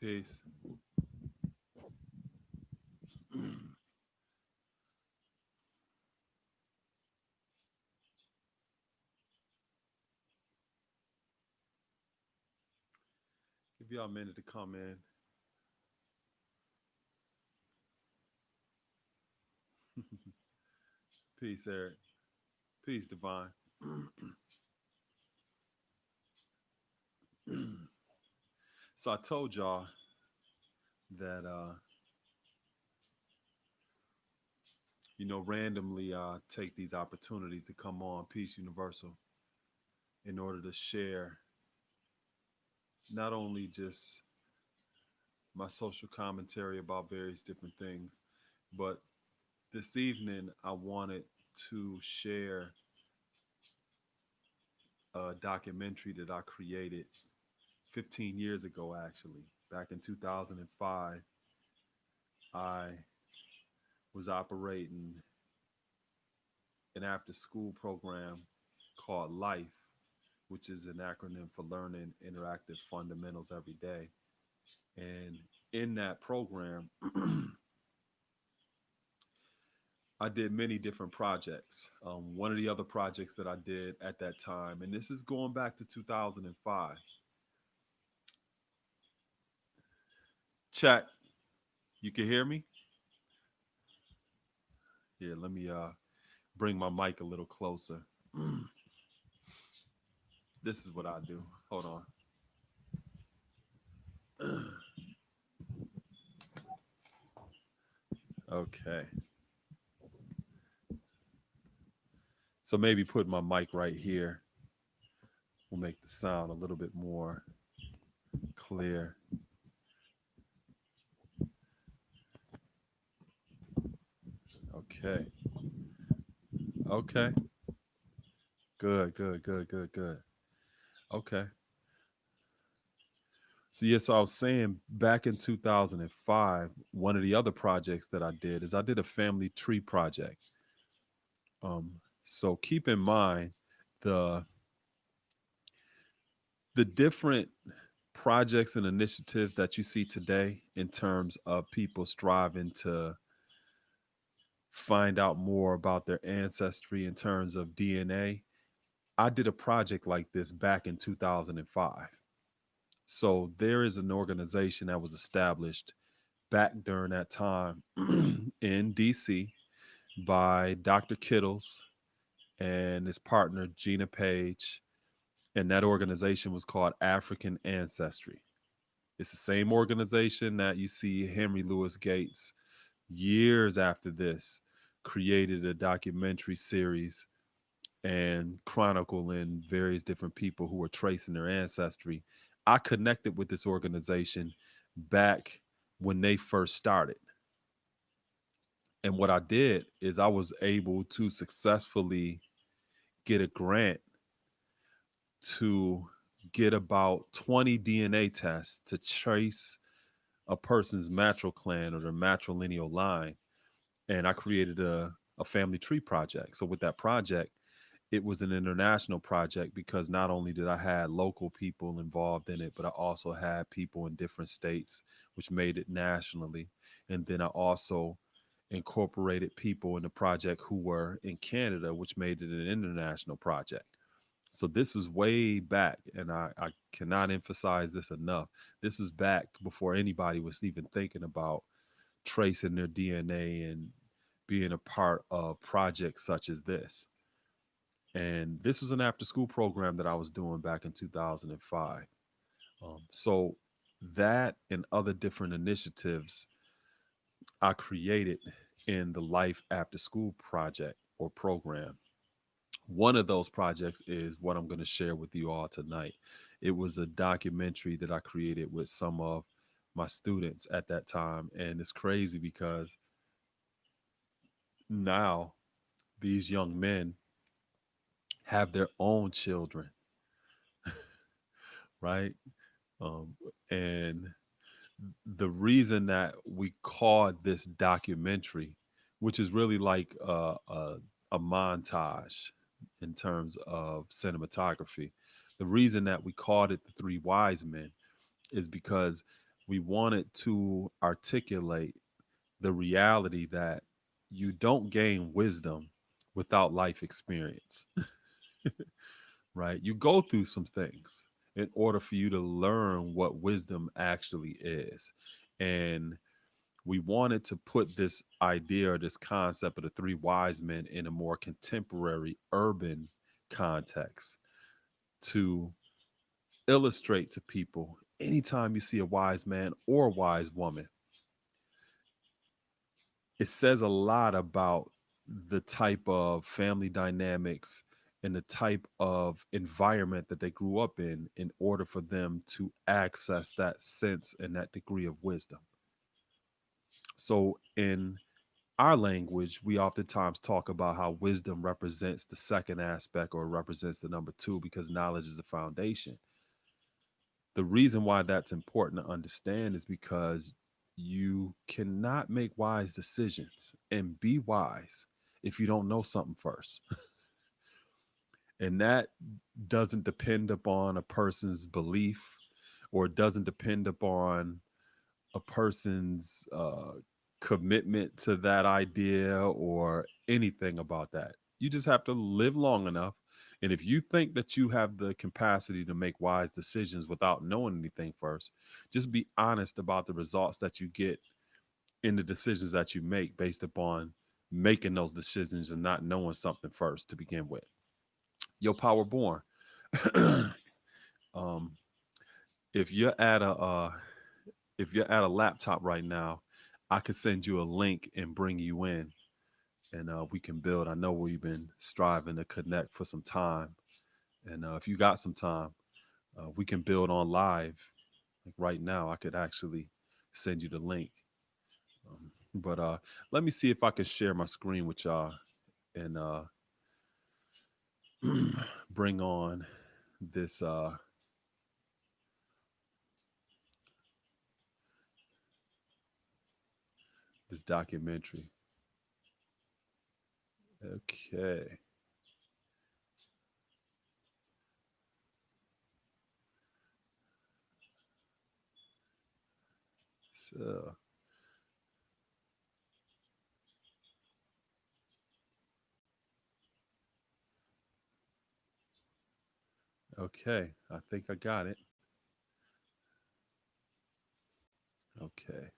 Peace. Give y'all a minute to come in. Peace, Eric. Peace, Divine. So I told y'all that randomly take these opportunities to come on Peace Universal in order to share not only just my social commentary about various different things, but this evening I wanted to share a documentary that I created 15 years ago, actually. Back in 2005, I was operating an after school program called Life, which is an acronym for Learning Interactive Fundamentals Every Day. And in that program, I did many different projects. One of the other projects that I did at that time, and this is going back to 2005. Chat, you can hear me? Here, let me bring my mic a little closer. This is what I do. Hold on. Okay. So maybe put my mic right here will make the sound a little bit more clear. Okay. Okay. Good, good, good, good, good. Okay. So I was saying back in 2005, one of the other projects that I did is I did a family tree project. So keep in mind the the different projects and initiatives that you see today in terms of people striving to find out more about their ancestry in terms of DNA. I did a project like this back in 2005. So there is an organization that was established back during that time in DC by Dr. Kittles and his partner Gina Page. And that organization was called African Ancestry. It's the same organization that you see Henry Louis Gates, years after this, created a documentary series and chronicling various different people who were tracing their ancestry. I connected with this organization back when they first started. And what I did is I was able to successfully get a grant to get about 20 DNA tests to trace a person's matriclan or their matrilineal line. And I created a family tree project. So with that project, it was an international project because not only did I have local people involved in it, but I also had people in different states, which made it nationally. And then I also incorporated people in the project who were in Canada, which made it an international project. So this is way back, and I cannot emphasize this enough. This is back before anybody was even thinking about tracing their DNA and being a part of projects such as this. And this was an after school program that I was doing back in 2005. So that and other different initiatives I created in the Life After School project or program. One of those projects is what I'm going to share with you all tonight. It was a documentary that I created with some of my students at that time. And it's crazy because now these young men have their own children, right? Um, and the reason that we called this documentary, which is really like a montage in terms of cinematography, the reason that we called it The Three Wise Men is because We wanted to articulate the reality that you don't gain wisdom without life experience, right? You go through some things in order for you to learn what wisdom actually is. And we wanted to put this idea or this concept of the three wise men in a more contemporary urban context to illustrate to people anytime you see a wise man or a wise woman, it says a lot about the type of family dynamics and the type of environment that they grew up in order for them to access that sense and that degree of wisdom. So in our language, we oftentimes talk about how wisdom represents the second aspect or represents the number two because knowledge is the foundation. The reason why that's important to understand is because you cannot make wise decisions and be wise if you don't know something first. And that doesn't depend upon a person's belief or it doesn't depend upon a person's commitment to that idea or anything about that. You just have to live long enough. And if you think that you have the capacity to make wise decisions without knowing anything first, just be honest about the results that you get in the decisions that you make based upon making those decisions and not knowing something first to begin with. Your power born. um, if you're at a if you're at a laptop right now, I could send you a link and bring you in, and we can build. I know we've been striving to connect for some time, and if you got some time, we can build on live. Like right now, I could actually send you the link. But let me see if I can share my screen with y'all and bring on this this documentary. Okay, so okay, I think I got it. Okay.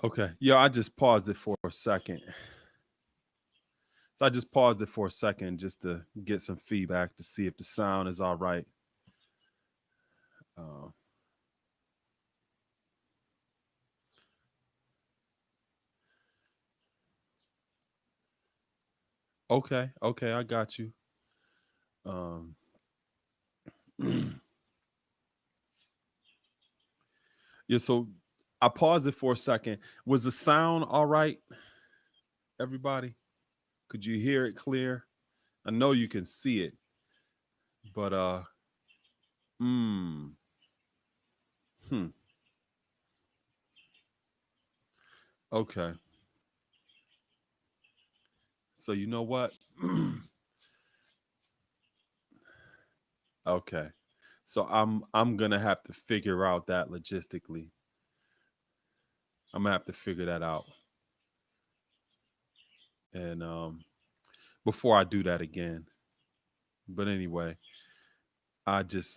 Okay. Yeah, I just paused it for a second. So I just paused it for a second just to get some feedback to see if the sound is all right. Uh, okay. Okay. I got you. Um, yeah. So I paused it for a second. Was the sound all right, everybody? Could you hear it clear? I know you can see it, but mm, hmm. Okay. So you know what? Okay. So I'm gonna have to figure out that logistically. I'm gonna have to figure that out. And before I do that again. But anyway, I just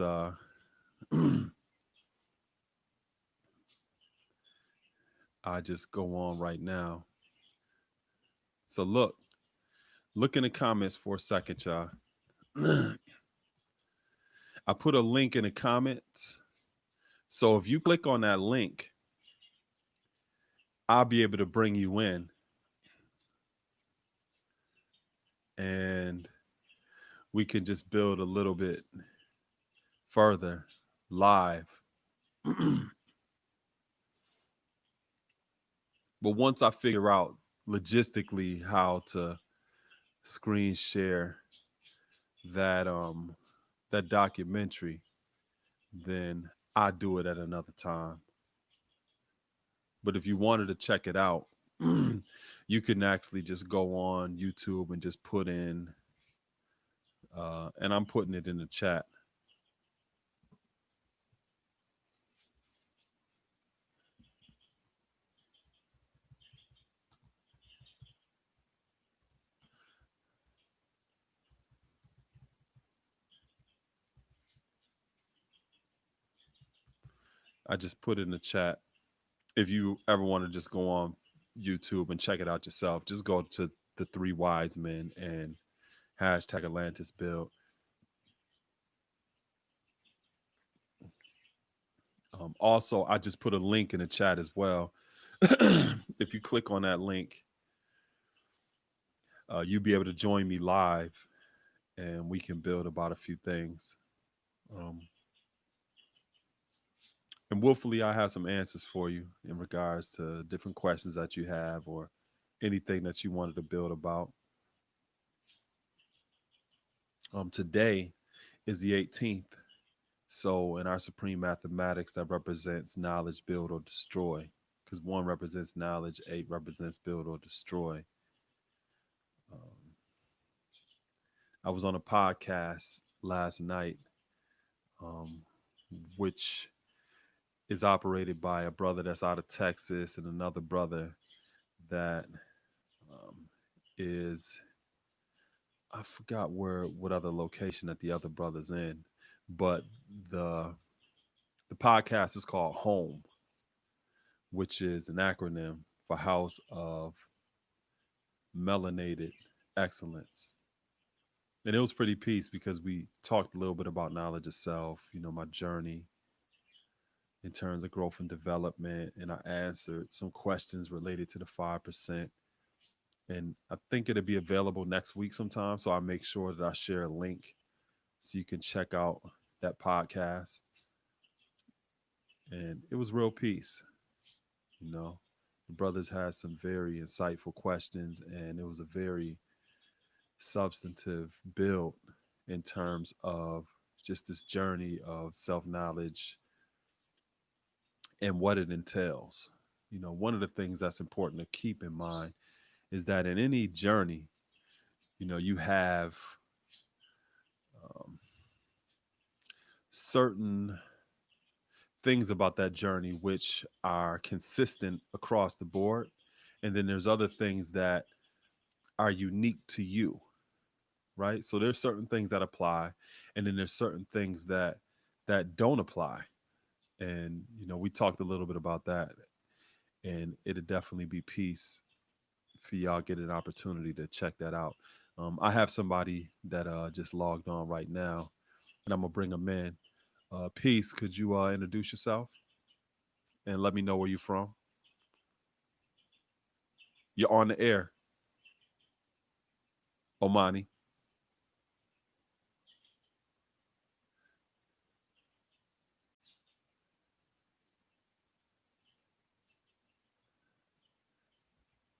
I just go on right now. So look in the comments for a second, y'all. I put a link in the comments. So if you click on that link, I'll be able to bring you in and we can just build a little bit further live. But once I figure out logistically how to screen share that that documentary, then I do it at another time. But if you wanted to check it out, you can actually just go on YouTube and just put in, and I'm putting it in the chat. I just put it in the chat. If you ever want to just go on YouTube and check it out yourself, just go to the Three Wise Men and hashtag Atlantis build. Also, I just put a link in the chat as well. If you click on that link, you'll be able to join me live and we can build about a few things. Um, and willfully, I have some answers for you in regards to different questions that you have or anything that you wanted to build about. Today is the 18th. So, in our supreme mathematics, that represents knowledge, build, or destroy. Because one represents knowledge, eight represents build or destroy. Um, I was on a podcast last night, um, which is operated by a brother that's out of Texas and another brother that um, is, I forgot what other location that the other brother's in, but the the podcast is called Home, which is an acronym for House of Melanated Excellence. And it was pretty peace because we talked a little bit about knowledge itself, my journey in terms of growth and development, and I answered some questions related to the 5%. And I think it'll be available next week sometime. So I make sure that I share a link so you can check out that podcast. And it was real peace, you know. The brothers had some very insightful questions, and it was a very substantive build in terms of just this journey of self knowledge and what it entails. One of the things that's important to keep in mind is that in any journey, you have um, certain things about that journey which are consistent across the board. And then there's other things that are unique to you, right? So there's certain things that apply, and then there's certain things that don't apply. And we talked a little bit about that. and it'll definitely be peace for y'all get an opportunity to check that out. I have somebody that just logged on right now, and I'm gonna bring them in. Peace, could you introduce yourself and let me know where you're from? You're on the air, Omani.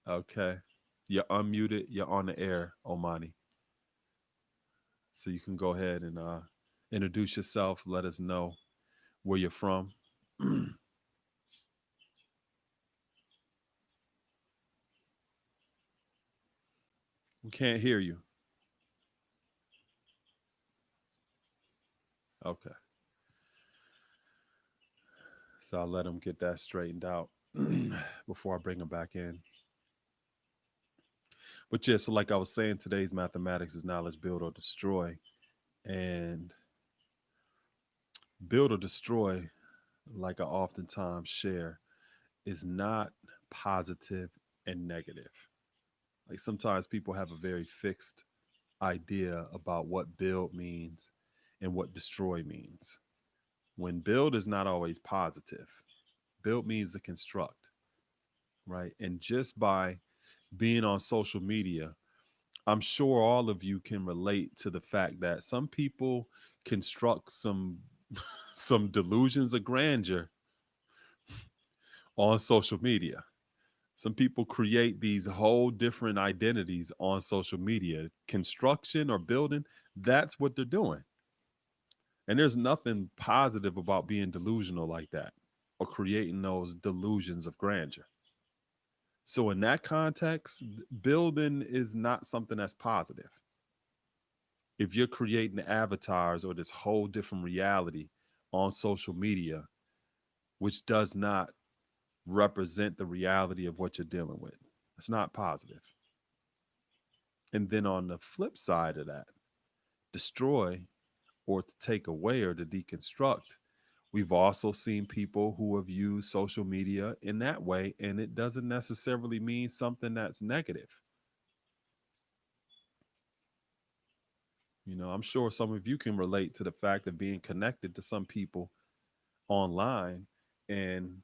Okay, you're unmuted. You're on the air, Omani. So you can go ahead and introduce yourself. Let us know where you're from. We can't hear you. Okay, so I'll let them get that straightened out before I bring them back in. But yeah, so like I was saying, today's mathematics is knowledge, build or destroy. And build or destroy, like I oftentimes share, is not positive and negative. Like sometimes people have a very fixed idea about what build means and what destroy means. When build is not always positive, build means to construct, right? And just by being on social media, I'm sure all of you can relate to the fact that some people construct some some delusions of grandeur on social media. Some people create these whole different identities on social media. Construction or building, that's what they're doing. And there's nothing positive about being delusional like that or creating those delusions of grandeur. So, in that context, building is not something that's positive. If you're creating avatars or this whole different reality on social media, which does not represent the reality of what you're dealing with, it's not positive. And then on the flip side of that, destroy or to take away or to deconstruct, we've also seen people who have used social media in that way, and it doesn't necessarily mean something that's negative. You know, I'm sure some of you can relate to the fact of being connected to some people online and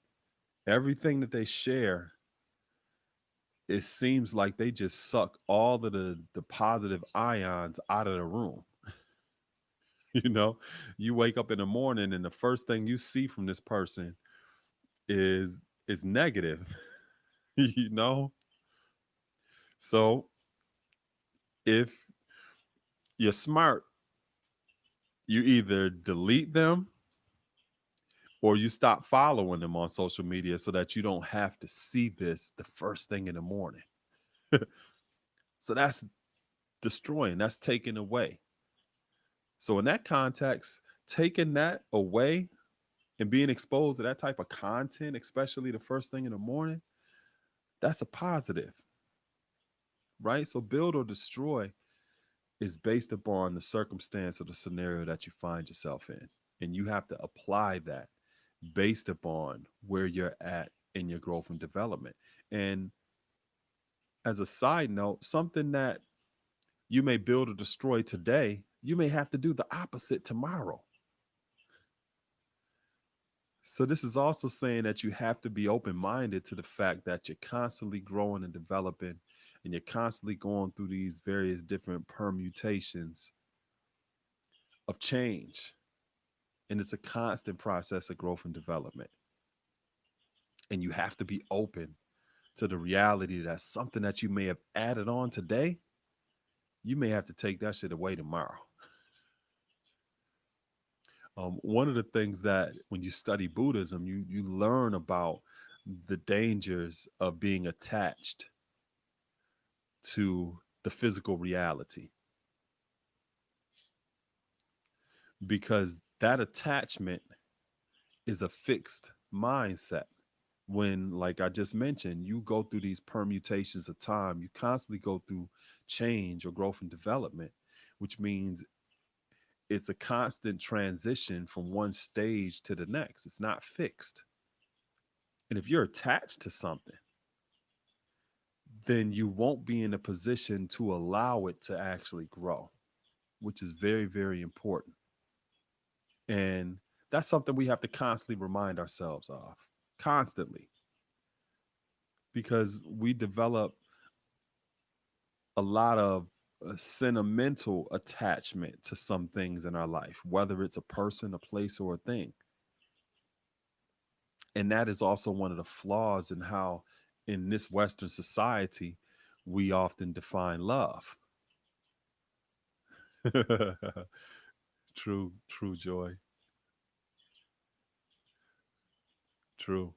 everything that they share, it seems like they just suck all of the positive ions out of the room. You know, you wake up in the morning and the first thing you see from this person is negative. You know, so if you're smart, you either delete them or you stop following them on social media so that you don't have to see this the first thing in the morning. So that's destroying, that's taking away. So in that context, taking that away and being exposed to that type of content, especially the first thing in the morning, that's a positive, right? So build or destroy is based upon the circumstance or the scenario that you find yourself in. And you have to apply that based upon where you're at in your growth and development. And as a side note, something that you may build or destroy today, you may have to do the opposite tomorrow. So this is also saying that you have to be open-minded to the fact that you're constantly growing and developing and you're constantly going through these various different permutations of change. And it's a constant process of growth and development. And you have to be open to the reality that something that you may have added on today, you may have to take that shit away tomorrow. One of the things that when you study Buddhism, you learn about the dangers of being attached to the physical reality because that attachment is a fixed mindset. When, like I just mentioned, you go through these permutations of time, you constantly go through change or growth and development, which means it's a constant transition from one stage to the next. It's not fixed. And if you're attached to something, then you won't be in a position to allow it to actually grow, which is very, very important. And that's something we have to constantly remind ourselves of, constantly, because we develop a lot of sentimental attachment to some things in our life, whether it's a person, a place, or a thing. And that is also one of the flaws in how, in this Western society, we often define love. True, true, Joy. True.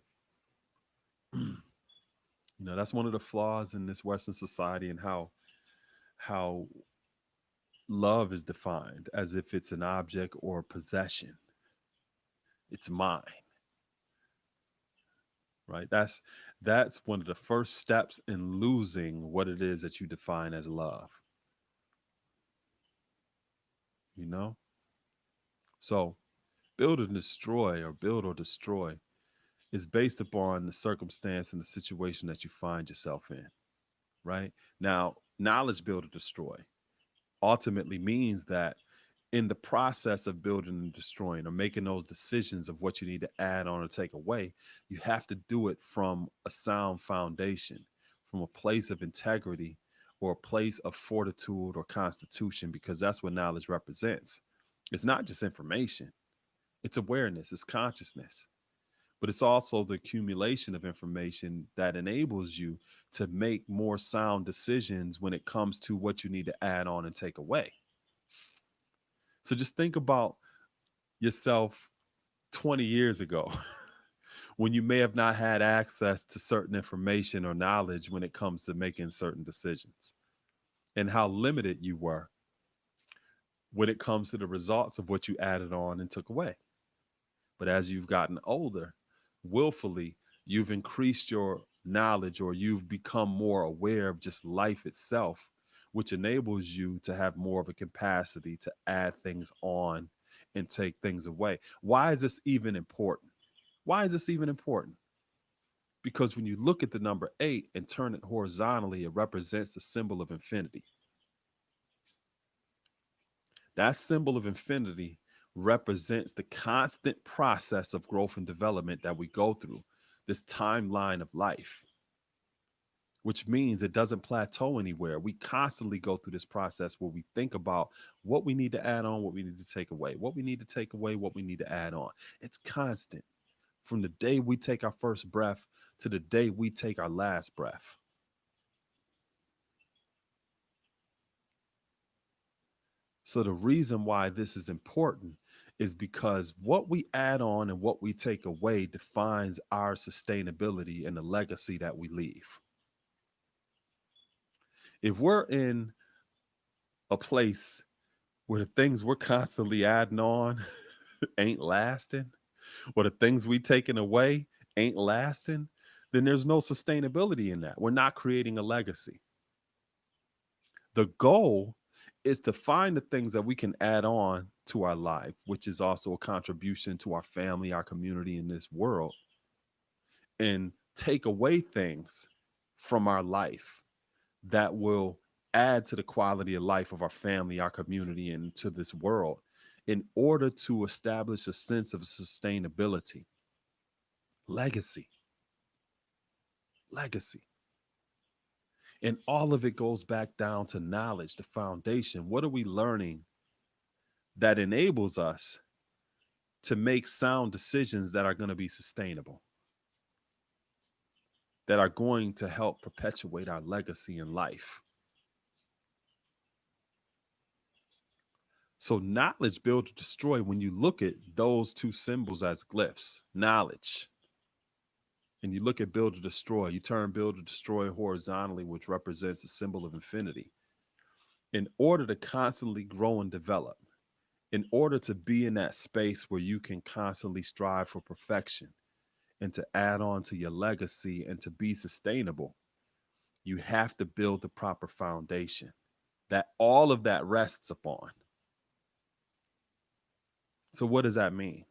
That's one of the flaws in this Western society, and how love is defined as if it's an object or a possession. It's mine, right? That's one of the first steps in losing what it is that you define as love, you know? So build or destroy is based upon the circumstance and the situation that you find yourself in, right? Now, knowledge build or destroy ultimately means that in the process of building and destroying or making those decisions of what you need to add on or take away, you have to do it from a sound foundation, from a place of integrity or a place of fortitude or constitution, because that's what knowledge represents. It's not just information, it's awareness, it's consciousness, but it's also the accumulation of information that enables you to make more sound decisions when it comes to what you need to add on and take away. So just think about yourself 20 years ago when you may have not had access to certain information or knowledge when it comes to making certain decisions, and how limited you were when it comes to the results of what you added on and took away. But as you've gotten older, willfully, you've increased your knowledge, or you've become more aware of just life itself, which enables you to have more of a capacity to add things on and take things away. Why is this even important? Why is this even important? Because when you look at the number 8 and turn it horizontally, it represents the symbol of infinity. That symbol of infinity represents the constant process of growth and development that we go through, this timeline of life, which means it doesn't plateau anywhere. We constantly go through this process where we think about what we need to add on, what we need to take away, what we need to take away, what we need to add on. It's constant from the day we take our first breath to the day we take our last breath. So the reason why this is important is because what we add on and what we take away defines our sustainability and the legacy that we leave. If we're in a place where the things we're constantly adding on ain't lasting, or the things we taking away ain't lasting, then there's no sustainability in that. We're not creating a legacy. The goal is to find the things that we can add on to our life, which is also a contribution to our family, our community in this world, and take away things from our life that will add to the quality of life of our family, our community, and to this world, in order to establish a sense of sustainability. Legacy. Legacy. And all of it goes back down to knowledge, the foundation. What are we learning that enables us to make sound decisions that are going to be sustainable, that are going to help perpetuate our legacy in life? So, knowledge, build, or destroy, when you look at those two symbols as glyphs, knowledge, and you look at build or destroy, you turn build or destroy horizontally, which represents a symbol of infinity. In order to constantly grow and develop, in order to be in that space where you can constantly strive for perfection and to add on to your legacy and to be sustainable, you have to build the proper foundation that all of that rests upon. So, what does that mean?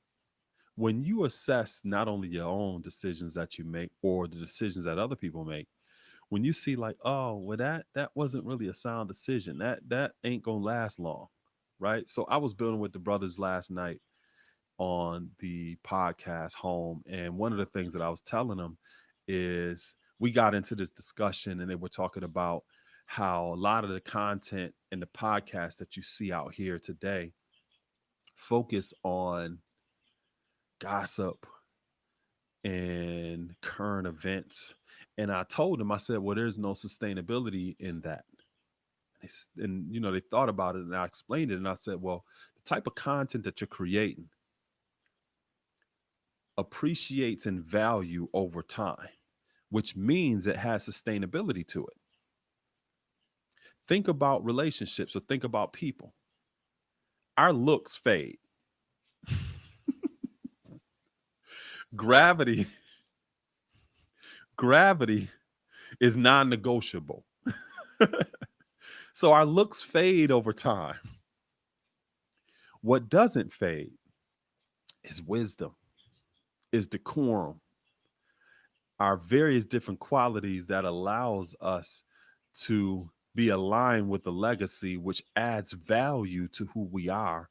when you assess not only your own decisions that you make or the decisions that other people make, when you see like, oh, well, that wasn't really a sound decision. That ain't gonna last long, right? So I was building with the brothers last night on the podcast home, and one of the things that I was telling them is we got into this discussion, and they were talking about how a lot of the content in the podcast that you see out here today focus on gossip and current events. And I told them, I said, well, there's no sustainability in that. And, you know, they thought about it and I explained it. And I said, well, the type of content that you're creating appreciates in value over time, which means it has sustainability to it. Think about relationships or think about people. Our looks fade. Gravity, gravity is non-negotiable. So our looks fade over time. What doesn't fade is wisdom, is decorum, our various different qualities that allows us to be aligned with the legacy, which adds value to who we are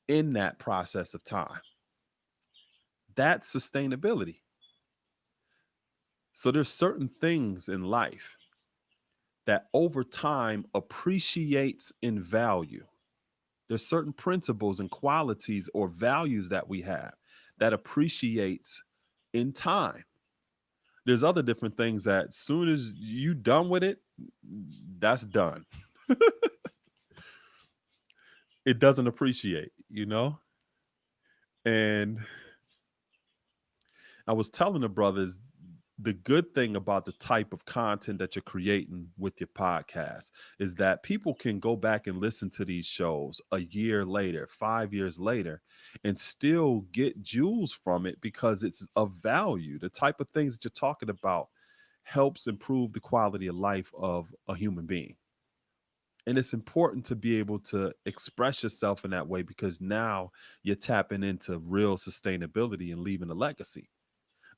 in that process of time. That's sustainability. So there's certain things in life that over time appreciates in value. There's certain principles and qualities or values that we have that appreciates in time. There's other different things that as soon as you done with it, that's done. It doesn't appreciate, you know? And I was telling the brothers the good thing about the type of content that you're creating with your podcast is that people can go back and listen to these shows a year later, 5 years later, and still get jewels from it because it's of value. The type of things that you're talking about helps improve the quality of life of a human being. And it's important to be able to express yourself in that way because now you're tapping into real sustainability and leaving a legacy.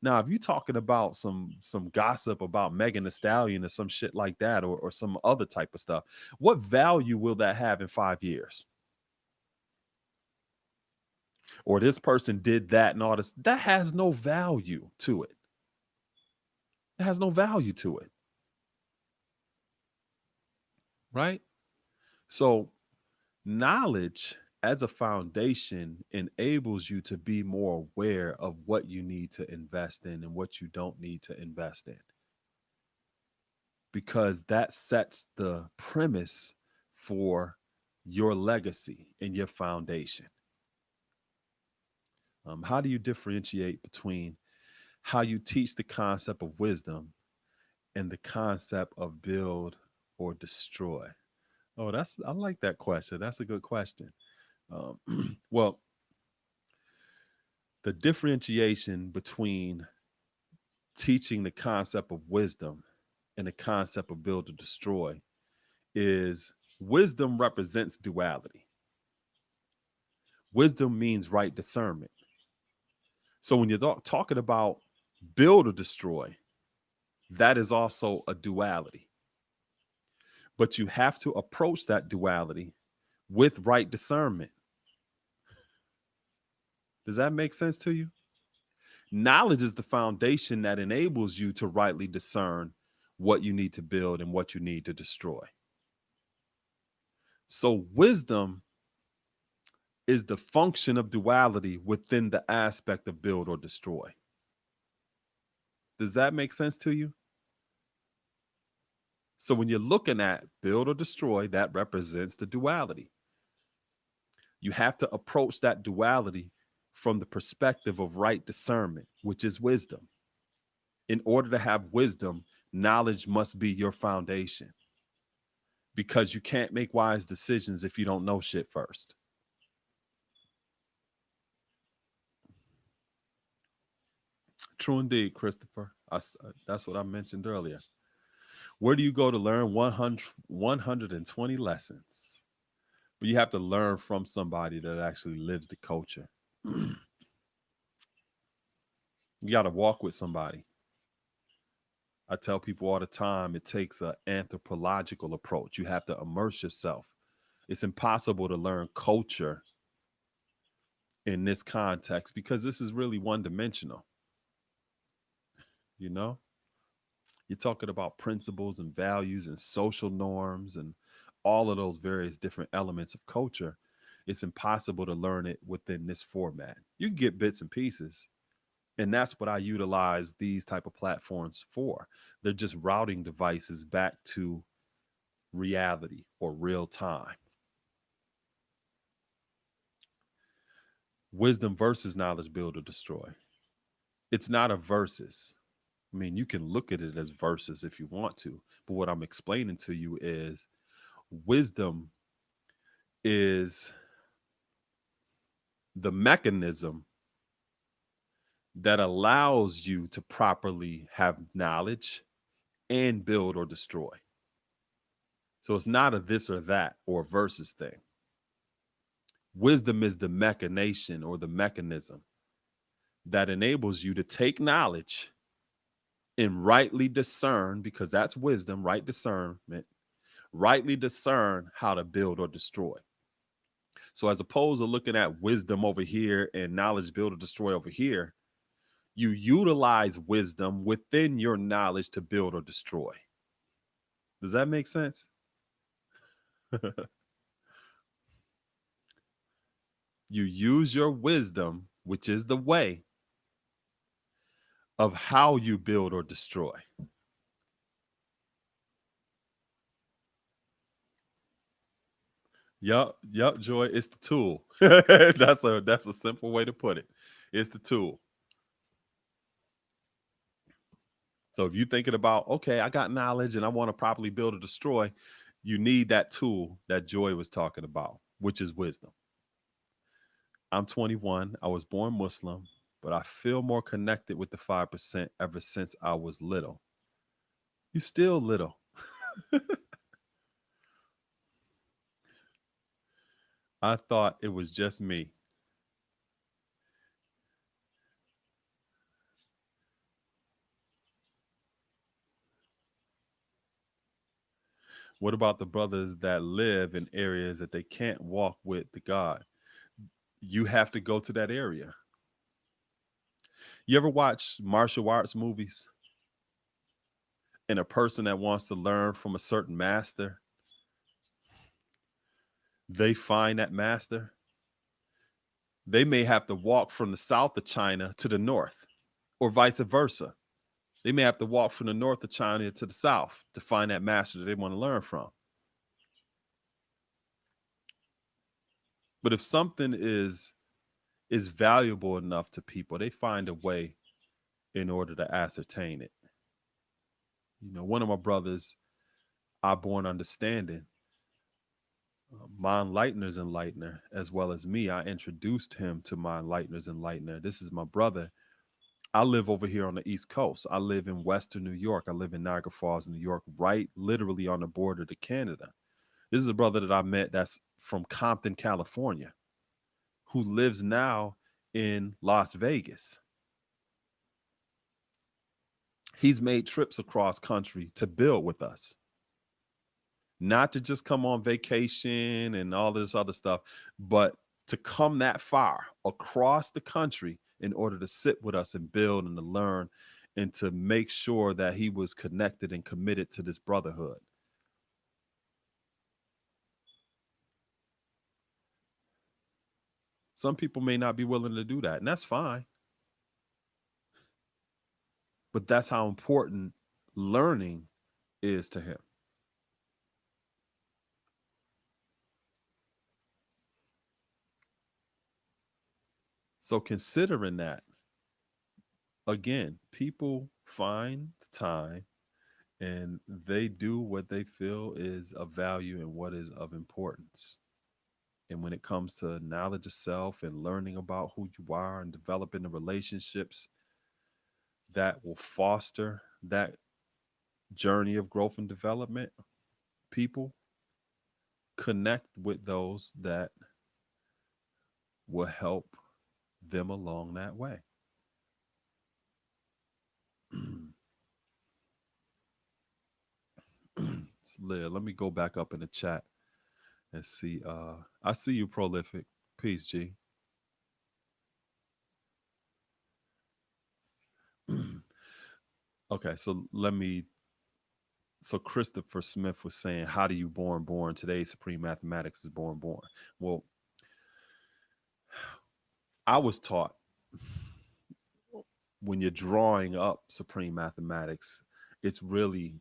Now, if you're talking about some gossip about Megan Thee Stallion or some shit like that, or some other type of stuff, what value will that have in 5 years? Or this person did that and all this. That has no value to it. It has no value to it. Right? So knowledge as a foundation enables you to be more aware of what you need to invest in and what you don't need to invest in, because that sets the premise for your legacy and your foundation. How do you differentiate between how you teach the concept of wisdom and the concept of build or destroy? Oh, I like that question. That's a good question. Well, the differentiation between teaching the concept of wisdom and the concept of build or destroy is wisdom represents duality. Wisdom means right discernment. So when you're talking about build or destroy, that is also a duality. But you have to approach that duality with right discernment. Does that make sense to you? Knowledge is the foundation that enables you to rightly discern what you need to build and what you need to destroy. So wisdom is the function of duality within the aspect of build or destroy. Does that make sense to you? So when you're looking at build or destroy, that represents the duality. You have to approach that duality from the perspective of right discernment, which is wisdom. In order to have wisdom, knowledge must be your foundation, because you can't make wise decisions if you don't know shit first. True indeed, Christopher. That's what I mentioned earlier. Where do you go to learn 120 lessons? But you have to learn from somebody that actually lives the culture. You got to walk with somebody. I tell people all the time it takes an anthropological approach. You have to immerse yourself. It's impossible to learn culture in this context because this is really one dimensional, you know? You're talking about principles and values and social norms and all of those various different elements of culture. It's impossible to learn it within this format. You can get bits and pieces, and that's what I utilize these type of platforms for. They're just routing devices back to reality or real time. Wisdom versus knowledge, build or destroy. It's not a versus. I mean, you can look at it as verses if you want to, but what I'm explaining to you is wisdom is the mechanism that allows you to properly have knowledge and build or destroy. So it's not a this or that or versus thing. Wisdom is the machination or the mechanism that enables you to take knowledge and rightly discern, because that's wisdom, right discernment, rightly discern how to build or destroy. So as opposed to looking at wisdom over here and knowledge, build or destroy over here, you utilize wisdom within your knowledge to build or destroy. Does that make sense? You use your wisdom, which is the way of how you build or destroy. Yup, Joy. It's the tool. That's a simple way to put it. It's the tool. So if you're thinking about, okay, I got knowledge and I want to properly build or destroy, you need that tool that Joy was talking about, which is wisdom. I'm 21. I was born Muslim, but I feel more connected with the 5% ever since I was little. You still little. I thought it was just me. What about the brothers that live in areas that they can't walk with the God? You have to go to that area. You ever watch martial arts movies and a person that wants to learn from a certain master, they find that master? They may have to walk from the south of China to the north, or vice versa. They may have to walk from the north of China to the south to find that master that they want to learn from. But if something is valuable enough to people, they find a way in order to ascertain it. You know, one of my brothers, I born understanding, my enlightener's enlightener, as well as me. I introduced him to my enlightener's enlightener. This is my brother. I live over here on the East Coast. I live in Western New York. I live in Niagara Falls, New York, right literally on the border to Canada. This is a brother that I met that's from Compton, California, who lives now in Las Vegas. He's made trips across country to build with us, not to just come on vacation and all this other stuff, but to come that far across the country in order to sit with us and build and to learn and to make sure that he was connected and committed to this brotherhood. Some people may not be willing to do that, and that's fine, but that's how important learning is to him. So, considering that, again, people find the time and they do what they feel is of value and what is of importance. And when it comes to knowledge of self and learning about who you are and developing the relationships that will foster that journey of growth and development, people connect with those that will help them along that way. Let me go back up in the chat and see. I see you, prolific. Peace, G. Okay, so let me. So Christopher Smith was saying, "How do you born? Today, supreme mathematics is born. Well, I was taught when you're drawing up supreme mathematics, it's really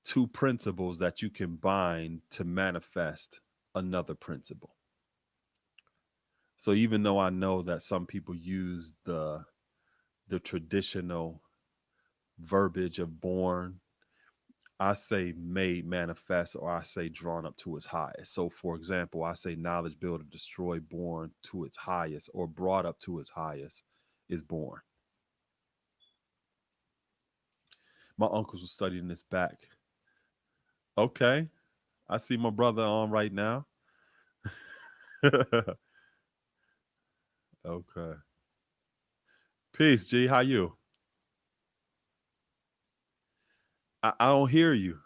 two principles that you combine to manifest another principle. So even though I know that some people use the traditional verbiage of born, I say made manifest, or I say drawn up to its highest. So for example, I say knowledge build or destroy, born to its highest, or brought up to its highest is born. My uncles were studying this back. Okay. I see my brother on right now. Okay. Peace, G. How you? I don't hear you.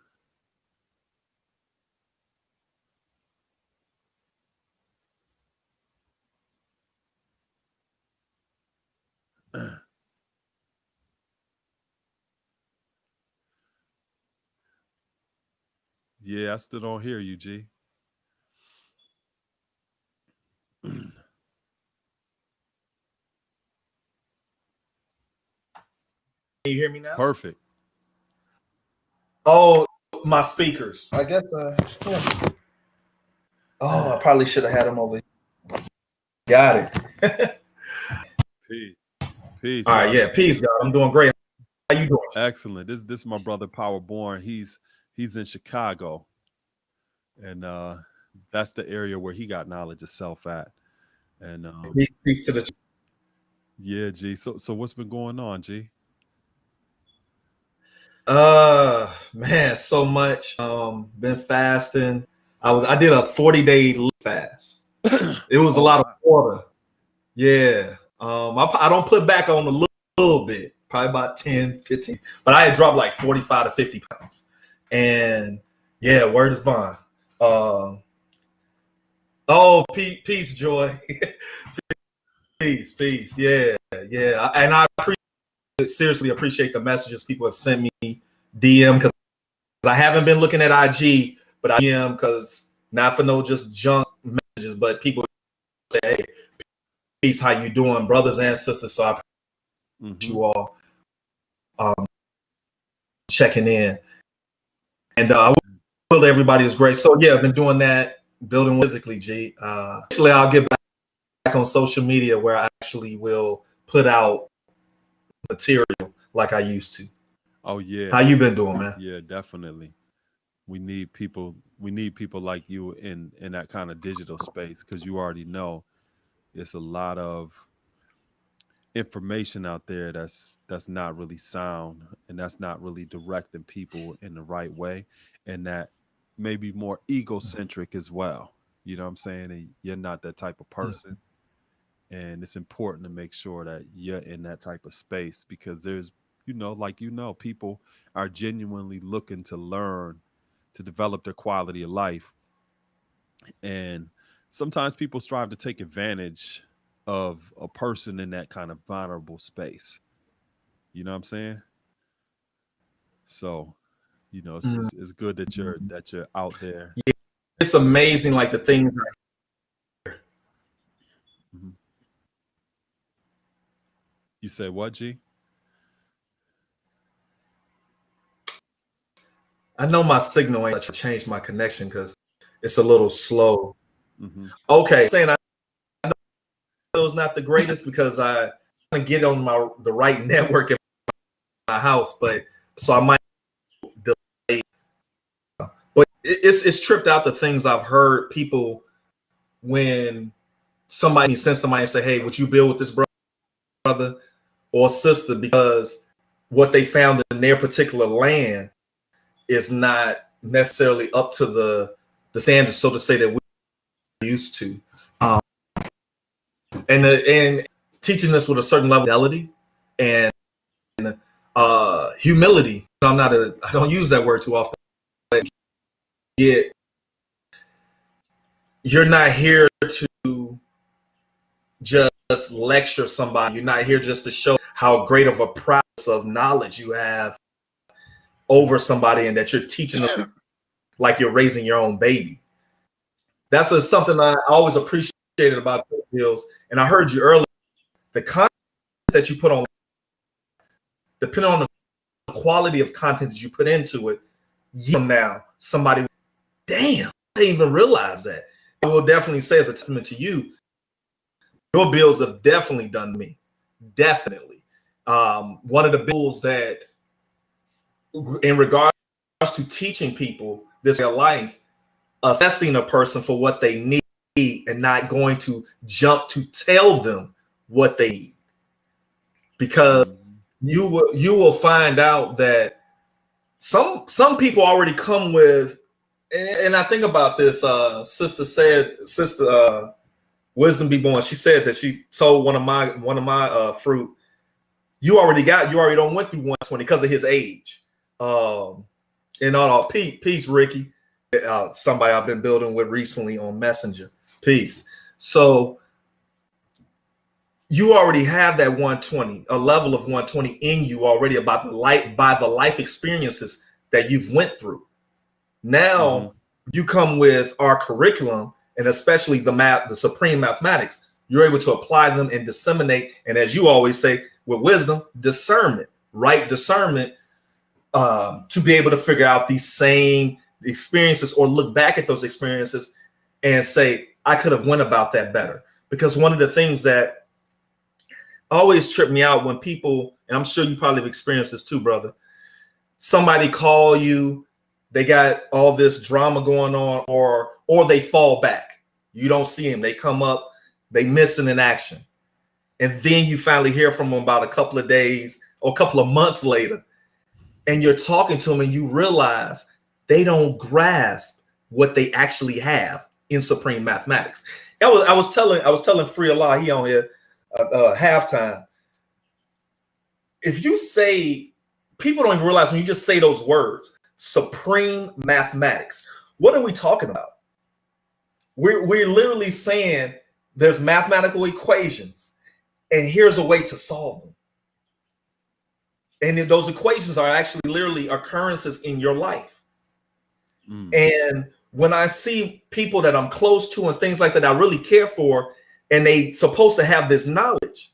Yeah, I still don't hear you, G. Can you hear me now? Perfect. Oh, my speakers. I guess. Yeah. Oh, I probably should have had them over here. Got it. Peace. Peace, All right. brother. Yeah. Peace, God. I'm doing great. How you doing? Excellent. This is my brother Power Born. He's in Chicago. And that's the area where he got knowledge of self at. And Peace to the. yeah, G. So what's been going on, G? Man, so much. Been fasting. I did a 40-day fast. It was a Oh lot of wow. water. Yeah. I don't put back on a little bit, probably about 10, 15, but I had dropped like 45 to 50 pounds. And yeah, word is bond. Oh, peace, joy. Peace. Yeah. And I seriously appreciate the messages people have sent me DM, because I haven't been looking at IG, but I DM because not for no just junk messages, but people say, hey, peace, how you doing, brothers and sisters? So I appreciate Mm-hmm. you all checking in. And I will everybody is great. So yeah, I've been doing that, building physically, G. Actually, I'll get back on social media where I actually will put out material like I used to. Oh yeah. How you been doing, man? Yeah, definitely. We need people like you in that kind of digital space, because you already know it's a lot of information out there that's not really sound, and that's not really directing people in the right way, and that may be more egocentric as well. You know what I'm saying? And you're not that type of person. And it's important to make sure that you're in that type of space, because there's, people are genuinely looking to learn, to develop their quality of life. And sometimes people strive to take advantage of a person in that kind of vulnerable space. You know what I'm saying? So, it's good that you're out there. Yeah, it's amazing, like the things. Mhm. You say what, G? I know my signal ain't changed my connection because it's a little slow. Hmm. Okay, saying I know it's not the greatest because I get on the right network in my house, but so I might delay. But it's tripped out the things I've heard people when somebody sends somebody and say, "Hey, would you build with this brother or sister?" Because what they found in their particular land is not necessarily up to the standards, so to say, that we're used to. And teaching this with a certain level of fidelity and Humility. I don't use that word too often. But you're not here to just lecture somebody. You're not here just to show how great of a prowess of knowledge you have over somebody, and that you're teaching them like you're raising your own baby. That's something I always appreciated about Hills. And I heard you earlier. The content that you put on, depending on the quality of content that you put into it, now somebody, damn, I didn't even realize that. I will definitely say, as a testament to you, your builds have definitely done me. Definitely. One of the builds that, in regards to teaching people this way of life, assessing a person for what they need and not going to jump to tell them what they need. Because you will find out that some people already come with, and I think about this, sister Wisdom Be Born, she said that she told one of my fruit, you already don't went through 120 because of his age. And all peace, Ricky. Somebody I've been building with recently on Messenger. Peace. So you already have that 120, a level of 120 in you already by the life experiences that you've went through. Now you come with our curriculum, and especially the supreme mathematics. You're able to apply them and disseminate. And as you always say, with wisdom, discernment, right discernment, to be able to figure out these same experiences, or look back at those experiences and say, I could have went about that better. Because one of the things that always tripped me out when people, and I'm sure you probably have experienced this too, brother, somebody call you, they got all this drama going on, or they fall back. You don't see them. They come up, they missing in action. And then you finally hear from them about a couple of days or a couple of months later, and you're talking to them and you realize they don't grasp what they actually have in supreme mathematics. I was telling Free Allah, he on here halftime. If you say, people don't even realize when you just say those words, supreme mathematics, what are we talking about? We're literally saying there's mathematical equations, and here's a way to solve them. And those equations are actually literally occurrences in your life. And when I see people that I'm close to and things like that, I really care for, and they supposed to have this knowledge,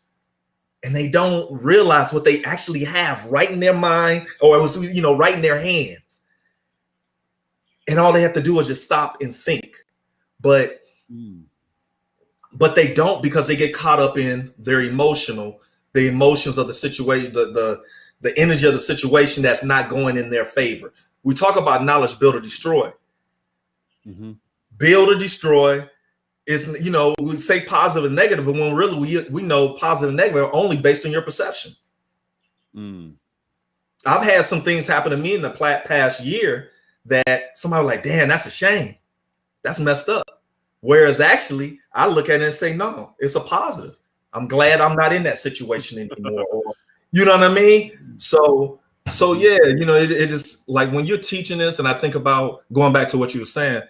and they don't realize what they actually have right in their mind, or it was, right in their hands. And all they have to do is just stop and think. But they don't, because they get caught up in the emotions of the situation, the energy of the situation that's not going in their favor. We talk about knowledge, build or destroy. Build or destroy is, we say positive and negative, but when really we know positive and negative are only based on your perception. I've had some things happen to me in the past year that somebody was like, damn, that's a shame. That's messed up. Whereas actually, I look at it and say, no, it's a positive. I'm glad I'm not in that situation anymore. Or, you know what I mean? So yeah, it just, like, when you're teaching this, and I think about going back to what you were saying,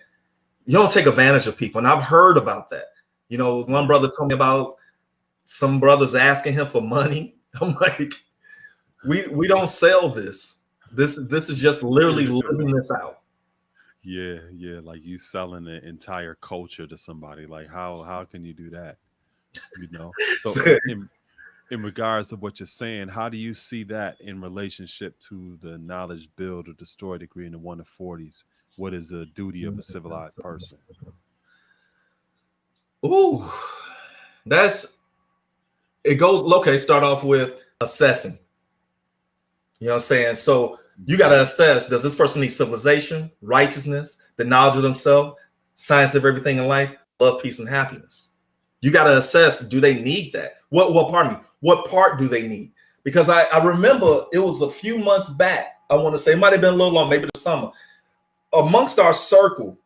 you don't take advantage of people. And I've heard about that. One brother told me about some brothers asking him for money. I'm like, we don't sell this. This is just literally living this out. Yeah, like you selling an entire culture to somebody. Like, how can you do that? So in regards to what you're saying, how do you see that in relationship to the knowledge, build or destroy degree in the 1 to 40s? What is the duty of a civilized person? Ooh, start off with assessing. You know what I'm saying? So you got to assess, does this person need civilization, righteousness, the knowledge of themselves, science of everything in life, love, peace, and happiness? You got to assess, do they need that? What part do they need? Because I remember it was a few months back, I want to say, it might have been a little long, maybe the summer, amongst our circle,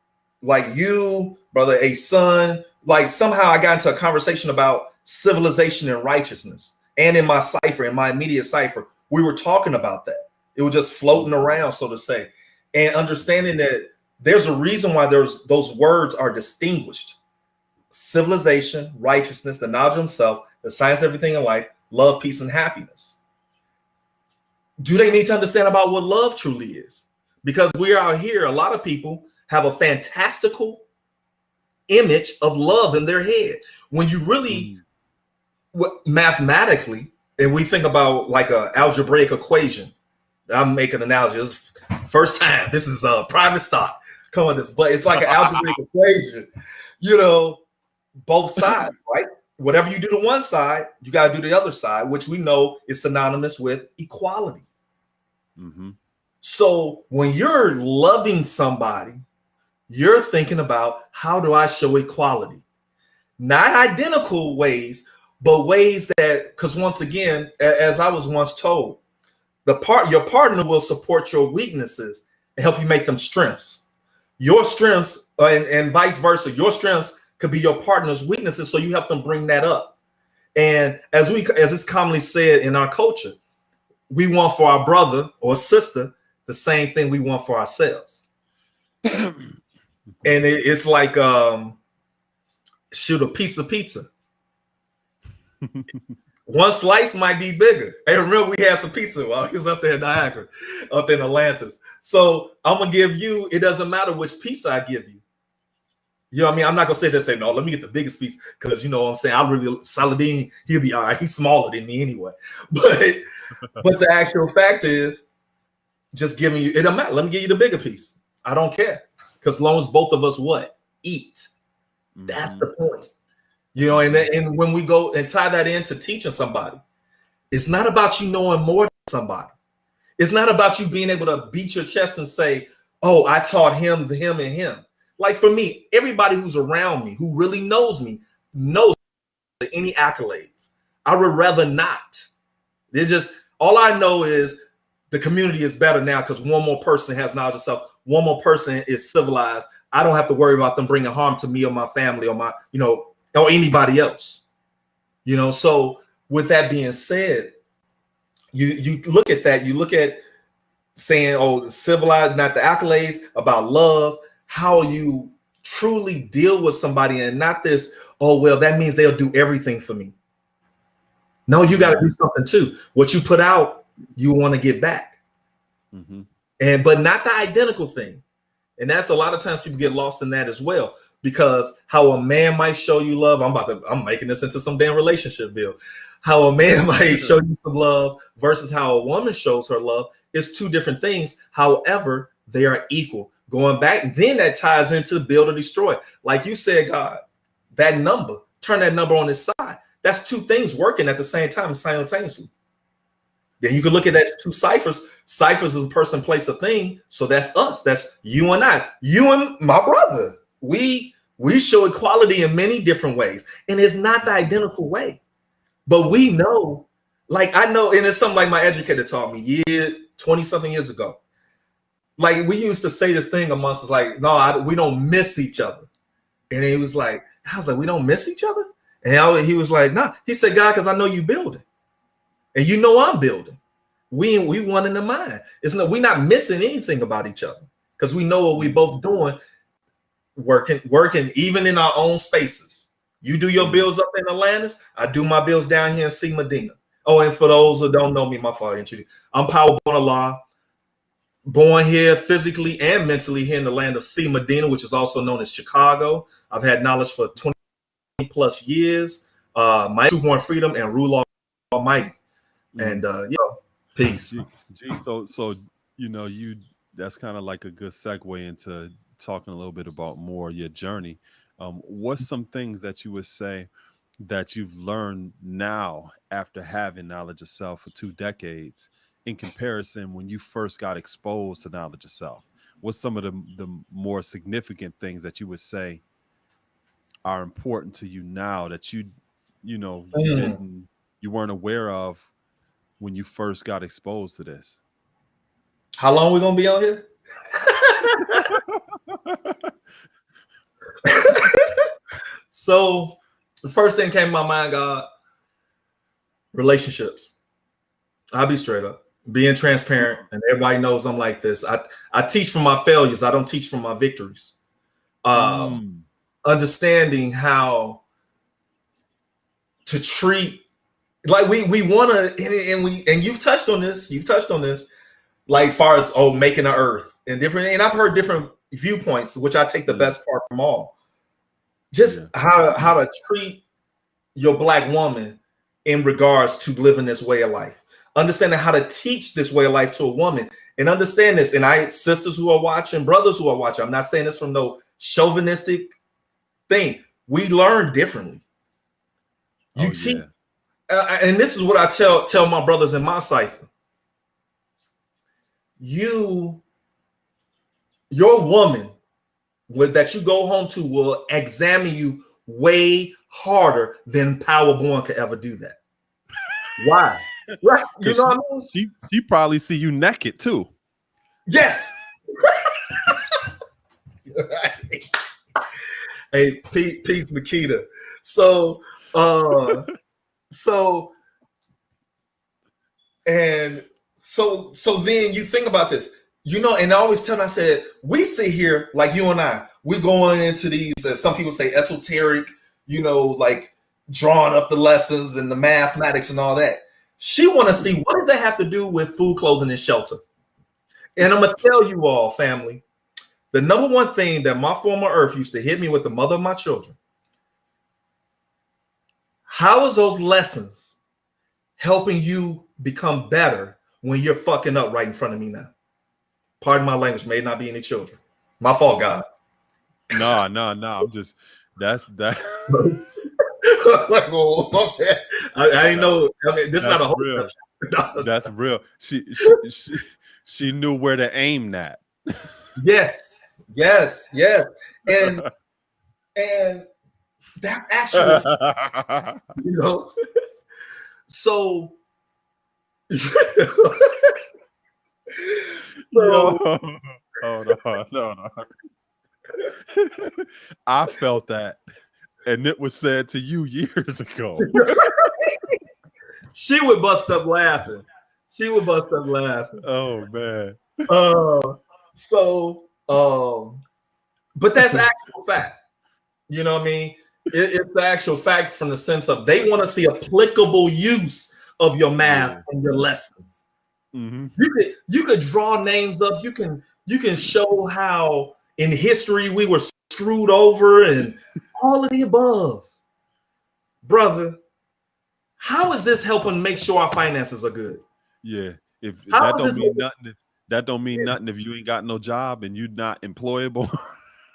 like you, brother, a son, like somehow I got into a conversation about civilization and righteousness. And in my cipher, in my immediate cipher, we were talking about that. It was just floating around, so to say, and understanding that there's a reason why those words are distinguished: civilization, righteousness, the knowledge of himself, the science of everything in life, love, peace, and happiness. Do they need to understand about what love truly is? Because we are out here, a lot of people have a fantastical image of love in their head. When you really, mathematically, and we think about like a algebraic equation, I'm making an analogy. This is first time. This is a private stock. Come on, this, but it's like an algebraic equation. You know, both sides, right? Whatever you do to one side, you got to do the other side, which we know is synonymous with equality. Mm-hmm. So when you're loving somebody, you're thinking about, how do I show equality? Not identical ways, but ways that, because once again, as I was once told, your partner will support your weaknesses and help you make them strengths. Your strengths and vice versa. Your strengths could be your partner's weaknesses, so you help them bring that up. And as it's commonly said in our culture, we want for our brother or sister the same thing we want for ourselves. And it's like shoot, a pizza. One slice might be bigger. Hey, remember we had some pizza while he was up there in Niagara, up in Atlantis. So I'm gonna give you, it doesn't matter which pizza I give you. You know what I mean? I'm not gonna sit there and say, no, let me get the biggest piece, because you know what I'm saying, I really, Saladin, he'll be all right. He's smaller than me anyway. But the actual fact is, just giving you, it don't matter. Let me give you the bigger piece. I don't care. Because as long as both of us eat. That's the point. You know, and when we go and tie that into teaching somebody, it's not about you knowing more than somebody. It's not about you being able to beat your chest and say, oh, I taught him, and him. Like for me, everybody who's around me, who really knows me, knows any accolades. I would rather not. There's just, all I know is the community is better now because one more person has knowledge of self. One more person is civilized. I don't have to worry about them bringing harm to me or my family or my, you know, or anybody else. You know, so with that being said, you look at that, you look at saying, oh, civilized, not the accolades, about love, how you truly deal with somebody, and not this, oh, well, that means they'll do everything for me. No, you got to do something too. What you put out, you want to get back. But not the identical thing. And that's a lot of times people get lost in that as well, because how a man might show you love, I'm making this into some damn relationship bill. How a man might show you some love versus how a woman shows her love is two different things. However, they are equal. Going back, then that ties into build or destroy. Like you said, God, that number, turn that number on its side. That's two things working at the same time simultaneously. Then you can look at that two ciphers. Ciphers is a person, place, a thing. So that's us. That's you and I. You and my brother. We show equality in many different ways. And it's not the identical way. But we know, like I know, and it's something like my educator taught me 20-something years ago. Like we used to say this thing amongst us, like, no, we don't miss each other. And he was like, I was like, we don't miss each other? And he was like, nah. He said, God, because I know you building. And you know I'm building. We one in the mind. We're not missing anything about each other because we know what we both doing, working even in our own spaces. You do your bills up in Atlantis, I do my bills down here in C Medina. Oh, and for those who don't know me, my father introduced. I'm Power Born Allah, born here physically and mentally here in the land of C Medina, which is also known as Chicago. I've had knowledge for 20 plus years. My true-born freedom and rule Almighty. And peace. So you know, that's kind of like a good segue into talking a little bit about more your journey. What's some things that you would say that you've learned now after having knowledge of self for 2 decades in comparison when you first got exposed to knowledge of self? What's some of the more significant things that you would say are important to you now that you weren't aware of when you first got exposed to this? How long we gonna be on here? So the first thing came to my mind, God, relationships. I'll be straight up, being transparent, and everybody knows I'm like this. I teach from my failures. I don't teach from my victories. Understanding how to treat, like we want to, and you've touched on this. Like far as making the earth and different. And I've heard different viewpoints, which I take the best part from all. Just how to treat your Black woman in regards to living this way of life. Understanding how to teach this way of life to a woman, and understand this. And sisters who are watching, brothers who are watching, I'm not saying this from no chauvinistic thing. We learn differently. You teach, and this is what I tell my brothers in my cipher. Your woman that you go home to will examine you way harder than Power Born could ever do that. Why? Right? You know what I mean? She probably see you naked too. Yes. Hey, peace, Nikita. So then you think about this, and I always tell them, I said, we sit here like you and I, we're going into these, some people say esoteric, like drawing up the lessons and the mathematics and all that. She want to see, what does that have to do with food, clothing, and shelter? And I'm going to tell you all, family, the number one thing that my former earth used to hit me with, the mother of my children. How is those lessons helping you become better when you're fucking up right in front of me now? Pardon my language, may not be any children. My fault, God. No. I'm just, that's that. I didn't know. I mean, this is not a whole real. That's real. She knew where to aim that. Yes. And that actually, so no. I felt that, and it was said to you years ago. She would bust up laughing. Oh man. But that's actual fact. You know what I mean? It's the actual fact, from the sense of they want to see applicable use of your math and your lessons. Mm-hmm. You could draw names up. You can show how in history we were screwed over and all of the above. Brother, how is this helping make sure our finances are good? Yeah, if that don't mean nothing. That don't mean nothing if you ain't got no job and you're not employable.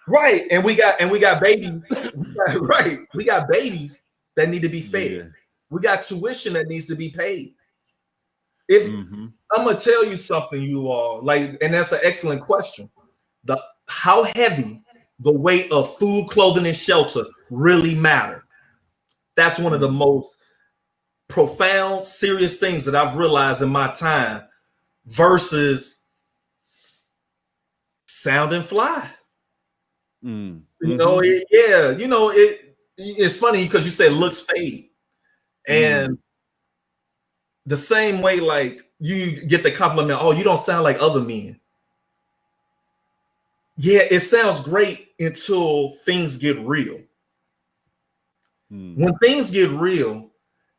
Right, and we got babies. Right, we got babies that need to be fed. Yeah. We got tuition that needs to be paid. I'm gonna tell you something, you all, like, and that's an excellent question. How heavy the weight of food, clothing, and shelter really matter. That's one of the most profound, serious things that I've realized in my time, versus sound and fly. It's funny because you said looks fade, and the same way, like, you get the compliment, oh, you don't sound like other men. Yeah, it sounds great until things get real. When things get real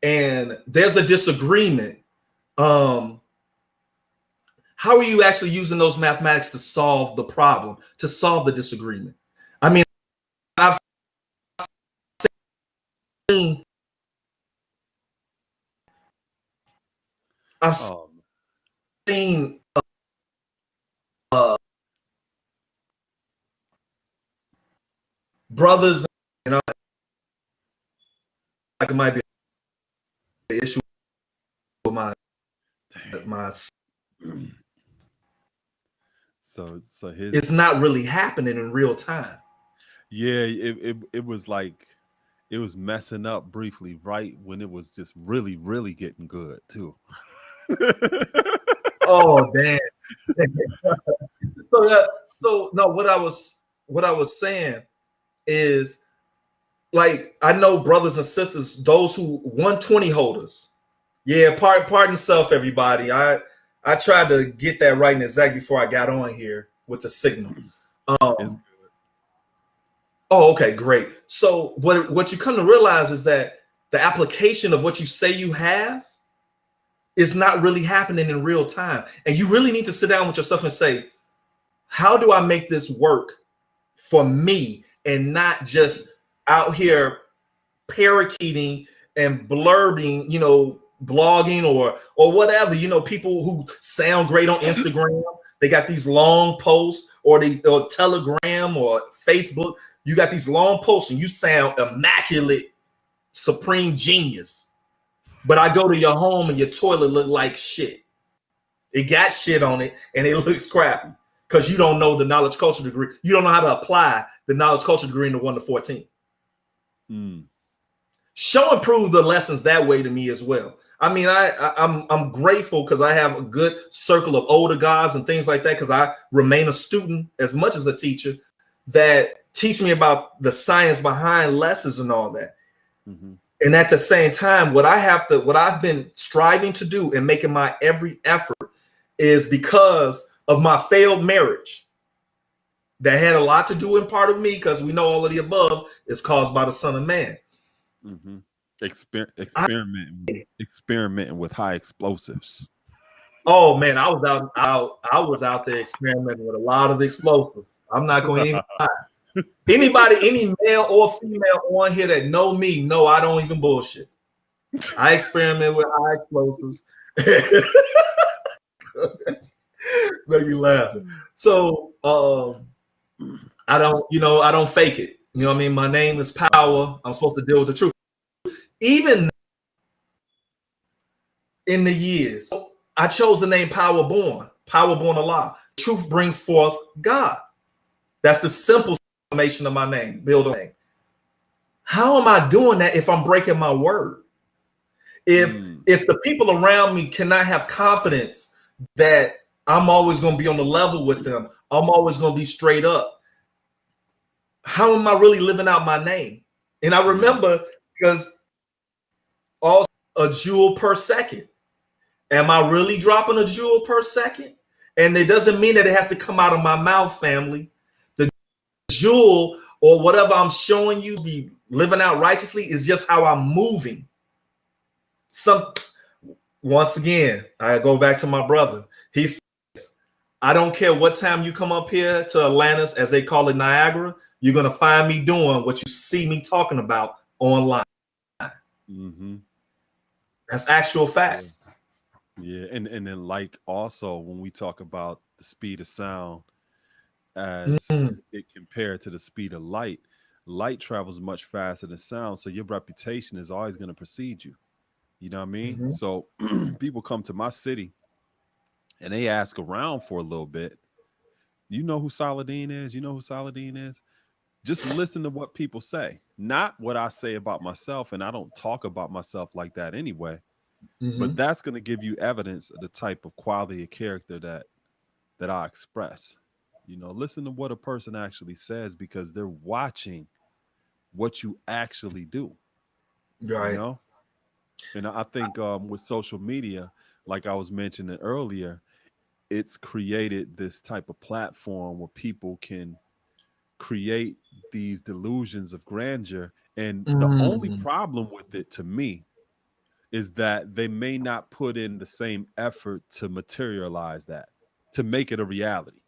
and there's a disagreement, how are you actually using those mathematics to solve the problem, to solve the disagreement? I mean, I've seen brothers, like it might be an issue with my so it's not really happening in real time. Yeah, it was like it was messing up briefly, right when it was just really getting good too. Oh damn. So no, what I was saying is, like, I know brothers and sisters, those who 120 holders, Yeah, pardon self, everybody. I tried to get that right and exact before I got on here with the signal. It's Oh, okay, great. So what you come to realize is that the application of what you say you have is not really happening in real time. And you really need to sit down with yourself and say, how do I make this work for me and not just out here parakeeting and blurbing, blogging or whatever, people who sound great on Instagram, they got these long posts or Telegram or Facebook. You got these long posts and you sound immaculate, supreme genius. But I go to your home and your toilet look like shit. It got shit on it and it looks crappy because you don't know the knowledge culture degree. You don't know how to apply the knowledge culture degree in the 1 to 14. Show and prove the lessons that way to me as well. I mean, I'm grateful because I have a good circle of older guys and things like that because I remain a student as much as a teacher that teach me about the science behind lessons and all that. Mm-hmm. And at the same time, what I've been striving to do and making my every effort is because of my failed marriage that had a lot to do in part of me because we know all of the above is caused by the Son of Man. Mm-hmm. Experimenting with high explosives. Oh man, I was out there experimenting with a lot of explosives. I'm not going to even lie. Anybody, any male or female on here that know me, know I don't even bullshit. I experiment with high explosives. Make me laugh. So I don't fake it. You know what I mean? My name is Power. I'm supposed to deal with the truth. Even in the years, I chose the name Power Born Allah. Truth brings forth God. That's the simple summation of my name, build a name. How am I doing that if I'm breaking my word? If the people around me cannot have confidence that I'm always going to be on the level with them, I'm always going to be straight up, how am I really living out my name? And I remember because also a jewel per second. Am I really dropping a jewel per second? And it doesn't mean that it has to come out of my mouth, family. The jewel or whatever I'm showing you be living out righteously is just how I'm moving. Once again, I go back to my brother. He says, I don't care what time you come up here to Atlantis, as they call it, Niagara, you're going to find me doing what you see me talking about online. Mm-hmm. That's actual facts. Yeah, and then like also when we talk about the speed of sound as it compared to the speed of light travels much faster than sound, so your reputation is always going to precede you. You know what I mean? Mm-hmm. So people come to my city and they ask around for a little bit. You know who Saladin is? You know who Saladin is? Just listen to what people say, not what I say about myself, and I don't talk about myself like that anyway. Mm-hmm. But that's going to give you evidence of the type of quality of character that I express. Listen to what a person actually says because they're watching what you actually do. Right. And I think with social media, like I was mentioning earlier, it's created this type of platform where people can create these delusions of grandeur. And the only problem with it to me is that they may not put in the same effort to materialize that, to make it a reality.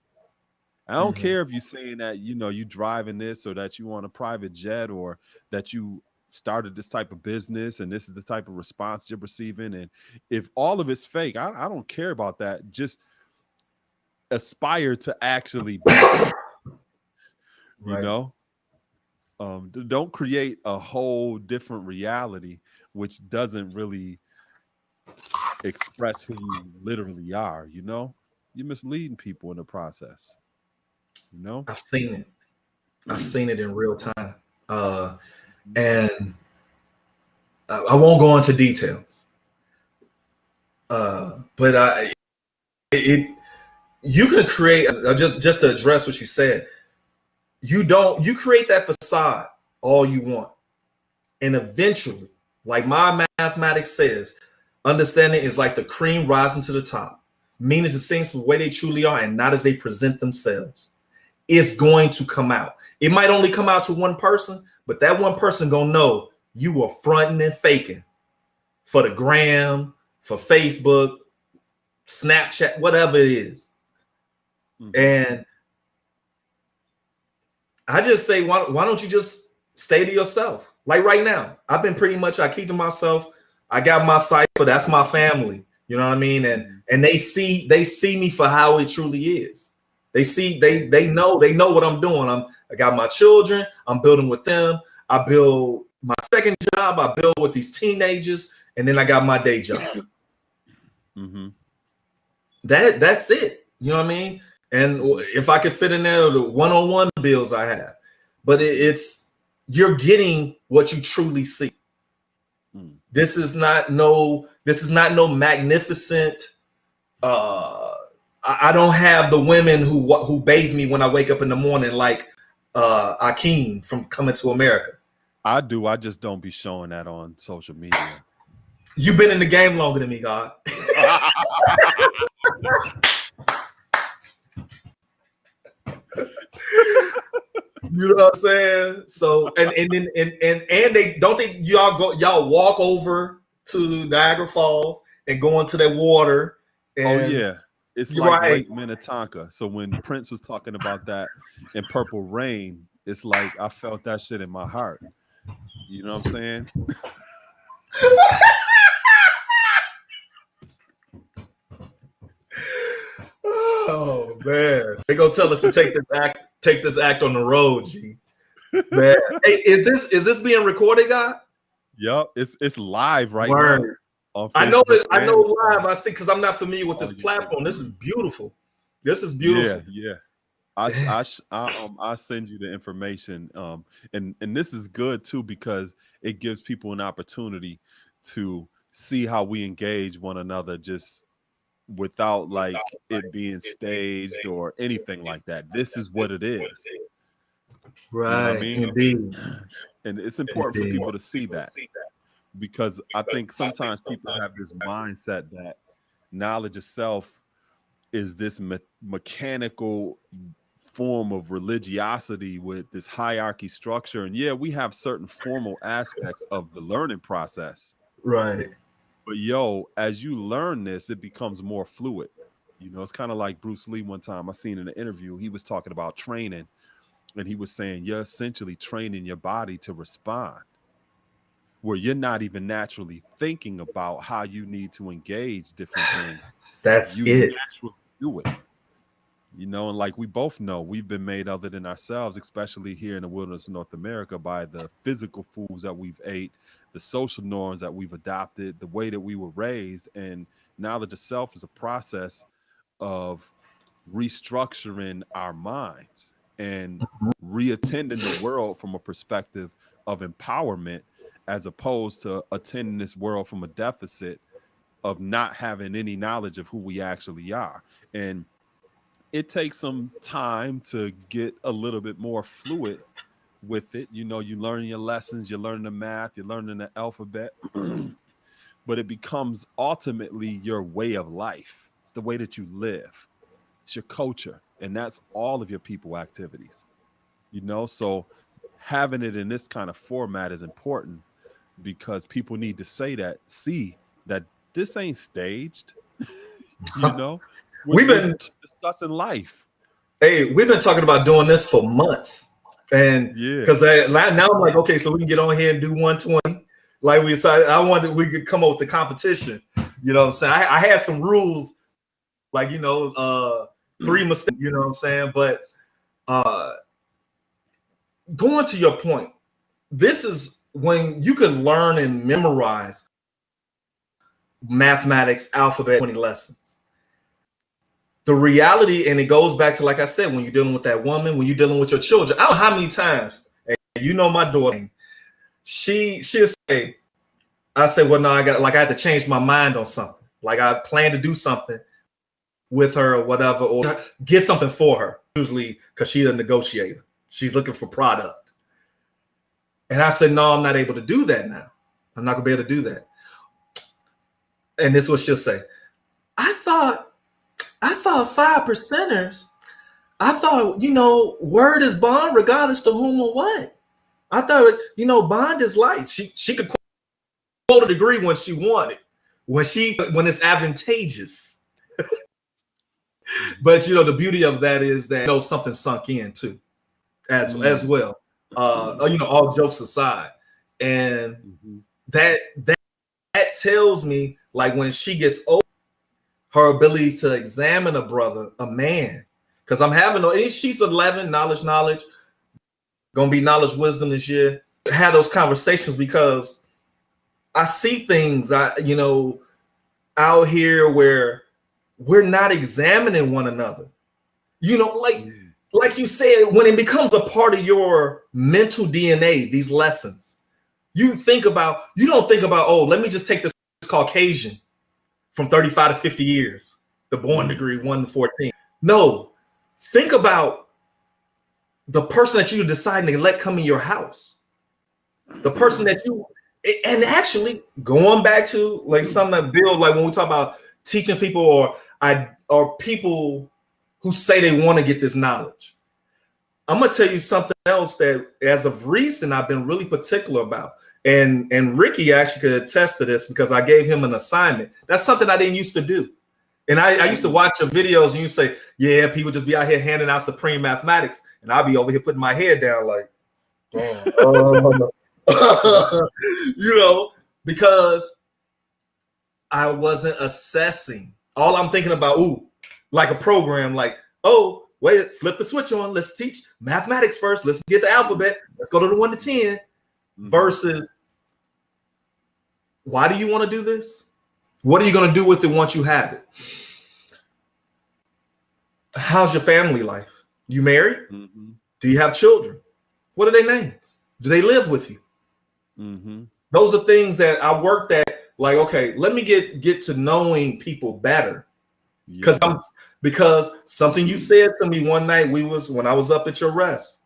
I don't care if you're saying that, you driving this or that you on a private jet or that you started this type of business and this is the type of response you're receiving. And if all of it's fake, I don't care about that. Just aspire to actually be, right. Don't create a whole different reality, which doesn't really express who you literally are. You're misleading people in the process. I've seen it. I've seen it in real time. And I won't go into details. But you can create just to address what you said. You create that facade all you want. And eventually, like my mathematics says, Understanding is like the cream rising to the top, meaning to things the way they truly are and not as they present themselves. It's going to come out. It might only come out to one person, but that one person gonna know you were fronting and faking for the gram, for Facebook, Snapchat, whatever it is. Mm-hmm. And I just say, why don't you just stay to yourself? Like right now, I've been pretty much, I keep to myself. I got my cipher. That's my family. You know what I mean? And they see me for how it truly is. They know what I'm doing. I got my children. I'm building with them. I build my second job. I build with these teenagers, and then I got my day job. Mm-hmm. That's it. You know what I mean? And if I could fit in there, the one-on-one bills I have, but it's you're getting what you truly see. This is not no magnificent. I don't have the women who bathe me when I wake up in the morning like Akeem from Coming to America. I do. I just don't be showing that on social media. You've been in the game longer than me, God. You know what I'm saying? So and they don't think y'all walk over to Niagara Falls and go into that water. And, oh yeah, it's like Lake Minnetonka. So when Prince was talking about that in Purple Rain, it's like I felt that shit in my heart. You know what I'm saying? Oh man, they gonna tell us to take this act on the road, G. Man, hey, is this being recorded, guy? Yep, it's live right now. I know live. I see because I'm not familiar with this platform. This is beautiful. Yeah. I send you the information, and this is good too because it gives people an opportunity to see how we engage one another just without like it being staged or anything like that. This is what it is. Right. You know what I mean? Indeed. And it's important for people to see that because I think sometimes people have this mindset that knowledge itself is this mechanical form of religiosity with this hierarchy structure. And yeah, we have certain formal aspects of the learning process. Right. But as you learn this, it becomes more fluid. You know, it's kind of like Bruce Lee one time I seen in an interview, he was talking about training and he was saying, you're essentially training your body to respond where you're not even naturally thinking about how you need to engage different things. That's you it. Naturally do it. You know, and like we both know, we've been made other than ourselves, especially here in the wilderness of North America, by the physical foods that we've ate, the social norms that we've adopted, the way that we were raised. And knowledge itself is a process of restructuring our minds and reattending the world from a perspective of empowerment, as opposed to attending this world from a deficit of not having any knowledge of who we actually are. And it takes some time to get a little bit more fluid with it. You know, you learn your lessons, you're learning the math, you're learning the alphabet, but it becomes ultimately your way of life. It's the way that you live. It's your culture. And that's all of your people activities, you know? So having it in this kind of format is important because people need to see that this ain't staged, you know? We've been discussing life. Hey, we've been talking about doing this for months. And because now I'm like, okay, so we can get on here and do 120. Like we decided, I wanted we could come up with the competition. You know what I'm saying? I had some rules, like, 3 mistakes, you know what I'm saying? But going to your point, this is when you can learn and memorize mathematics, alphabet, 20 lessons. The reality, and it goes back to, like I said, when you're dealing with that woman, when you're dealing with your children, I don't know how many times, and you know my daughter, she'll say, I said, well, no, I had to change my mind on something. Like I plan to do something with her or whatever, or get something for her, usually because she's a negotiator. She's looking for product. And I said, no, I'm not able to do that now. I'm not gonna be able to do that. and this is what she'll say. I thought 5%ers. I thought, word is bond regardless to whom or what. I thought, bond is light. She could quote a degree when she wanted, when it's advantageous. But the beauty of that is that something sunk in too, as well. All jokes aside, and that tells me, like, when she gets old, her ability to examine a brother, a man, because she's 11, knowledge, gonna be knowledge wisdom this year. Have those conversations because I see things out here where we're not examining one another. Like you said, when it becomes a part of your mental DNA, these lessons, you don't think about, oh, let me just take this Caucasian from 35 to 50 years, the born degree 1 to 14. No, think about the person that you deciding to let come in your house, the person that and actually going back to like something that Bill, like when we talk about teaching people or people who say they want to get this knowledge. I'm going to tell you something else that as of recent, I've been really particular about. And Ricky actually could attest to this because I gave him an assignment. That's something I didn't used to do. And I used to watch your videos and you say, yeah, people just be out here handing out supreme mathematics. And I'll be over here putting my head down like, because I wasn't assessing. All I'm thinking about, like a program, like, oh, wait, flip the switch on. Let's teach mathematics first. Let's get the alphabet. Let's go to the 1 to 10. Versus, why do you want to do this? What are you going to do with it once you have it? How's your family life? You married? Do you have children? What are their names? Do they live with you? Those are things that I worked at. Like, okay, let me get to knowing people better. Because something you said to me one night, when I was up at your rest.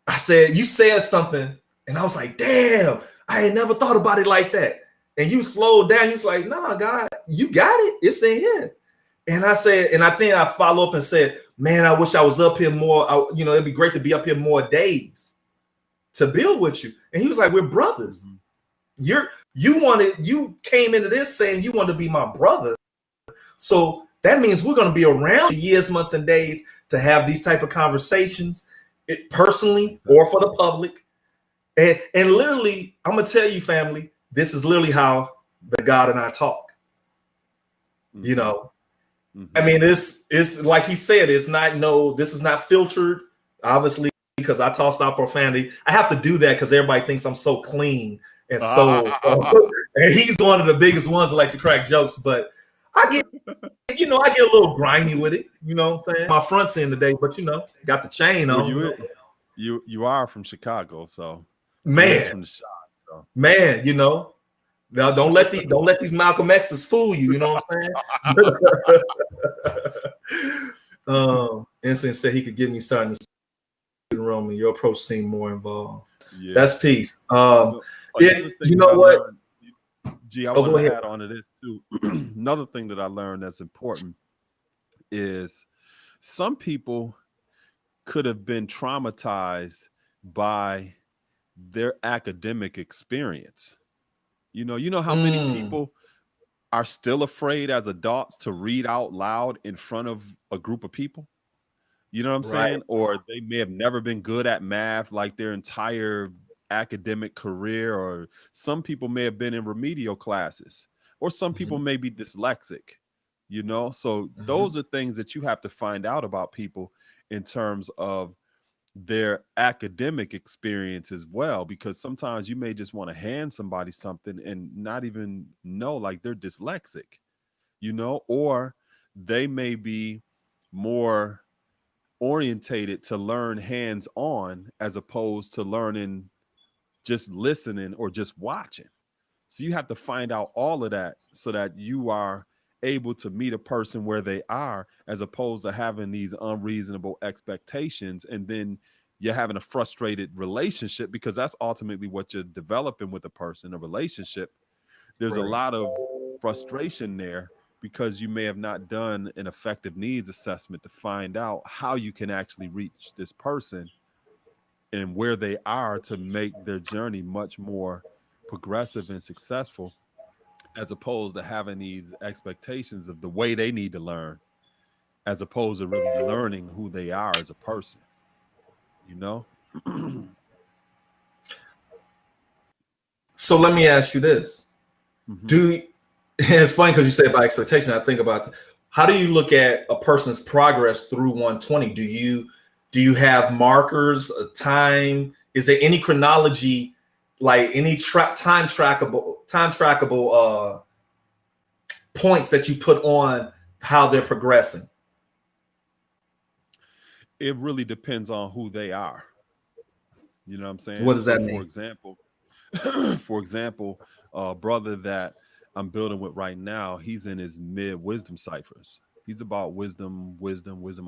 I said, you said something, and I was like, damn, I had never thought about it like that. And you slowed down. You was like, nah, God, you got it. It's in here. And I said, and I think I follow up and said, man, I wish I was up here more. It'd be great to be up here more days to build with you. And he was like, we're brothers. You came into this saying you want to be my brother. So that means we're going to be around years, months, and days to have these type of conversations, personally or for the public. And literally, I'm going to tell you, family, this is literally how the God and I talk. I mean, it's like he said, this is not filtered, obviously, because I tossed out profanity. I have to do that because everybody thinks I'm so clean and so, and he's one of the biggest ones that like to crack jokes, but I get a little grimy with it. You know what I'm saying? My front's in today, but got the chain on. You are from Chicago, so man, from the shop, so. Man, now don't let these Malcolm X's fool you. You know what I'm saying? Instant said he could get me started in the room, and your approach seemed more involved. Yeah. That's peace. You know what? I want to add on to this too. Another thing that I learned that's important is some people could have been traumatized by their academic experience. You know how many people are still afraid as adults to read out loud in front of a group of people? You know what I'm saying? Or they may have never been good at math like their entire academic career, or some people may have been in remedial classes, or some people may be dyslexic, so those are things that you have to find out about people in terms of their academic experience as well, because sometimes you may just want to hand somebody something and not even know like they're dyslexic, or they may be more orientated to learn hands-on as opposed to learning just listening or just watching. So you have to find out all of that so that you are able to meet a person where they are, as opposed to having these unreasonable expectations. And then you're having a frustrated relationship, because that's ultimately what you're developing with a person, a relationship. there's a Right. lot of frustration there because you may have not done an effective needs assessment to find out how you can actually reach this person and where they are to make their journey much more progressive and successful, as opposed to having these expectations of the way they need to learn, as opposed to really learning who they are as a person, you know? So let me ask you this. Hmm. Do it's funny because you say about expectation. I think about how do you look at a person's progress through 120? Do you have markers, a time? Is there any chronology, like any time trackable points that you put on how they're progressing? It really depends on who they are. You know what I'm What saying? does So that for mean? example, for example, a brother that I'm building with right now, he's in his mid wisdom ciphers. He's about wisdom,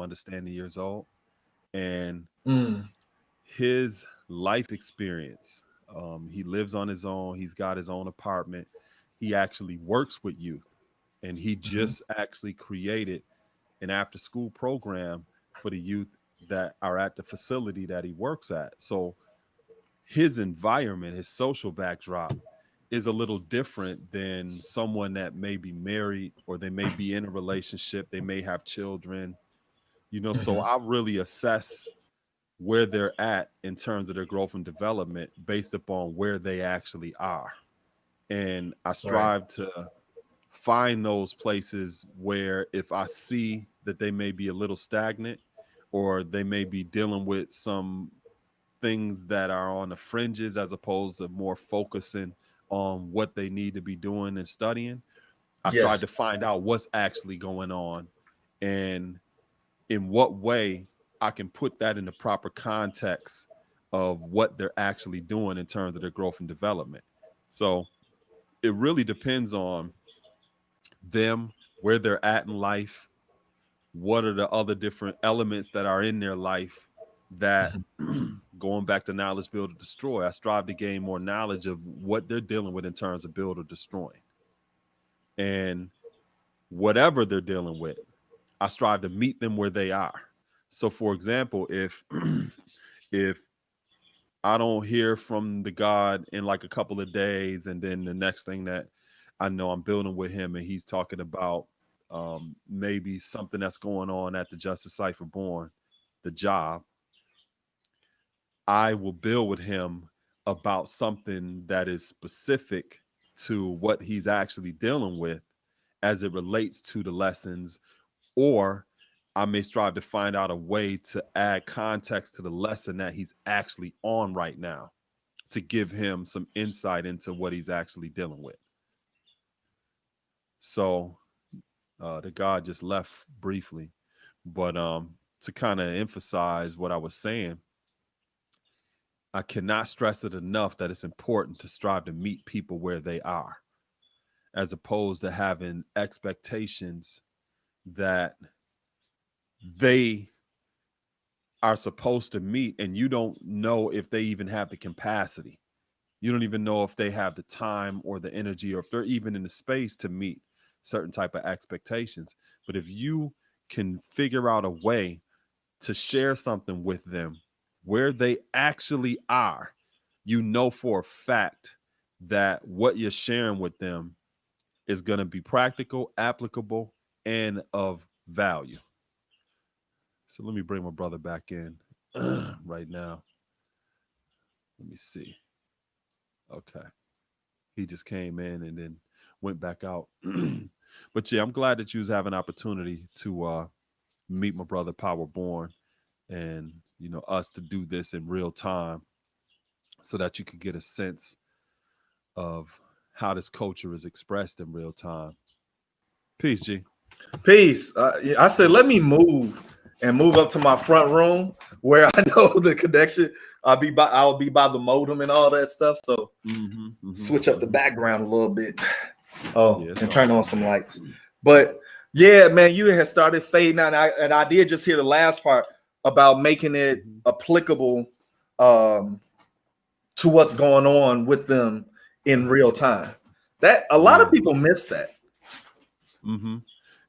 understanding years old. And Mm, his life experience, he lives on his own. He's got his own apartment. He actually works with youth. And he mhm. just actually created an after school program for the youth that are at the facility that he works at. So his environment, his social backdrop is a little different than someone that may be married or they may be in a relationship, they may have children, you know. So Mhm. I really assess where they're at in terms of their growth and development based upon where they actually are. And I Right. strive to find those places where if I see that they may be a little stagnant or they may be dealing with some things that are on the fringes as opposed to more focusing on what they need to be doing and studying. I strive Yes. to find out what's actually going on and in what way I can put that in the proper context of what they're actually doing in terms of their growth and development. So it really depends on them, where they're at in life, what are the other different elements that are in their life that Mhm. going back to knowledge, build, or destroy. I strive to gain more knowledge of what they're dealing with in terms of build or destroying. And whatever they're dealing with, I strive to meet them where they are. So for example, if if I don't hear from the God in like a couple of days, and then the next thing that I know I'm building with him and he's talking about maybe something that's going on at the Justice Cipher Born, the job, I will build with him about something that is specific to what he's actually dealing with as it relates to the lessons, or I may strive to find out a way to add context to the lesson that he's actually on right now to give him some insight into what he's actually dealing with. So the God just left briefly, but to kind of emphasize what I was saying, I cannot stress it enough that it's important to strive to meet people where they are, as opposed to having expectations that they are supposed to meet and you don't know if they even have the capacity. You don't even know if they have the time or the energy or if they're even in the space to meet certain type of expectations. But if you can figure out a way to share something with them where they actually are, you know for a fact that what you're sharing with them is going to be practical, applicable, and of value. So let me bring my brother back in right now. Let me see. Okay. He just came in and then went back out. But yeah, I'm glad that you was having opportunity to meet my brother Power Born and you know us to do this in real time so that you could get a sense of how this culture is expressed in real time. Peace, G. Peace. Yeah, I said, let me move up to my front room where I know the connection. I'll be by the modem and all that stuff. So Mm-hmm. Mm-hmm. switch up the Mm-hmm. background a little bit. Oh, Yeah, it's and all turn on good. some lights. But yeah, man, you had started fading out, and I did just hear the last part about making it Mm-hmm. applicable um, to what's going on with them in real time. That a lot of people miss that. Mm-hmm.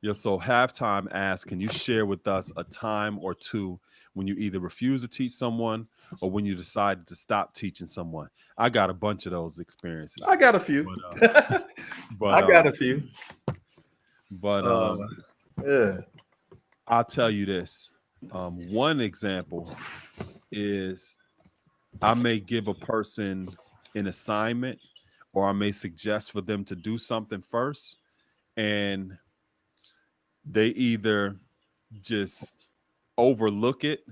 Yeah. So halftime asks, can you share with us a time or two when you either refuse to teach someone or when you decided to stop teaching someone? I got a bunch of those experiences. I got a few. But but I got a few. but Yeah. I'll tell you this. One example is I may give a person an assignment or I may suggest for them to do something first, and they either just overlook it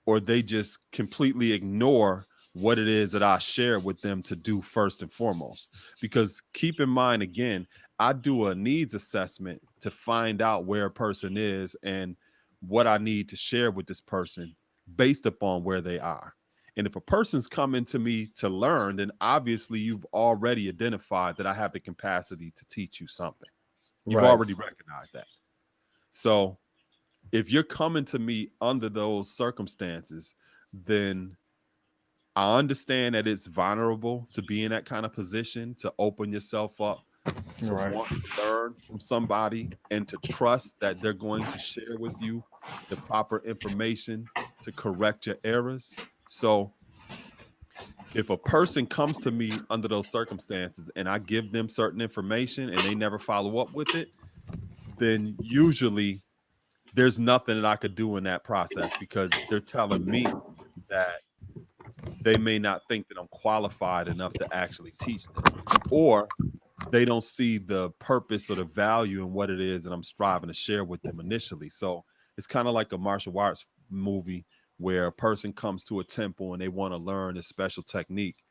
or they just completely ignore what it is that I share with them to do first and foremost. Because keep in mind, again, I do a needs assessment to find out where a person is and what I need to share with this person based upon where they are. And if a person's coming to me to learn, then obviously you've already identified that I have the capacity to teach you something. You've Right. already recognized that. So if you're coming to me under those circumstances, then I understand that it's vulnerable to be in that kind of position, to open yourself up, to Right. want to learn from somebody and to trust that they're going to share with you the proper information to correct your errors. So if a person comes to me under those circumstances and I give them certain information and they never follow up with it, then usually there's nothing that I could do in that process because they're telling me that they may not think that I'm qualified enough to actually teach them, or they don't see the purpose or the value in what it is that I'm striving to share with them initially. So it's kind of like a martial arts movie where a person comes to a temple and they want to learn a special technique.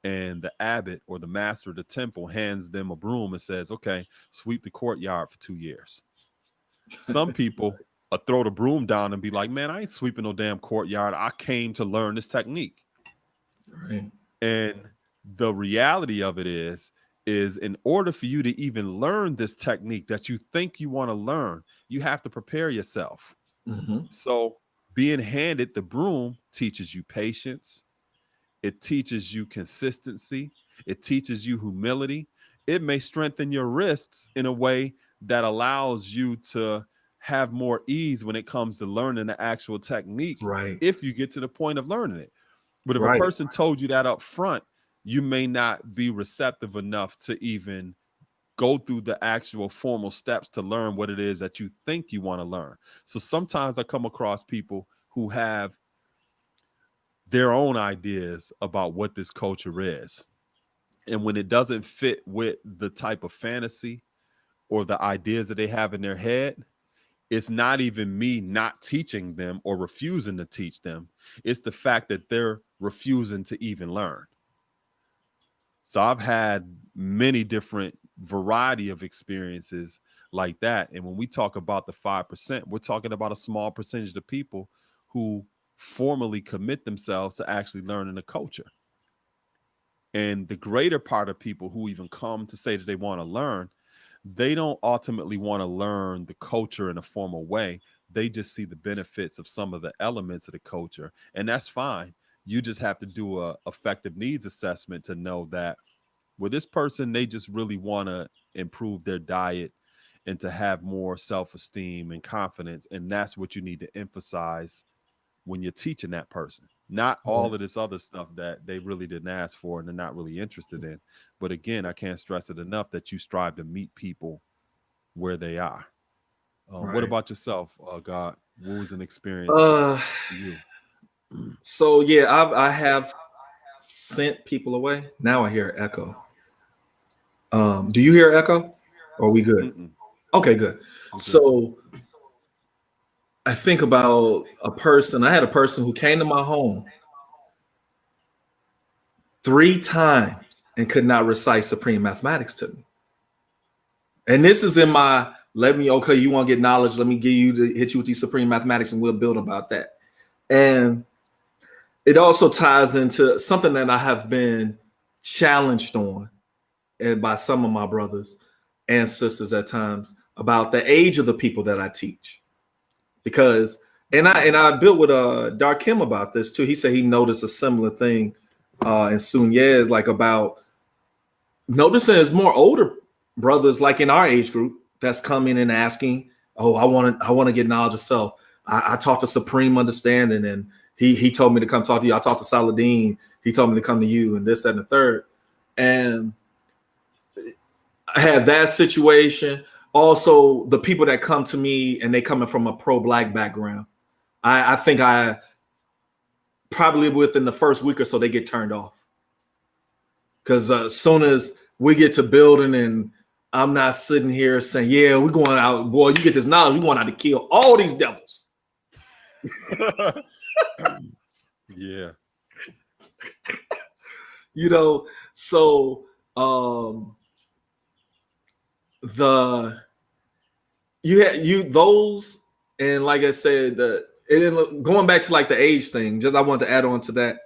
And the abbot or the master of the temple hands them a broom and says, okay, sweep the courtyard for 2 years. Some people throw the broom down and be like, man, I ain't sweeping no damn courtyard. I came to learn this technique. Right. And the reality of it is in order for you to even learn this technique that you think you want to learn, you have to prepare yourself. Mm-hmm. So being handed the broom teaches you patience. It teaches you consistency. It teaches you humility. It may strengthen your wrists in a way that allows you to have more ease when it comes to learning the actual technique Right. if you get to the point of learning it. But if a Right. person told you that up front, you may not be receptive enough to even go through the actual formal steps to learn what it is that you think you want to learn. So sometimes I come across people who have their own ideas about what this culture is. And when it doesn't fit with the type of fantasy or the ideas that they have in their head, it's not even me not teaching them or refusing to teach them. It's the fact that they're refusing to even learn. So I've had many different variety of experiences like that. And when we talk about the 5%, we're talking about a small percentage of people who formally commit themselves to actually learning the culture. And the greater part of people who even come to say that they want to learn, they don't ultimately want to learn the culture in a formal way. They just see the benefits of some of the elements of the culture, and that's fine. You just have to do a effective needs assessment to know that with this person, they just really want to improve their diet and to have more self-esteem and confidence, and that's what you need to emphasize when you're teaching that person, not all of this other stuff that they really didn't ask for and they're not really interested in. But again, I can't stress it enough that you strive to meet people where they are. What Right. about yourself, God? What was an experience Uh, for you? so yeah, I have sent people away. Now I hear echo. Do you hear echo? Or are we good? Mm-mm. Okay, good. We're good. So I think about a person. I had a person who came to my home 3 times and could not recite supreme mathematics to me. And this is in my okay, you want to get knowledge, let me hit you with these supreme mathematics and we'll build about that. And it also ties into something that I have been challenged on and by some of my brothers and sisters at times about the age of the people that I teach. Because I built with Dark Kim about this too. He said he noticed a similar thing in Sun Yez, like about noticing there's more older brothers like in our age group that's coming and asking, oh, I want to get knowledge of self. I talked to Supreme Understanding, and he told me to come talk to you. I talked to Saladin, he told me to come to you, and this, that, and the third. And I had that situation. Also, the people that come to me and they coming from a pro-Black background, I think I probably within the first week or so they get turned off. Because as soon as we get to building and I'm not sitting here saying, yeah, we're going out, boy, you get this knowledge, we're going out to kill all these devils. Yeah. You know, so those, and like I said, going back to like the age thing, just I wanted to add on to that.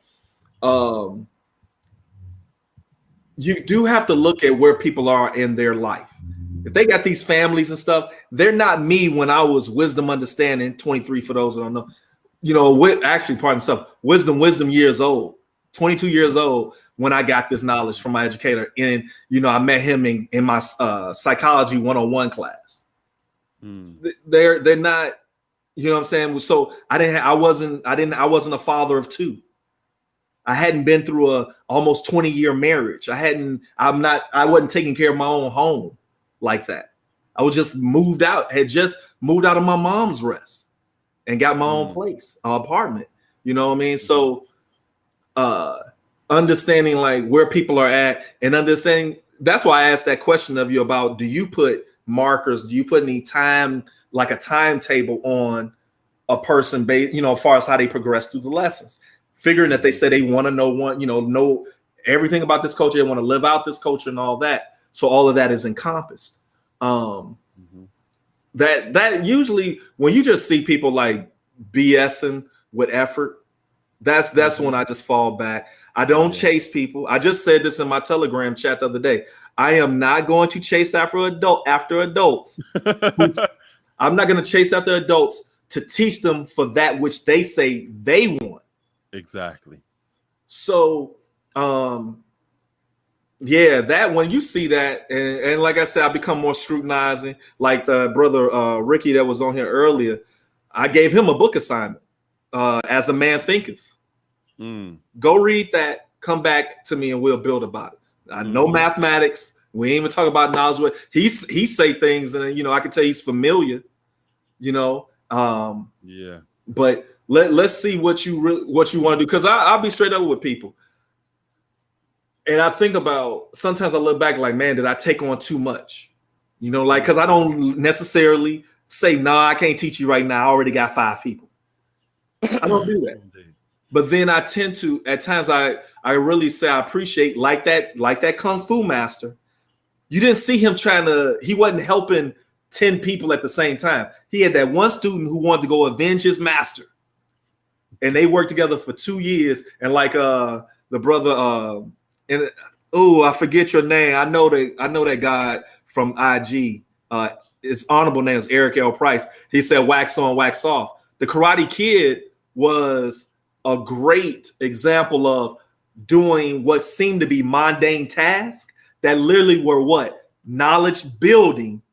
You do have to look at where people are in their life. If they got these families and stuff, they're not me when I was wisdom understanding 23 for those that don't know. You know, actually, pardon stuff, wisdom years old, 22 years old when I got this knowledge from my educator. And, you know, I met him in my psychology 101 class. They're not, you know what I'm saying? So I wasn't a father of two. I hadn't been through a almost 20-year marriage. I wasn't taking care of my own home like that. I was just had just moved out of my mom's rest and got my own place, apartment. You know what I mean? So understanding like where people are at and understanding, that's why I asked that question of you about, do you put markers? Do you put any time, like a timetable on a person based, you know, as far as how they progress through the lessons? Figuring that they say they want to know everything about this culture, they want to live out this culture and all that. So all of that is encompassed. That usually when you just see people like BSing with effort, that's when I just fall back. I don't chase people. I just said this in my Telegram chat the other day. I am not going to chase after adults. I'm not going to chase after adults to teach them for that which they say they want. Exactly. So, yeah, that when you see that, and like I said, I become more scrutinizing. Like the brother Ricky that was on here earlier, I gave him a book assignment. As a Man Thinketh. Go read that. Come back to me, and we'll build about it. I know mathematics. We ain't even talk about knowledge. He say things, and you know I can tell he's familiar. You know, yeah. But let's see what you want to do, because I'll be straight up with people. And I think about, sometimes I look back like, man, did I take on too much? You know, like, because I don't necessarily say, nah, I can't teach you right now. I already got 5 people. I don't do that. But then I tend to, at times I really say I appreciate, like that Kung Fu master. You didn't see him he wasn't helping 10 people at the same time. He had that one student who wanted to go avenge his master. And they worked together for 2 years. And like the brother, I forget your name. I know that guy from IG. His honorable name is Eric L. Price. He said, wax on, wax off. The Karate Kid was a great example of doing what seemed to be mundane tasks that literally were what? Knowledge building.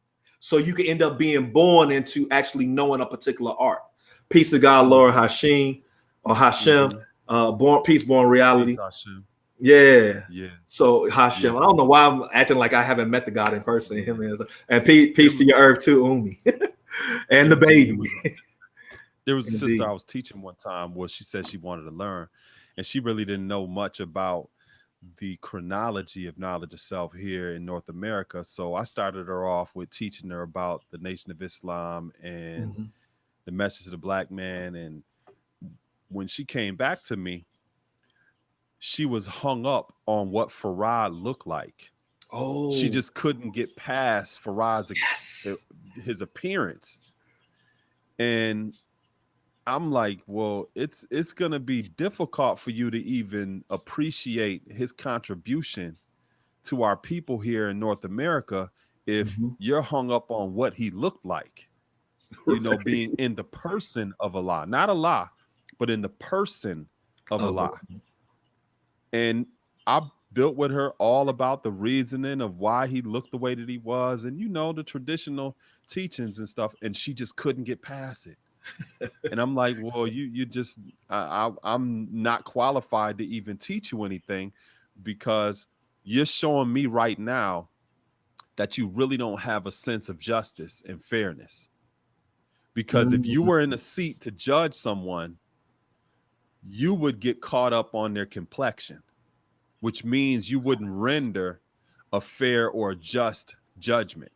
So you could end up being born into actually knowing a particular art. Peace of God, Lord Hashem, born reality. Hashem. Yeah. So Yeah. Hashem, I don't know why I'm acting like I haven't met the God in person. And peace to your earth too, Umi, and the baby. There was a sister I was teaching one time where she said she wanted to learn, and she really didn't know much about the chronology of knowledge of self here in North America. So I started her off with teaching her about the Nation of Islam and the message of the Black man. And when she came back to me, she was hung up on what Farad looked like. Oh, she just couldn't get past Farad's his appearance. And I'm like, well, it's going to be difficult for you to even appreciate his contribution to our people here in North America if you're hung up on what he looked like, you know, being in the person of Allah, not Allah, but in the person of Allah. And built with her all about the reasoning of why he looked the way that he was, and the traditional teachings and stuff, and she just couldn't get past it. And I'm like, well, you just I'm not qualified to even teach you anything, because you're showing me right now that you really don't have a sense of justice and fairness. Because if you Mm, were in a seat to judge someone, you would get caught up on their complexion, which means you wouldn't render a fair or just judgment,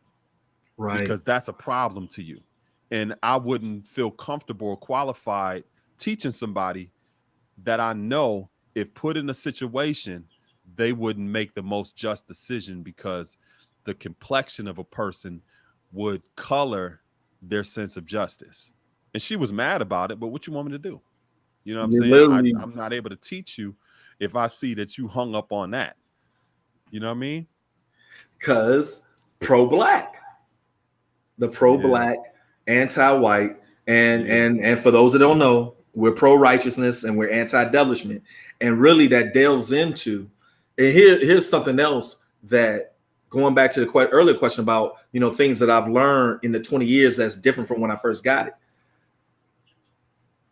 right. because that's a problem to you. And I wouldn't feel comfortable or qualified teaching somebody that I know, if put in a situation, they wouldn't make the most just decision, because the complexion of a person would color their sense of justice. And she was mad about it, but what you want me to do? You know what I'm You saying? literally, I'm not able to teach you if I see that you hung up on that. You know what I mean? because pro-black, the Yeah. pro-black, anti-white, and Yeah. and for those that don't know, we're pro-righteousness and we're anti-establishment, and really that delves into. And here's something else that, going back to the earlier question about things that I've learned in the 20 years that's different from when I first got it.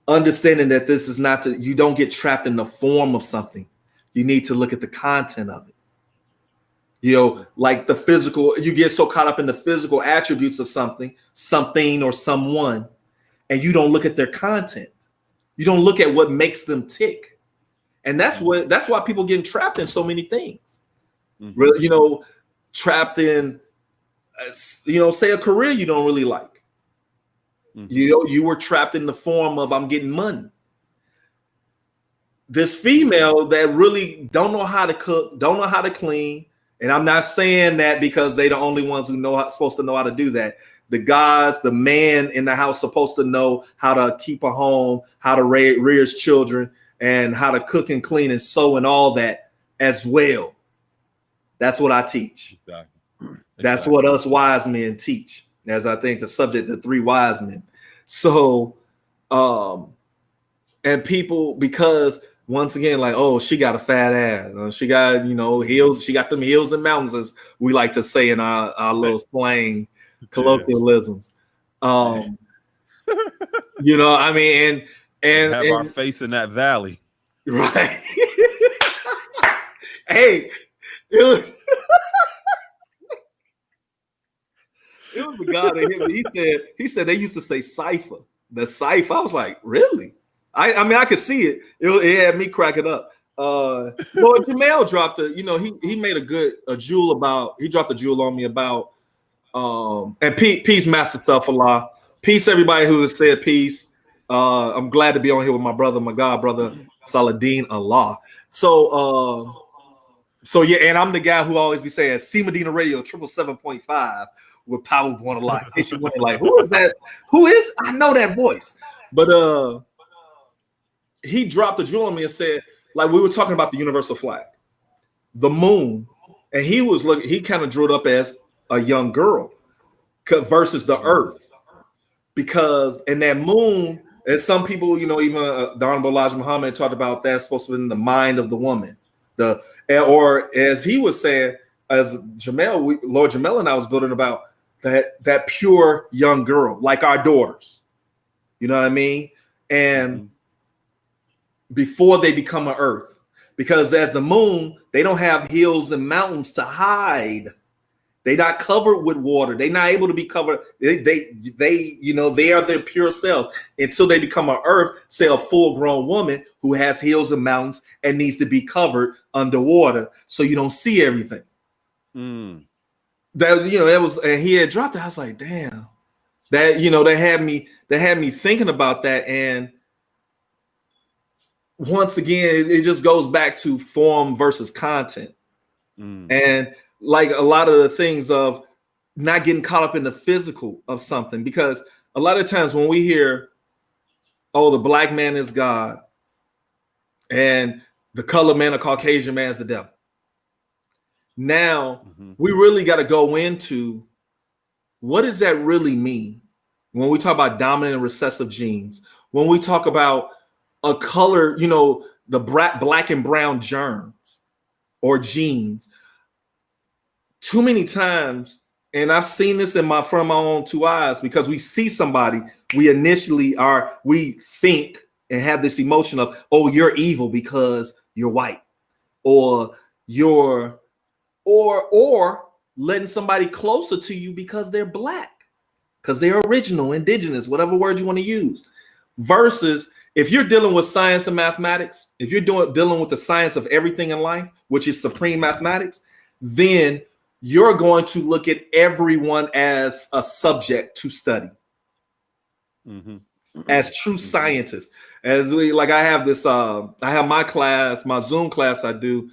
Understanding that this is not you don't get trapped in the form of something. You need to look at the content of it. Like the physical, you get so caught up in the physical attributes of something or someone, and you don't look at their content. You don't look at what makes them tick. And that's why people getting trapped in so many things. Mm-hmm. Trapped in, say a career you don't really like. Mm-hmm. You were trapped in the form of, I'm getting money. This female that really don't know how to cook, don't know how to clean. And I'm not saying that because they're the only ones who supposed to know how to do that. The guys, the man in the house supposed to know how to keep a home, how to rear his children, and how to cook and clean and sew and all that as well. That's what I teach. Exactly. That's what us wise men teach. As I think the subject, the three wise men. So, and people, because once again, like, oh, she got a fat ass. She got, heels. She got them heels and mountains, as we like to say in our little slang colloquialisms. Yeah. I mean, And and have our face in that valley. right. Hey, it was the guy that hit me. He said they used to say cipher. The cipher. I was like, really? I mean, I could see it. It had me cracking up. Lord Jamel dropped he made a jewel about, he dropped a jewel on me about, and peace, Master Self-Allah. Peace, everybody who has said peace. I'm glad to be on here with my brother, my God brother, SaladinAllah. So yeah, and I'm the guy who always be saying, C Medina Radio 777.5 with Power Born Alive. In case you wondering, like, who is that? Who is? I know that voice. But he dropped a jewel on me and said, like, we were talking about the universal flag, the moon, and he kind of drew it up as a young girl versus the earth, because in that moon, as some people, even the Honorable Elijah Muhammad talked about, that's supposed to be in the mind of the woman, or as he was saying, as Lord Jamel and I was building about that pure young girl, like our daughters, you know what I mean? And before they become an earth, because as the moon, they don't have hills and mountains to hide. They're not covered with water. They're not able to be covered. They are their pure self until they become an earth, say a full-grown woman who has hills and mountains and needs to be covered underwater so you don't see everything. That that was, and he had dropped it. I was like, damn, that that had me thinking about that. And once again, it just goes back to form versus content. And like a lot of the things of not getting caught up in the physical of something, because a lot of times when we hear, oh, the black man is God and the colored man or Caucasian man is the devil. Now we really got to go into, what does that really mean when we talk about dominant and recessive genes? When we talk about a color, the black and brown germs, or genes. Too many times, and I've seen this from my own two eyes, because we see somebody, we think and have this emotion of, oh, you're evil because you're white, or or letting somebody closer to you because they're black, because they're original, indigenous, whatever word you want to use. Versus if you're dealing with science and mathematics, if you're dealing with the science of everything in life, which is supreme mathematics, then you're going to look at everyone as a subject to study, as true scientists. As I have this, I have my class, my Zoom class I do,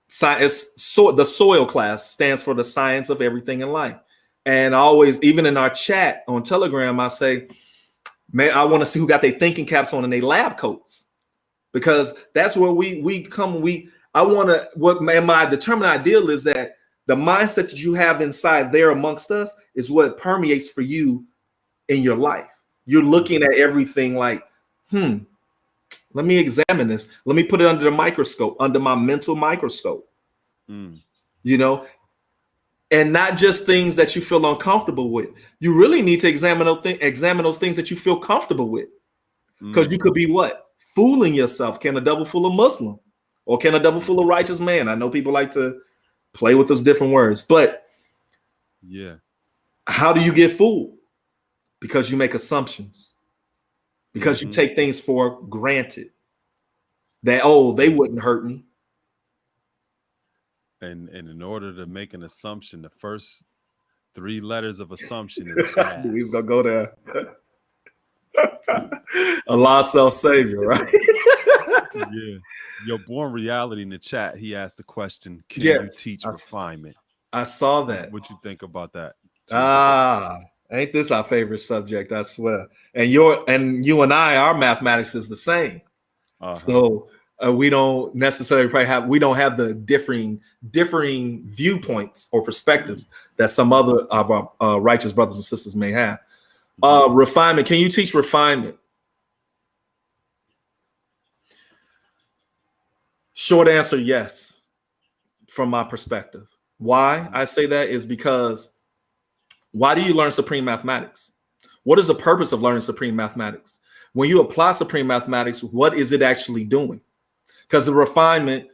science. So the soil class stands for the science of everything in life. And I always, even in our chat on Telegram, I say, man, I want to see who got their thinking caps on and their lab coats, because that's where we come. I want to, my determined ideal is that the mindset that you have inside there amongst us is what permeates for you in your life. You're looking at everything like, let me examine this. Let me put it under the microscope, under my mental microscope, you know, and not just things that you feel uncomfortable with. You really need to examine those things that you feel comfortable with, because you could be what? Fooling yourself. Can a devil fool a Muslim? Or can a devil fool a righteous man? I know people like to play with those different words, but yeah, how do you get fooled? Because you make assumptions, because you take things for granted that, oh, they wouldn't hurt me. And in order to make an assumption, the first 3 letters of assumption is ass. He's gonna go there. Allah self-savior, right? Yeah. Your Born Reality in the chat, he asked the question, can you teach refinement? I saw that. What you think about that? Ain't this our favorite subject? I swear. And you and I, our mathematics is the same. So we don't necessarily we don't have the differing viewpoints or perspectives that some other of our righteous brothers and sisters may have. Refinement. Can you teach refinement? Short answer, yes, from my perspective. Why I say that is because, why do you learn supreme mathematics? What is the purpose of learning supreme mathematics? When you apply supreme mathematics, what is it actually doing? Because the refinement,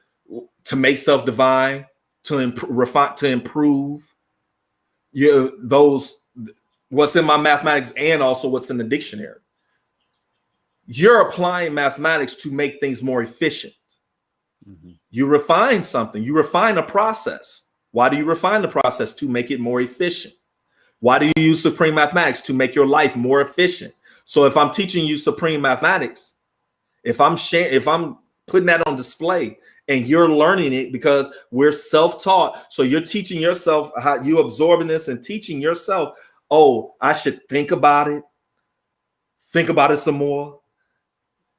to make self divine, to improve those, what's in my mathematics and also what's in the dictionary. You're applying mathematics to make things more efficient. You refine something. You refine a process. Why do you refine the process? To make it more efficient. Why do you use supreme mathematics? To make your life more efficient. So if I'm teaching you supreme mathematics, if I'm putting that on display and you're learning it, because we're self-taught, so you're teaching yourself, how you absorbing this and teaching yourself, oh, I should think about it some more,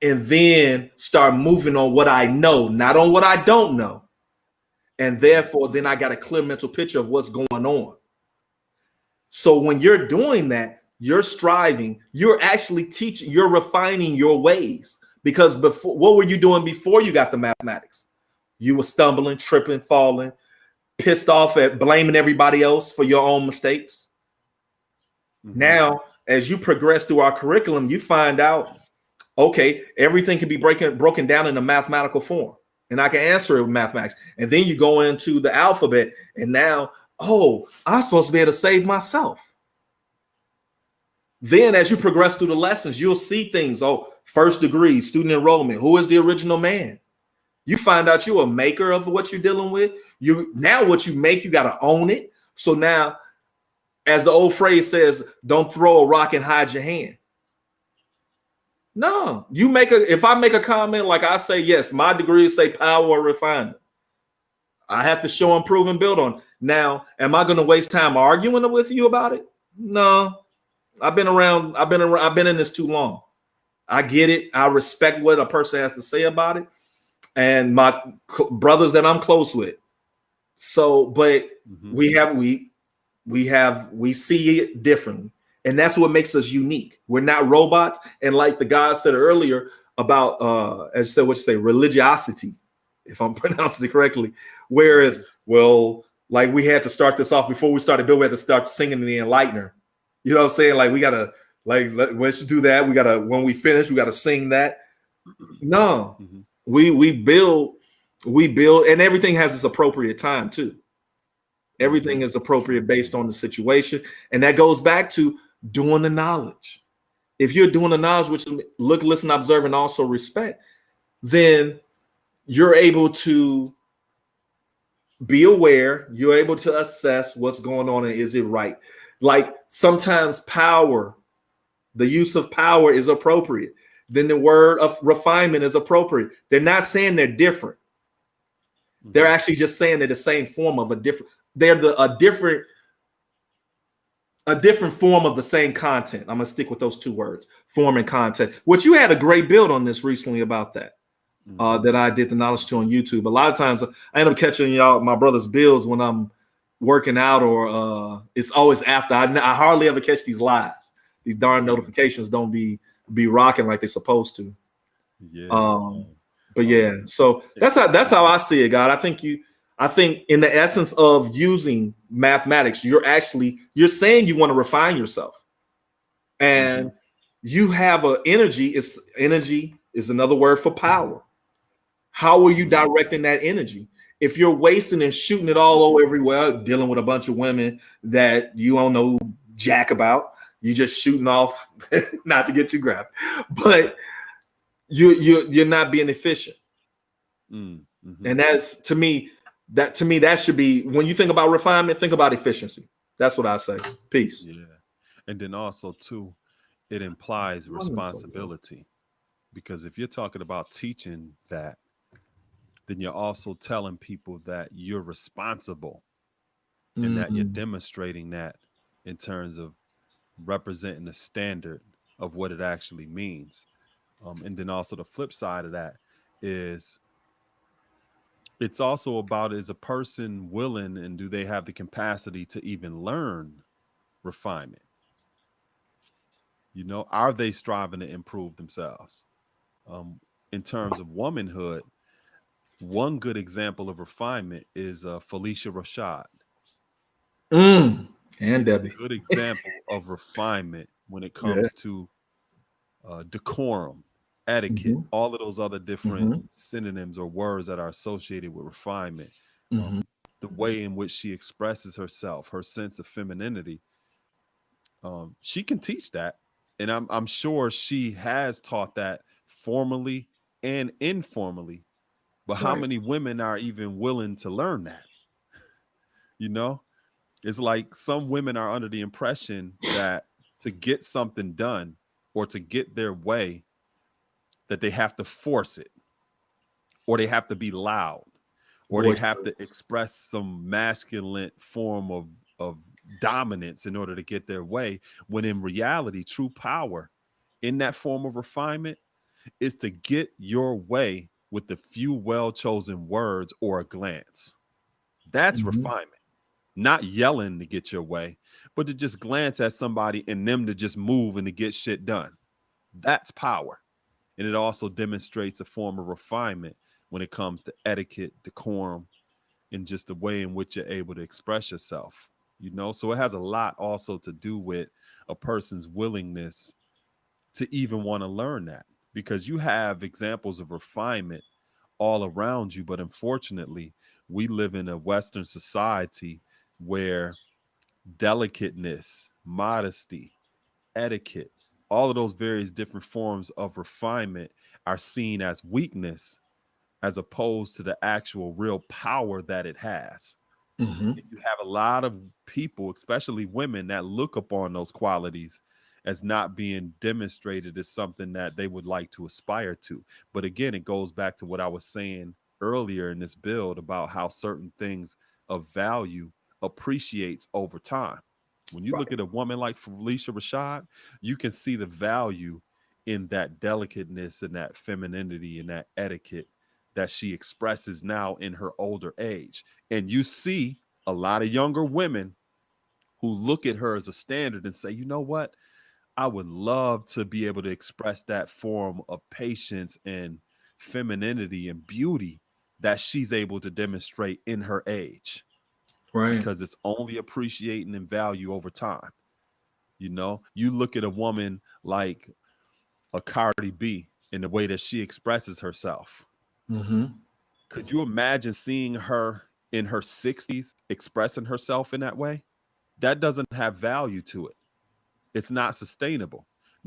and then start moving on what I know, not on what I don't know. And therefore, then I got a clear mental picture of what's going on. So when you're doing that, you're striving, you're actually teaching, you're refining your ways. Because before, what were you doing before you got the mathematics? You were stumbling, tripping, falling, pissed off at blaming everybody else for your own mistakes. Now, as you progress through our curriculum, you find out, okay, everything can be broken down in a mathematical form, and I can answer it with mathematics. And then you go into the alphabet, and now, oh, I'm supposed to be able to save myself. Then as you progress through the lessons, you'll see things. Oh, first degree, student enrollment. Who is the original man? You find out you're a maker of what you're dealing with. Now what you make, you got to own it. So now, as the old phrase says, don't throw a rock and hide your hand. No, if I make a comment, like I say, yes, my degrees say power or refinement. I have to show and prove and build on. Now, am I going to waste time arguing with you about it? No, I've been in this too long. I get it. I respect what a person has to say about it, and my brothers that I'm close with. So, but we see it differently. And that's what makes us unique. We're not robots. And like the guy said earlier about, as you said, what you say, religiosity. if I'm pronouncing it correctly. Whereas, well, like we had to start this off before we started building, we had to start singing the Enlightener. You know what I'm saying? Like we gotta, like, let's do that. We gotta, when we finish, we gotta sing that. No, we build, and everything has its appropriate time too. Everything is appropriate based on the situation, and that goes back to doing the knowledge. If you're doing the knowledge, which is look, listen, observe, and also respect, then you're able to be aware. You're able to assess what's going on and is it right. Like sometimes power, the use of power is appropriate. Then the word of refinement is appropriate. They're not saying they're different. They're actually just saying they're the same form of a different. They're a different form of the same content. I'm gonna stick with those two words, form and content. Which you had a great build on this recently about that. That I did the knowledge to on YouTube. A lot of times I end up catching my brother's builds when I'm working out, or it's always after. I hardly ever catch these lives. These darn notifications don't be rocking like they're supposed to. But yeah, so that's how I see it, God. I think in the essence of using mathematics, you're saying you want to refine yourself, and you have energy. Energy is another word for power. How are you directing that energy? If you're wasting and shooting it all over everywhere, dealing with a bunch of women that you don't know jack about, you just shooting off, not to get too graphic, but you're not being efficient. And that's to me that should be, when you think about refinement, think about efficiency. That's what I say. Peace. Yeah. And then also too, it implies responsibility, because if you're talking about teaching that, then you're also telling people that you're responsible, and that you're demonstrating that in terms of representing the standard of what it actually means. And then also the flip side of that is it's also about, is a person willing and do they have the capacity to even learn refinement? You know, are they striving to improve themselves? In terms of womanhood, one good example of refinement is Felicia Rashad. And Debbie. A good example of refinement when it comes to decorum, etiquette, all of those other different synonyms or words that are associated with refinement. The way in which she expresses herself, her sense of femininity, she can teach that, and I'm sure she has taught that formally and informally. But how many women are even willing to learn that? You know, it's like some women are under the impression that to get something done or to get their way, that they have to force it, or they have to be loud, or they have to express some masculine form of dominance in order to get their way, when in reality, true power in that form of refinement is to get your way with a few well-chosen words or a glance. That's refinement. Not yelling to get your way, but to just glance at somebody and them to just move and to get shit done. That's power. And it also demonstrates a form of refinement when it comes to etiquette, decorum, and just the way in which you're able to express yourself. You know, so it has a lot also to do with a person's willingness to even want to learn that, because you have examples of refinement all around you. But unfortunately, we live in a Western society where delicateness, modesty, etiquette, all of those various different forms of refinement are seen as weakness, as opposed to the actual real power that it has. You have a lot of people, especially women, that look upon those qualities as not being demonstrated as something that they would like to aspire to. But again, it goes back to what I was saying earlier in this build about how certain things of value appreciates over time. When you look at a woman like Felicia Rashad, you can see the value in that delicateness and that femininity and that etiquette that she expresses now in her older age. And you see a lot of younger women who look at her as a standard and say, you know what? I would love to be able to express that form of patience and femininity and beauty that she's able to demonstrate in her age, Right. because it's only appreciating in value over time. You know, you look at a woman like a Cardi B in the way that she expresses herself. Mm-hmm. Could you imagine seeing her in her 60s expressing herself in that way? That doesn't have value to it. It's not sustainable.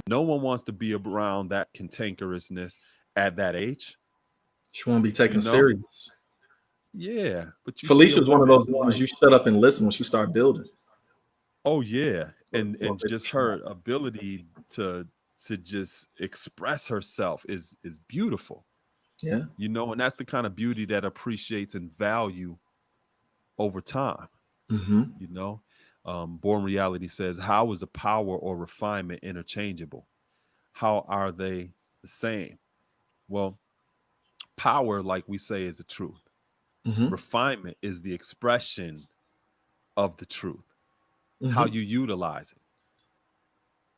No one wants to be around that cantankerousness at that age, She won't be you taken know? serious. Yeah. But you see a Felicia's one of those woman ones like, you shut up and listen when she start building. oh yeah, Well, and it's just her ability to just express herself is beautiful, yeah. you know, and that's the kind of beauty that appreciates in value over time, Mm-hmm. you know. Born Reality says, how is the power or refinement interchangeable? How are they the same? Well, power, like we say, is the truth. Mm-hmm. Refinement is the expression of the truth, how Mm-hmm. you utilize it,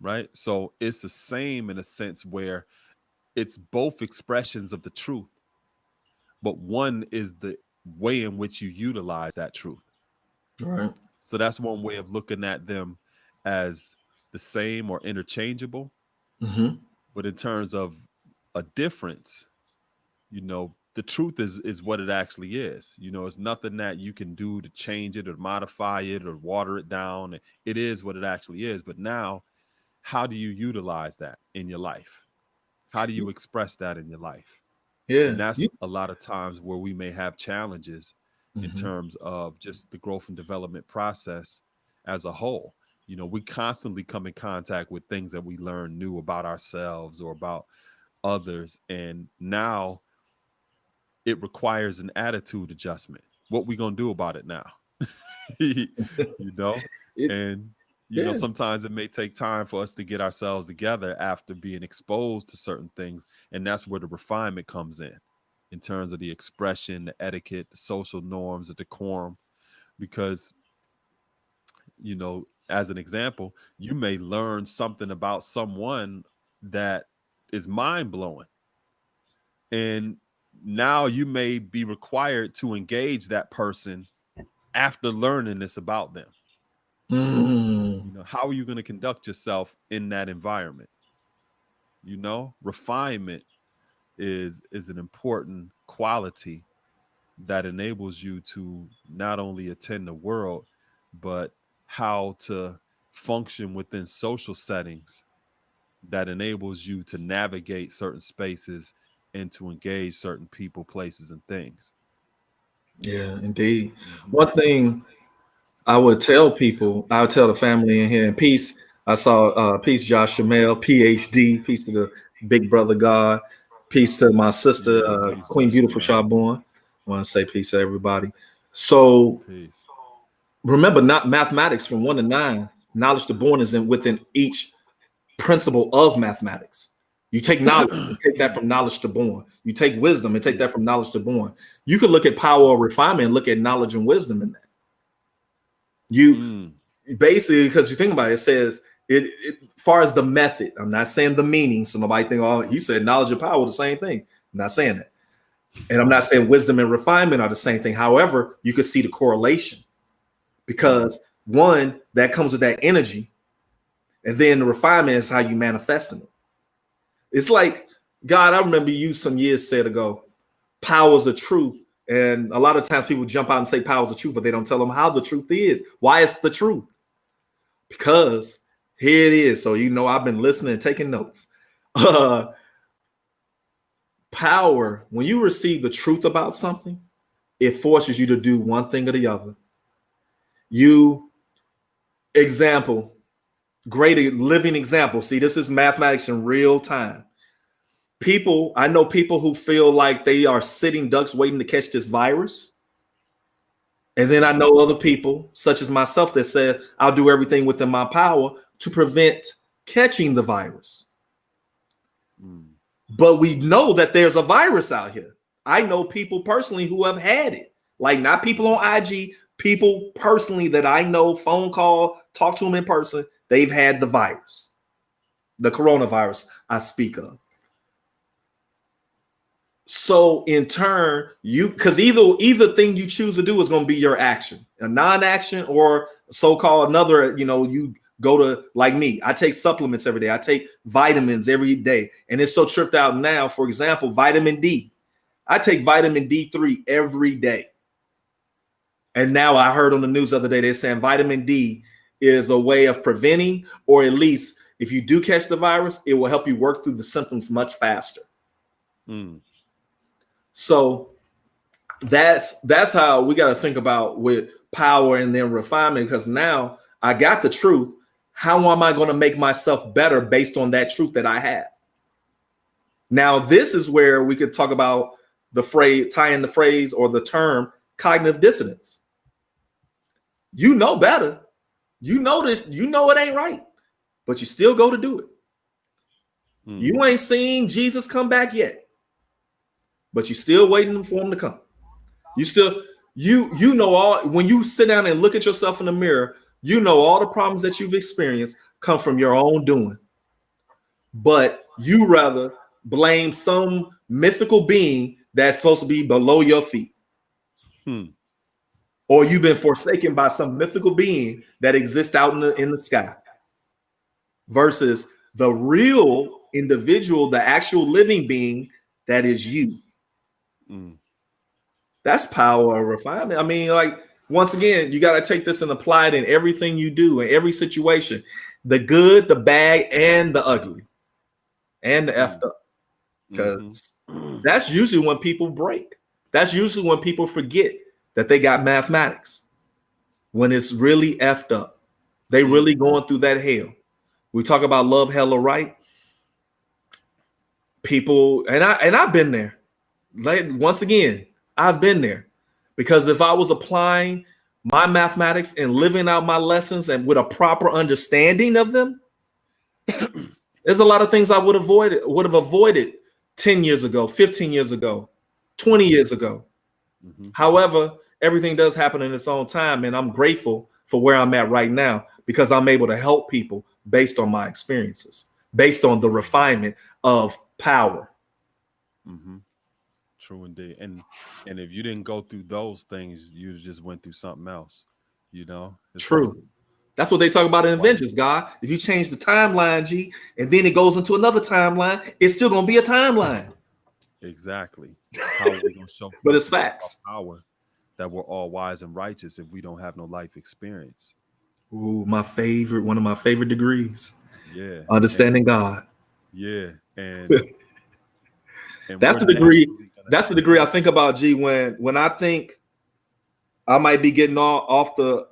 right? So it's the same in a sense where it's both expressions of the truth, but one is the way in which you utilize that truth. Right. So that's one way of looking at them as the same or interchangeable. Mm-hmm. But in terms of a difference, you know, the truth is what it actually is. You know, it's nothing that you can do to change it or modify it or water it down. It is what it actually is. But now, how do you utilize that in your life? How do you express that in your life? Yeah. And that's You. a lot of times where we may have challenges in Mm-hmm. terms of just the growth and development process as a whole. You know, we constantly come in contact with things that we learn new about ourselves or about others, and now it requires an attitude adjustment. What we gonna do about it now? You know, It. and you know, Yeah. sometimes it may take time for us to get ourselves together after being exposed to certain things, and that's where the refinement comes in terms of the expression, the etiquette, the social norms, the decorum. Because, you know, as an example, you may learn something about someone that is mind blowing, and now you may be required to engage that person after learning this about them. Mm. You know, how are you going to conduct yourself in that environment? You know, refinement is an important quality that enables you to not only attend the world, but how to function within social settings that enables you to navigate certain spaces and to engage certain people, places, and things. Yeah, indeed. Hmm. One thing I would tell people, I would tell the family in here in peace. I saw peace Josh Shamel, PhD, peace to the big brother God, peace to my sister, Yeah, peace, Queen Josh Beautiful Jamel. Shabon. I want to say peace to everybody. So Peace. remember, not mathematics from 1 to 9, knowledge to born is in within each principle of mathematics. You take knowledge and take that Mm, from knowledge to born. You take wisdom and take mm, that from knowledge to born. You could look at power or refinement and look at knowledge and wisdom in that. You mm, basically, because you think about it, it says it far as the method. I'm not saying the meaning, so nobody think, oh, he said knowledge and power the same thing. I'm not saying that. And I'm not saying wisdom and refinement are the same thing. However, you could see the correlation mm, because one, that comes with that energy, and then the refinement is how you manifesting it. It's like God, I remember you some years said ago, power is the truth. And a lot of times people jump out and say power is the truth, but they don't tell them how the truth is. Why it's the truth? Because here it is. So you know I've been listening and taking notes. Uh Power, when you receive the truth about something, it forces you to do one thing or the other. You example, great living example. See, this is mathematics in real time. People, I know people who feel like they are sitting ducks waiting to catch this virus. And then I mm, know other people, such as myself, that said, I'll do everything within my power to prevent catching the virus. mm, But we know that there's a virus out here. I know people personally who have had it, like not people on IG, people personally that I know, phone call, talk to them in person, they've had the virus, the coronavirus I speak of. So in turn, because either thing you choose to do is going to be your action, a non-action or so-called another. You go to, like me, I take supplements every day. I take vitamins every day, and it's so tripped out now. For example, vitamin D. I take vitamin D3 every day. And now I heard on the news the other day, they're saying vitamin D is a way of preventing, or at least if you do catch the virus, it will help you work through the symptoms much faster. So that's how we got to think about with power and then refinement, because now I got the truth. How am I going to make myself better based on that truth that I have? Now, this is where we could talk about the phrase, tie in the phrase or the term cognitive dissonance. You know better. You know this. You know it ain't right, but you still go to do it. You ain't seen Jesus come back yet, but you still waiting for him to come. You know all, when you sit down and look at yourself in the mirror, you know all the problems that you've experienced come from your own doing. But you rather blame some mythical being that's supposed to be below your feet. Or you've been forsaken by some mythical being that exists out in the sky, versus the real individual, the actual living being that is you. That's power of refinement. I mean, like, once again, you got to take this and apply it in everything you do, in every situation, the good, the bad, and the ugly, and the effed up. Because that's usually when people break. That's usually when people forget that they got mathematics, when it's really effed up. They really going through that hell. We talk about love, hell, or right. People, and I've been there. Like, once again, I've been there, because if I was applying my mathematics and living out my lessons and with a proper understanding of them, there's a lot of things I would have avoided 10 years ago, 15 years ago, 20 years ago. However, everything does happen in its own time, and I'm grateful for where I'm at right now, because I'm able to help people based on my experiences, based on the refinement of power. True indeed. And if you didn't go through those things, you just went through something else, It's true. Like, that's what they talk about in Avengers, God. If you change the timeline, G, and then it goes into another timeline, it's still gonna be a timeline. Exactly. How are we gonna show but it's facts. Power that we're all wise and righteous if we don't have no life experience? Ooh, one of my favorite degrees. Yeah. Understanding God. Yeah. And that's the degree. That's the degree I think about, G, when I think I might be getting off the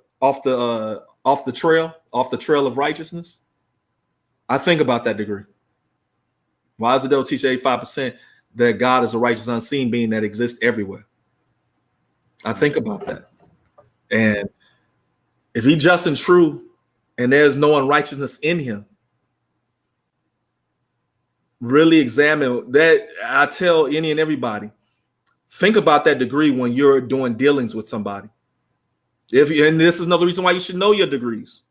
trail of righteousness. I think about that degree. Why does the devil teach 85% that God is a righteous unseen being that exists everywhere? I think about that. And if he's just and true and there's no unrighteousness in him, really examine that. I tell any and everybody, think about that degree when you're doing dealings with somebody. And this is another reason why you should know your degrees.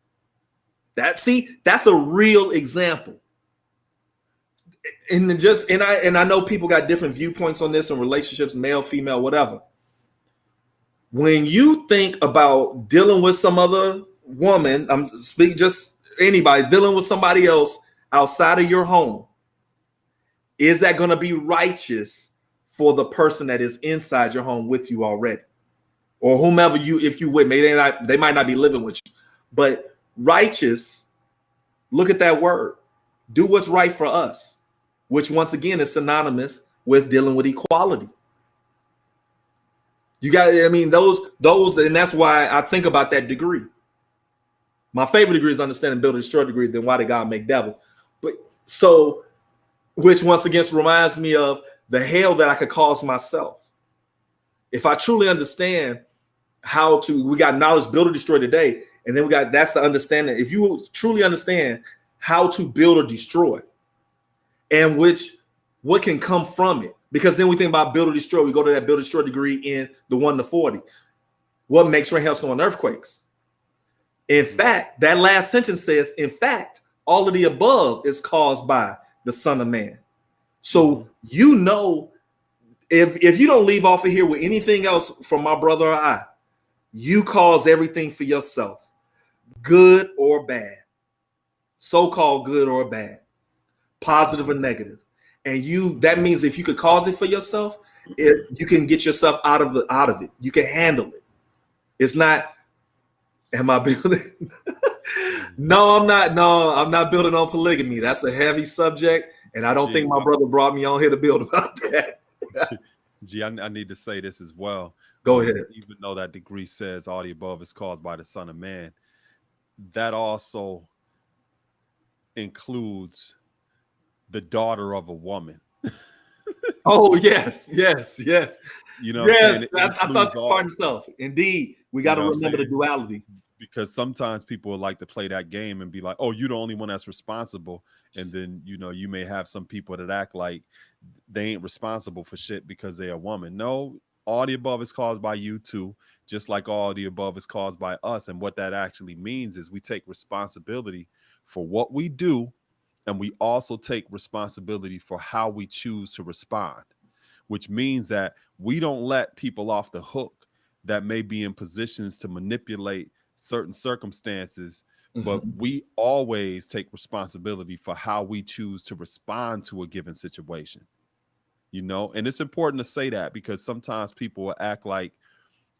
That's a real example. And I know people got different viewpoints on this in relationships, male, female, whatever. When you think about dealing with some other woman, I'm speaking just anybody dealing with somebody else outside of your home, is that going to be righteous for the person that is inside your home with you already, or whomever if you would, maybe they might not be living with you, but righteous. Look at that word. Do what's right for us, which once again is synonymous with dealing with equality. You got, those, and that's why I think about that degree. My favorite degree is understanding, build, and destroy degree. Then why did God make devil? But so, which once again reminds me of the hell that I could cause myself. If I truly understand we got knowledge, build, or destroy today, and then that's the understanding. If you truly understand how to build or destroy, and what can come from it, because then we think about build or destroy, we go to that build or destroy degree in the 1 to 40. What makes rain, hailstorm, and earthquakes? In fact, that last sentence says, in fact, all of the above is caused by the Son of Man. So if you don't leave off of here with anything else from my brother or I, you cause everything for yourself, good or bad, so-called good or bad, positive or negative. And that means if you could cause it for yourself, you can get yourself out of it. You can handle it. It's not, am I building? No, I'm not. No, I'm not building on polygamy. That's a heavy subject. And I don't think my brother brought me on here to build about that. I need to say this as well. Go ahead. Even though that degree says all the above is caused by the Son of Man, that also includes the daughter of a woman. Oh, yes. You know what I'm saying? I thought you part yourself. Indeed, we got to remember the duality. Because sometimes people would like to play that game and be like, oh, you're the only one that's responsible. And then, you may have some people that act like they ain't responsible for shit because they're a woman. No, all the above is caused by you too, just like all the above is caused by us. And what that actually means is we take responsibility for what we do, and we also take responsibility for how we choose to respond, which means that we don't let people off the hook that may be in positions to manipulate certain circumstances, but we always take responsibility for how we choose to respond to a given situation. And it's important to say that, because sometimes people will act like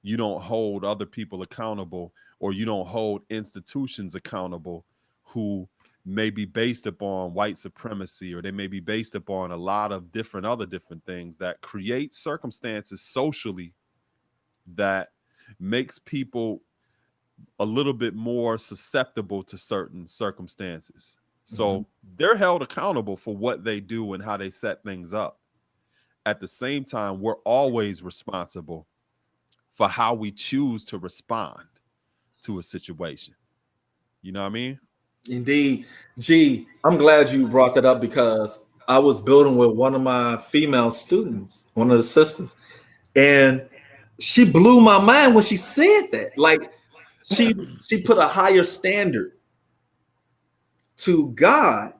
you don't hold other people accountable, or you don't hold institutions accountable who may be based upon white supremacy, or they may be based upon a lot of different things that create circumstances socially that makes people a little bit more susceptible to certain circumstances. So they're held accountable for what they do and how they set things up. At the same time, we're always responsible for how we choose to respond to a situation. You know what I mean? Indeed. Gee, I'm glad you brought that up, because I was building with one of my female students, one of the sisters, and she blew my mind when she said that. Like, she put a higher standard to God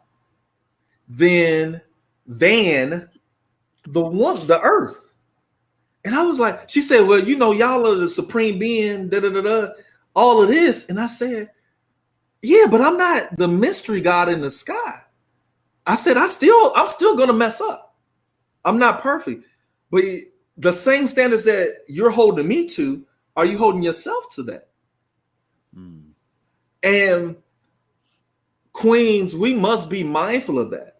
than the earth. And I was like, she said, well, y'all are the supreme being, all of this. And I said, yeah, but I'm not the mystery God in the sky. I said, I'm still gonna mess up. I'm not perfect. But the same standards that you're holding me to, are you holding yourself to that? And queens, we must be mindful of that.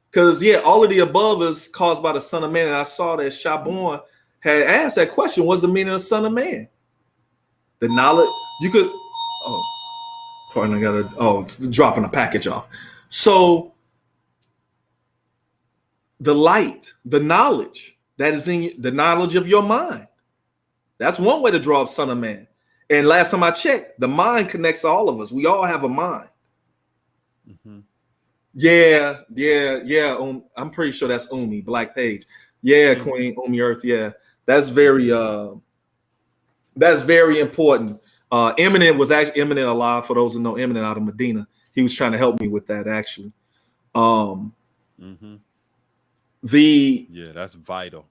Because, all of the above is caused by the Son of Man. And I saw that Shabon had asked that question, what's the meaning of Son of Man? The knowledge, it's dropping a package off. So the light, the knowledge that is in the knowledge of your mind. That's one way to draw up Son of Man. And last time I checked, the mind connects all of us. We all have a mind. Yeah. I'm pretty sure that's Umi, Black Page. Yeah, Queen Umi Earth. Yeah, that's very important. Eminent Allah. For those who know Eminent out of Medina, he was trying to help me with that actually. That's vital.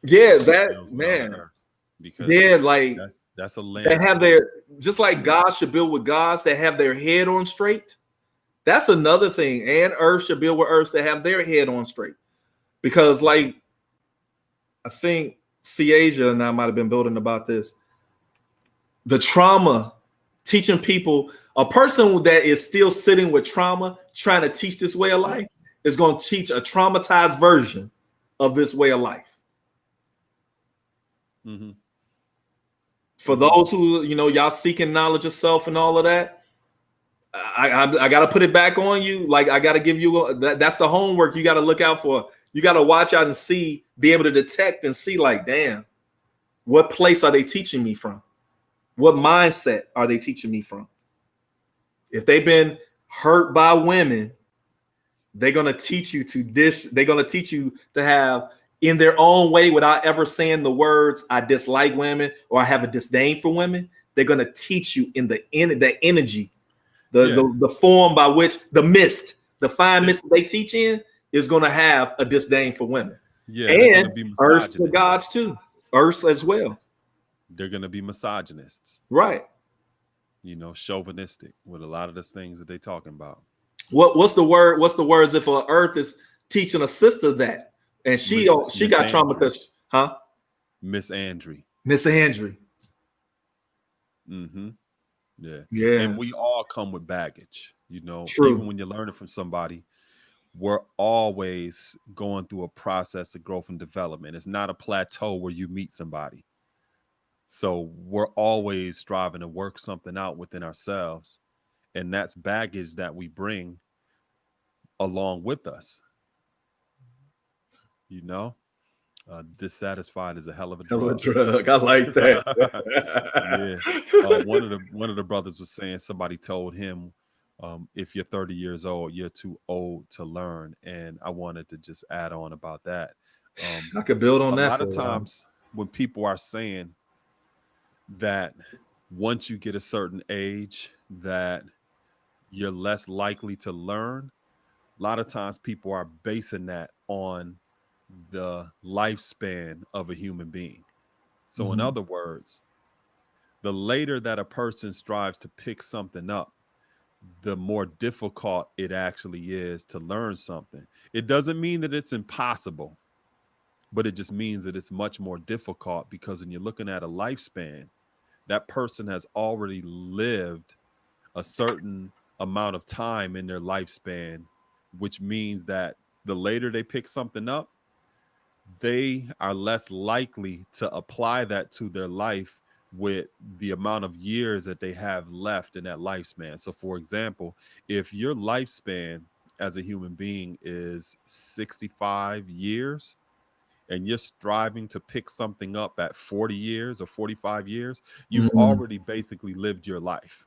Yeah, that man. Because like that's a land. They have their, just like God should build with gods that have their head on straight. That's another thing. And Earth should build with Earths that have their head on straight. Because like, I think Asia and I might have been building about this. The trauma, teaching people, a person that is still sitting with trauma, trying to teach this way of life, is going to teach a traumatized version of this way of life. For those who, y'all seeking knowledge of self and all of that, I got to put it back on you. Like, I got to give you, that's the homework you got to look out for. You got to watch out and see, be able to detect and see, like, damn, what place are they teaching me from? What mindset are they teaching me from? If they've been hurt by women, they're going to teach you to this. They're going to teach you to have, in their own way, without ever saying the words, I dislike women or I have a disdain for women. They're going to teach you in the energy, the form by which the mist, the fine mist they teach in, is going to have a disdain for women. Yeah, they're going to And be Earth's the misogynists. gods too. Earth as well. They're going to be misogynists, Right. chauvinistic with a lot of the things that they're talking about. What's the word? What's the words if a Earth is teaching a sister that, and she got trauma Misandry. because, huh? Misandry. Miss Andrew. Mm-hmm. Yeah. Yeah. And we all come with baggage, even True. when you're learning from somebody, we're always going through a process of growth and development. It's not a plateau where you meet somebody. So we're always striving to work something out within ourselves. And that's baggage that we bring along with us. Dissatisfied is a hell of a Hell of a drug. drug. I like that. Yeah. One of the brothers was saying somebody told him, if you're 30 years old, you're too old to learn. And I wanted to just add on about that. I could build on A that lot for of a while. times when people are saying that once you get a certain age that you're less likely to learn, a lot of times people are basing that on the lifespan of a human being. So in Mhm. other words, the later that a person strives to pick something up, the more difficult it actually is to learn something. It doesn't mean that it's impossible, but it just means that it's much more difficult because when you're looking at a lifespan, that person has already lived a certain amount of time in their lifespan, which means that the later they pick something up, they are less likely to apply that to their life with the amount of years that they have left in that lifespan. So, for example, if your lifespan as a human being is 65 years and you're striving to pick something up at 40 years or 45 years, you've Mhm. already basically lived your life.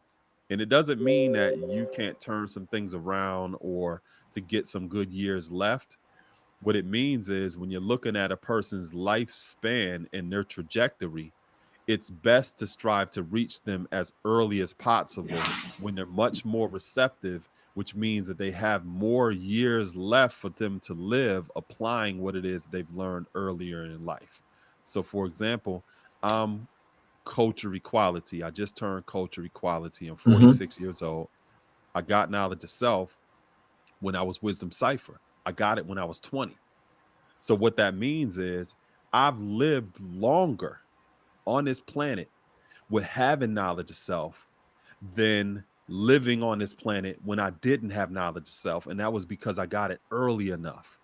And it doesn't mean that you can't turn some things around or to get some good years left. What it means is when you're looking at a person's lifespan and their trajectory, it's best to strive to reach them as early as possible when they're much more receptive, which means that they have more years left for them to live applying what it is they've learned earlier in life. So, for example, I'm culture equality. I just turned culture equality. I'm Mhm. 46 years old. I got knowledge of self when I was wisdom cipher. I got it when I was 20. So what that means is I've lived longer on this planet with having knowledge of self than living on this planet when I didn't have knowledge of self. And that was because I got it early enough.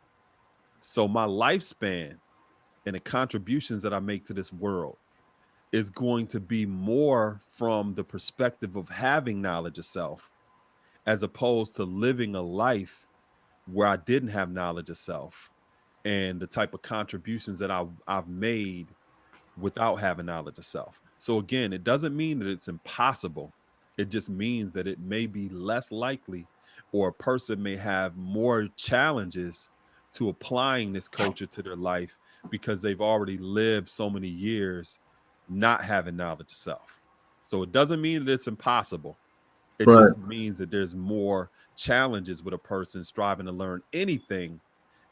So my lifespan and the contributions that I make to this world is going to be more from the perspective of having knowledge of self as opposed to living a life where I didn't have knowledge of self and the type of contributions that I've made without having knowledge of self. So again, it doesn't mean that it's impossible. It just means that it may be less likely or a person may have more challenges to applying this culture to their life because they've already lived so many years not having knowledge of self. So it doesn't mean that it's impossible. It Right. just means that there's more challenges with a person striving to learn anything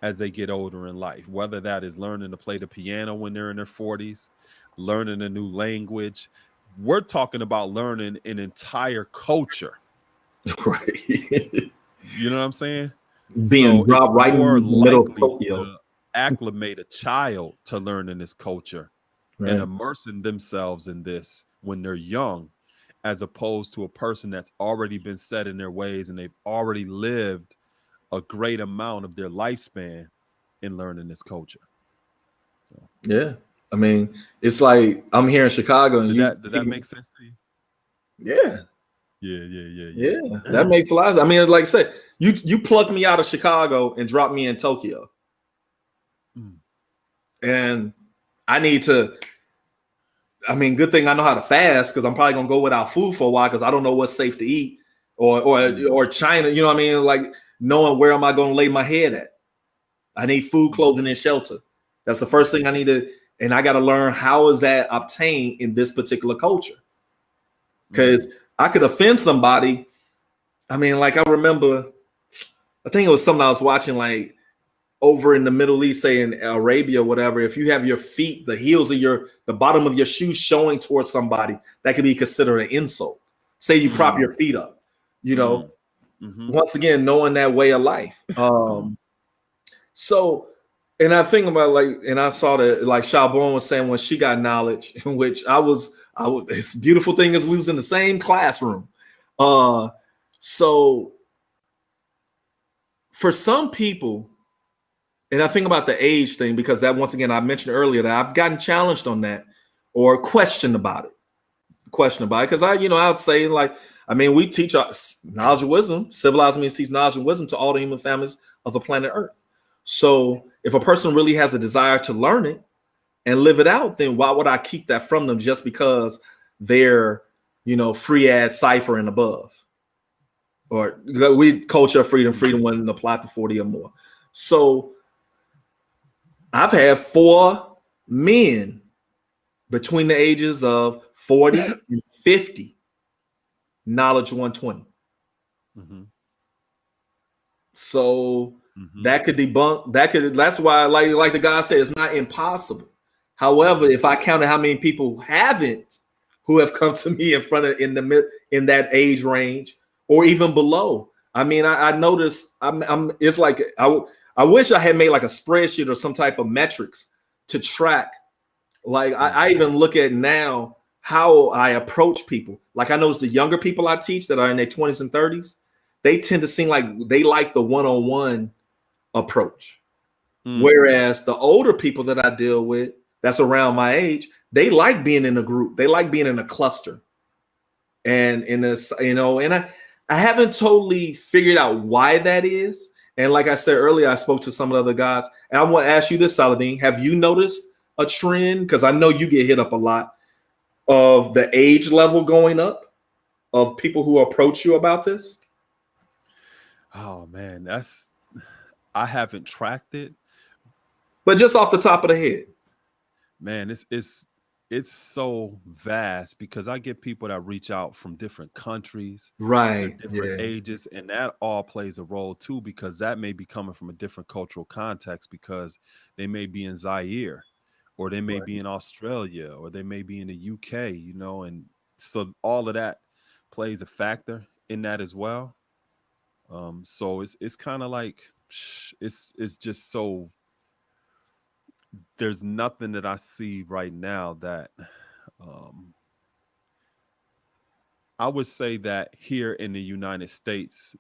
as they get older in life, whether that is learning to play the piano when they're in their 40s, learning a new language. We're talking about learning an entire culture. Right. You know what I'm saying? Being So it's dropped right more in the middle of likely Tokyo. to acclimate a child to learning this culture and Right. immersing themselves in this when they're young, as opposed to a person that's already been set in their ways and they've already lived a great amount of their lifespan in learning this culture. So, Yeah. I mean, it's like I'm here in Chicago and did you that make sense to you? yeah. Yeah, yeah, yeah, Yeah. That yeah. makes a lot of sense. I mean, like I said, you plucked me out of Chicago and dropped me in Tokyo. Mm, And I need to, I mean, good thing I know how to fast because I'm probably gonna go without food for a while because I don't know what's safe to eat mm, or China, you know what I mean? Like knowing where am I gonna lay my head at? I need food, mm, clothing, and shelter. That's the first mm, thing I need to, and I gotta learn how is that obtained in this particular culture. mm, Because I could offend somebody. I mean, like I remember, I think it was something I was watching, like over in the Middle East, say in Arabia, whatever, if you have your feet, the heels of the bottom of your shoes showing towards somebody, that could be considered an insult. Say you prop your feet up, you know, once again, knowing that way of life. So, and I think about and I saw that like Shabon was saying when she got knowledge, in which I was, it's a beautiful thing is we was in the same classroom. So for some people, and I think about the age thing because that once again I mentioned earlier that I've gotten challenged on that or questioned about it. Because I would say we teach knowledge and wisdom. Civilized means teach knowledge and wisdom to all the human families of the planet Earth. So if a person really has a desire to learn it and live it out, then why would I keep that from them just because they're free ad cipher and above? Or we culture freedom wouldn't apply to 40 or more. So I've had 4 men between the ages of 40 and 50 knowledge 120. So that could debunk that's why like the guy said, it's not impossible. However, if I counted how many people haven't who have come to me in that age range or even below, I noticed it's like I wish I had made like a spreadsheet or some type of metrics to track. Like I even look at now how I approach people. Like I notice the younger people I teach that are in their 20s and 30s, they tend to seem like they like the one-on-one approach. Whereas the older people that I deal with that's around my age, they like being in a group. They like being in a cluster. And in this, and I haven't totally figured out why that is. And like I said earlier, I spoke to some of the other guys. And I want to ask you this, Saladin. Have you noticed a trend? Because I know you get hit up a lot of the age level going up of people who approach you about this. Oh man, I haven't tracked it. But just off the top of the head. Man, it's so vast because I get people that reach out from different countries, Right. different ages, and that all plays a role too, because that may be coming from a different cultural context because they may be in Zaire or they may be in Australia or they may be in the UK, and so all of that plays a factor in that as well. So it's kind of like it's just so there's nothing that I see right now that um, I would say that here in the United States,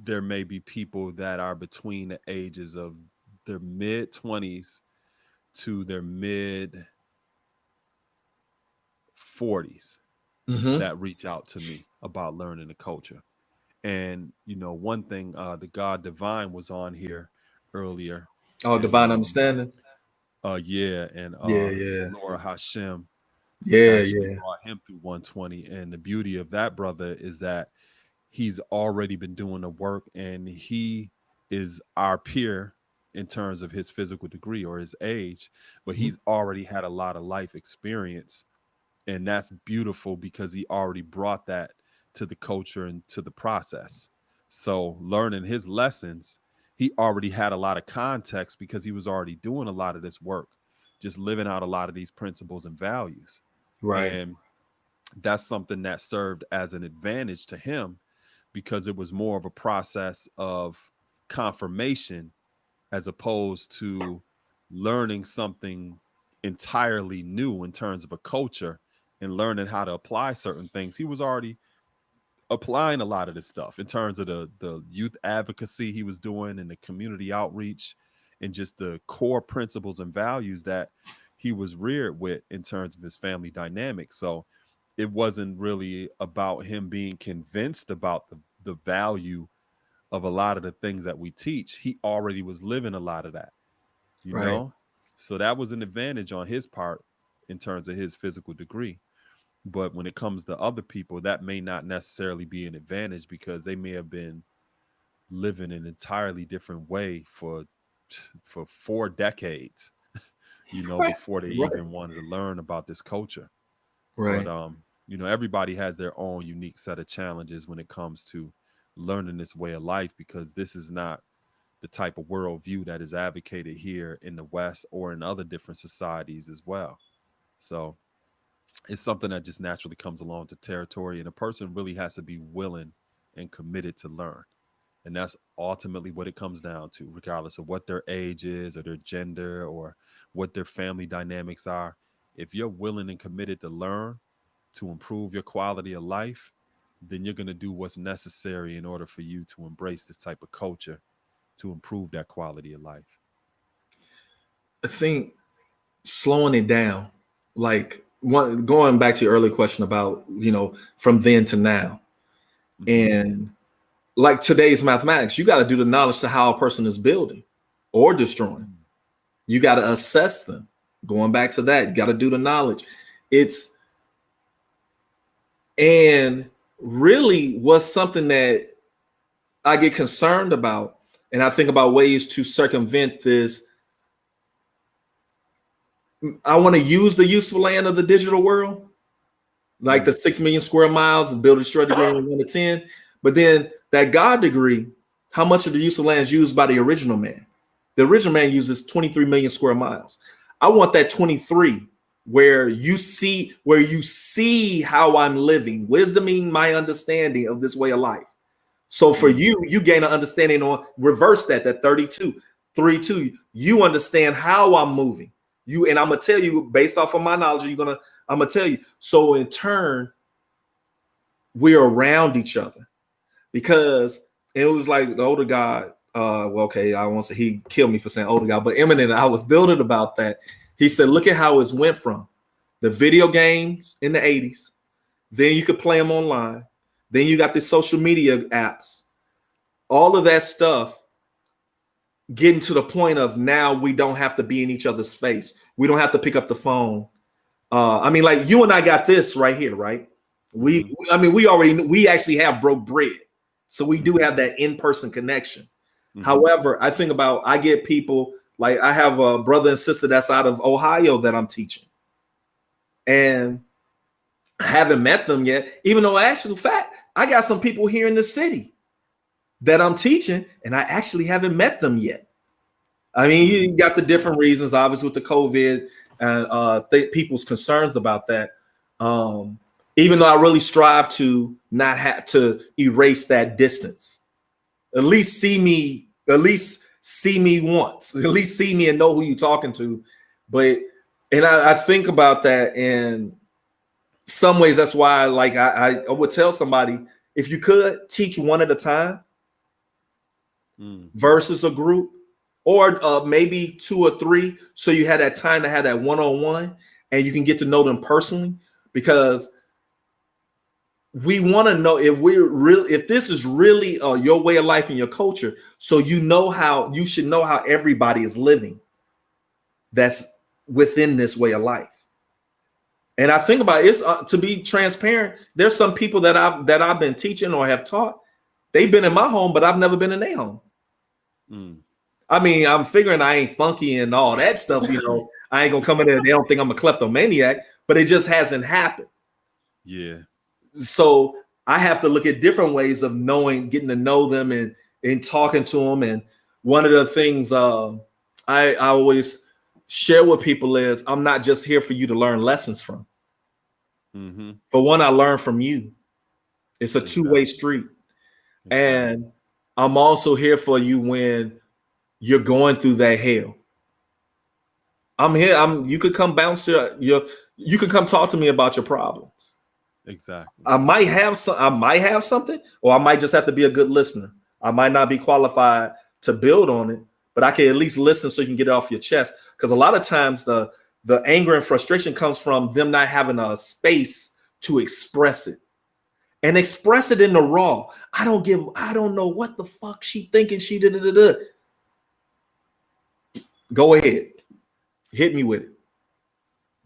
there may be people that are between the ages of their mid 20s to their mid 40s that reach out to me about learning the culture. And, one thing, the God Divine was on here earlier. Oh, And divine understanding. yeah, and Yeah. Laura Hashem Yeah. actually brought him through 120. And the beauty of that brother is that he's already been doing the work and he is our peer in terms of his physical degree or his age, but he's already had a lot of life experience. And that's beautiful because he already brought that to the culture and to the process. So learning his lessons, he already had a lot of context because he was already doing a lot of this work, just living out a lot of these principles and values. Right. And that's something that served as an advantage to him because it was more of a process of confirmation as opposed to learning something entirely new in terms of a culture and learning how to apply certain things. He was already applying a lot of this stuff in terms of the youth advocacy he was doing and the community outreach and just the core principles and values that he was reared with in terms of his family dynamic. So it wasn't really about him being convinced about the value of a lot of the things that we teach. He already was living a lot of that, Right. So that was an advantage on his part in terms of his physical degree. But when it comes to other people, that may not necessarily be an advantage because they may have been living an entirely different way for 4 decades, before they even wanted to learn about this culture. Right. But everybody has their own unique set of challenges when it comes to learning this way of life because this is not the type of worldview that is advocated here in the West or in other different societies as well. So it's something that just naturally comes along to territory, and a person really has to be willing and committed to learn. And that's ultimately what it comes down to, regardless of what their age is or their gender or what their family dynamics are. If you're willing and committed to learn to improve your quality of life, then you're going to do what's necessary in order for you to embrace this type of culture to improve that quality of life. I think slowing it down, like going back to your earlier question about, from then to now, and like today's mathematics, you got to do the knowledge to how a person is building or destroying. You got to assess them. Going back to that, you got to do the knowledge. And really was something that I get concerned about. And I think about ways to circumvent this. I want to use the useful land of the digital world, like the 6 million square miles and build a destroy degree in 1 to 10. But then that God degree, how much of the useful land is used by the original man? The original man uses 23 million square miles. I want that 23 where you see how I'm living, wisdoming my understanding of this way of life. So for you gain an understanding on reverse that 32, 3-2. You understand how I'm moving. And I'm gonna tell you based off of my knowledge, I'm gonna tell you. So in turn, we're around each other because it was like the older God. Well, okay, I won't say he killed me for saying older God, but Eminent, I was building about that. He said, look at how it went from the video games in the 80s. Then you could play them online. Then you got the social media apps, all of that stuff getting to the point of now we don't have to be in each other's face. We don't have to pick up the phone. Like you and I got this right here, right? We actually have broke bread. So we do have that in-person connection. However, I think about, I get people, like I have a brother and sister that's out of Ohio that I'm teaching. And I haven't met them yet, even though actual fact, I got some people here in the city that I'm teaching and I actually haven't met them yet. I mean, you got the different reasons, obviously with the COVID and people's concerns about that. Even though I really strive to not have to erase that distance. At least see me once, at least see me and know who you're talking to. And I think about that in some ways. That's why I would tell somebody, if you could teach one at a time versus a group, or maybe 2 or 3. So you had that time to have that one-on-one and you can get to know them personally, because we want to know if this is really your way of life and your culture. So you should know how everybody is living that's within this way of life. And I think about it, to be transparent, there's some people that I've been teaching or have taught. They've been in my home, but I've never been in their home. I mean, I'm figuring I ain't funky and all that stuff. I ain't gonna come in there and they don't think I'm a kleptomaniac, but it just hasn't happened. Yeah. So I have to look at different ways of getting to know them and talking to them. And one of the things I always share with people is I'm not just here for you to learn lessons from. For one, I learn from you. It's a two-way street. And I'm also here for you when you're going through that hell. I'm here. You could come bounce you could come talk to me about your problems. Exactly. I might have something, or I might just have to be a good listener. I might not be qualified to build on it, but I can at least listen so you can get it off your chest. Because a lot of times the anger and frustration comes from them not having a space to express it. And express it in the raw. I don't know what the fuck she thinking she did. Go ahead. Hit me with it.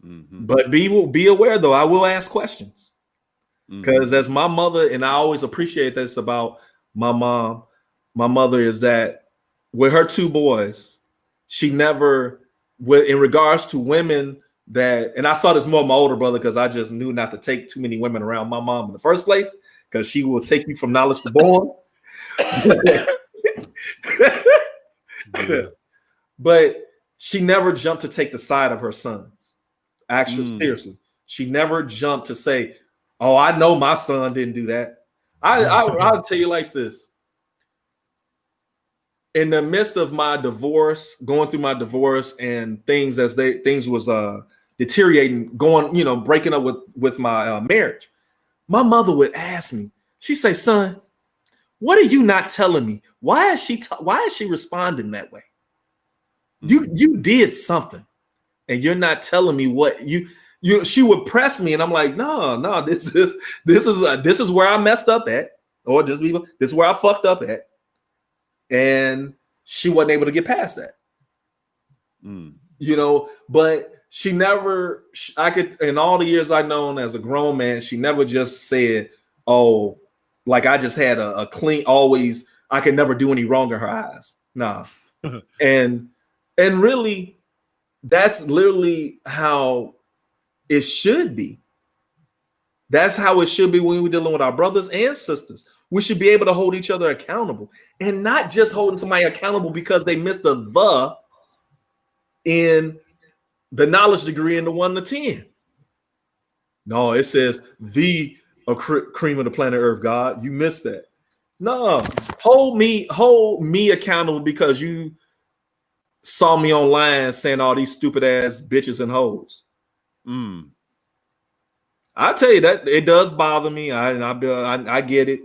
But be aware though, I will ask questions. Because as my mother, and I always appreciate this about my mom, my mother is that with her 2 boys, she never, in regards to women and I saw this more with my older brother because I just knew not to take too many women around my mom in the first place, because she will take you from knowledge to born. Yeah. But she never jumped to take the side of her sons. Actually, seriously, she never jumped to say, "Oh, I know my son didn't do that." I'll tell you like this. In the midst of my divorce, going through my divorce and things things was deteriorating, breaking up with my marriage, my mother would ask me, she'd say, "Son, what are you not telling me? Why is she responding that way? You did something, and you're not telling me what you." She would press me, and I'm like, no, this is where I messed up at, or this is where I fucked up at, and she wasn't able to get past that. But she never. I could, in all the years I've known as a grown man, she never just said, "Oh, like I just had a clean. Always, I could never do any wrong in her eyes." Nah, and really, that's literally how it should be. That's how it should be when we're dealing with our brothers and sisters. We should be able to hold each other accountable, and not just holding somebody accountable because they missed the in the knowledge degree in the 1 to 10. No, it says the cream of the planet Earth, God. You missed that. No, hold me accountable because you saw me online saying all these stupid ass bitches and hoes. I tell you that it does bother me. I get it.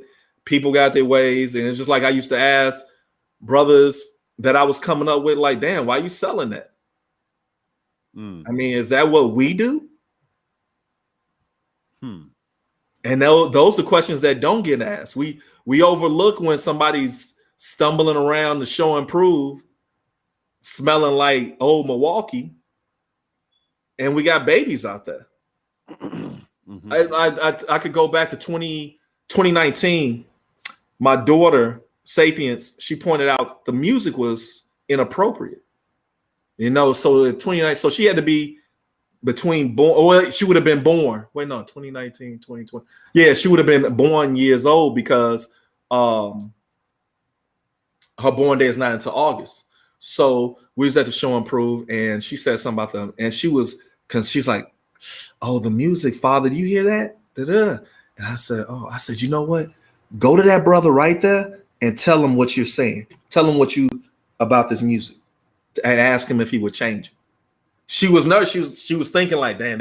People got their ways, and it's just like I used to ask brothers that I was coming up with, like, damn, why are you selling that? I mean, is that what we do? And those are questions that don't get asked. We overlook when somebody's stumbling around to show and prove, smelling like old Milwaukee, and we got babies out there. I could go back to 2019. My daughter, Sapiens, she pointed out the music was inappropriate. So in 2019, so she had to be between born, well, she would have been born. Wait, no, 2019, 2020. Yeah, she would have been born years old because her born day is not until August. So we was at the show and prove, and she said something about them, and she's like, "Oh, the music, Father, do you hear that?" Da-da. And I said, you know what? Go to that brother right there and tell him what you're saying. Tell him about this music, and ask him if he would change it. She was nervous. She was thinking like, damn,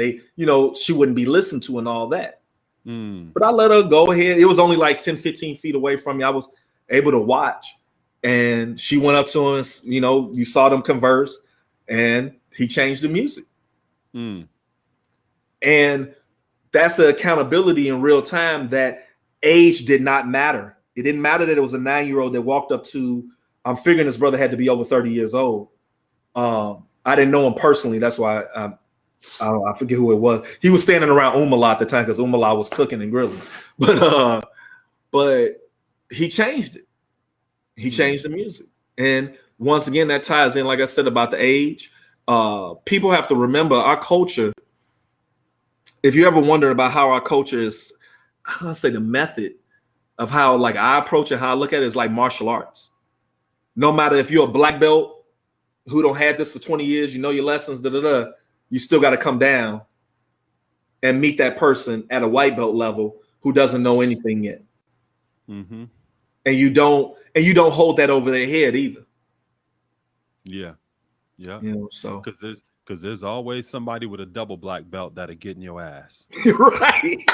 she wouldn't be listened to and all that. But I let her go ahead. It was only like 10, 15 feet away from me. I was able to watch. And she went up to him, you saw them converse, and he changed the music. And that's the accountability in real time, that age did not matter. It didn't matter that it was a 9-year-old that walked up to, I'm figuring this brother had to be over 30 years old. I didn't know him personally. That's why I forget who it was. He was standing around Umala at the time because Umala was cooking and grilling. But he changed it. He changed the music. And once again, that ties in, like I said, about the age. People have to remember our culture. If you ever wondered about how our culture is, I say the method of how like I approach it, how I look at it is like martial arts. No matter if you're a black belt who don't had this for 20 years, you know your lessons, you still got to come down and meet that person at a white belt level who doesn't know anything yet. And you don't hold that over their head either. Yeah. So because there's always somebody with a double black belt that'll get in your ass. Right.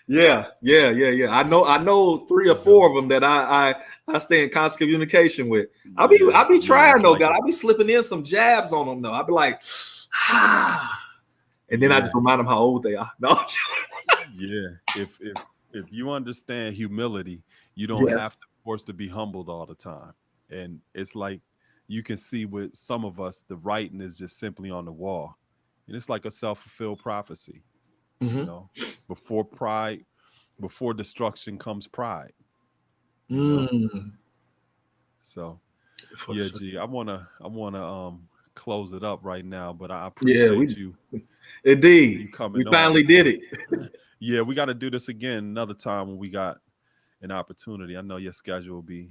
Yeah. I know 3 or 4 of them that I stay in constant communication with. I'll be trying though, God. I'll be slipping in some jabs on them though. I'll be like, and then I just remind them how old they are. No. If you understand humility, you don't have to force to be humbled all the time. And it's like you can see with some of us, the writing is just simply on the wall, and it's like a self-fulfilled prophecy. Before destruction comes pride. So yeah, G, I wanna close it up right now, but I appreciate you. Indeed, you coming. We finally did it. Yeah, we got to do this again another time when we got an opportunity. I know your schedule will be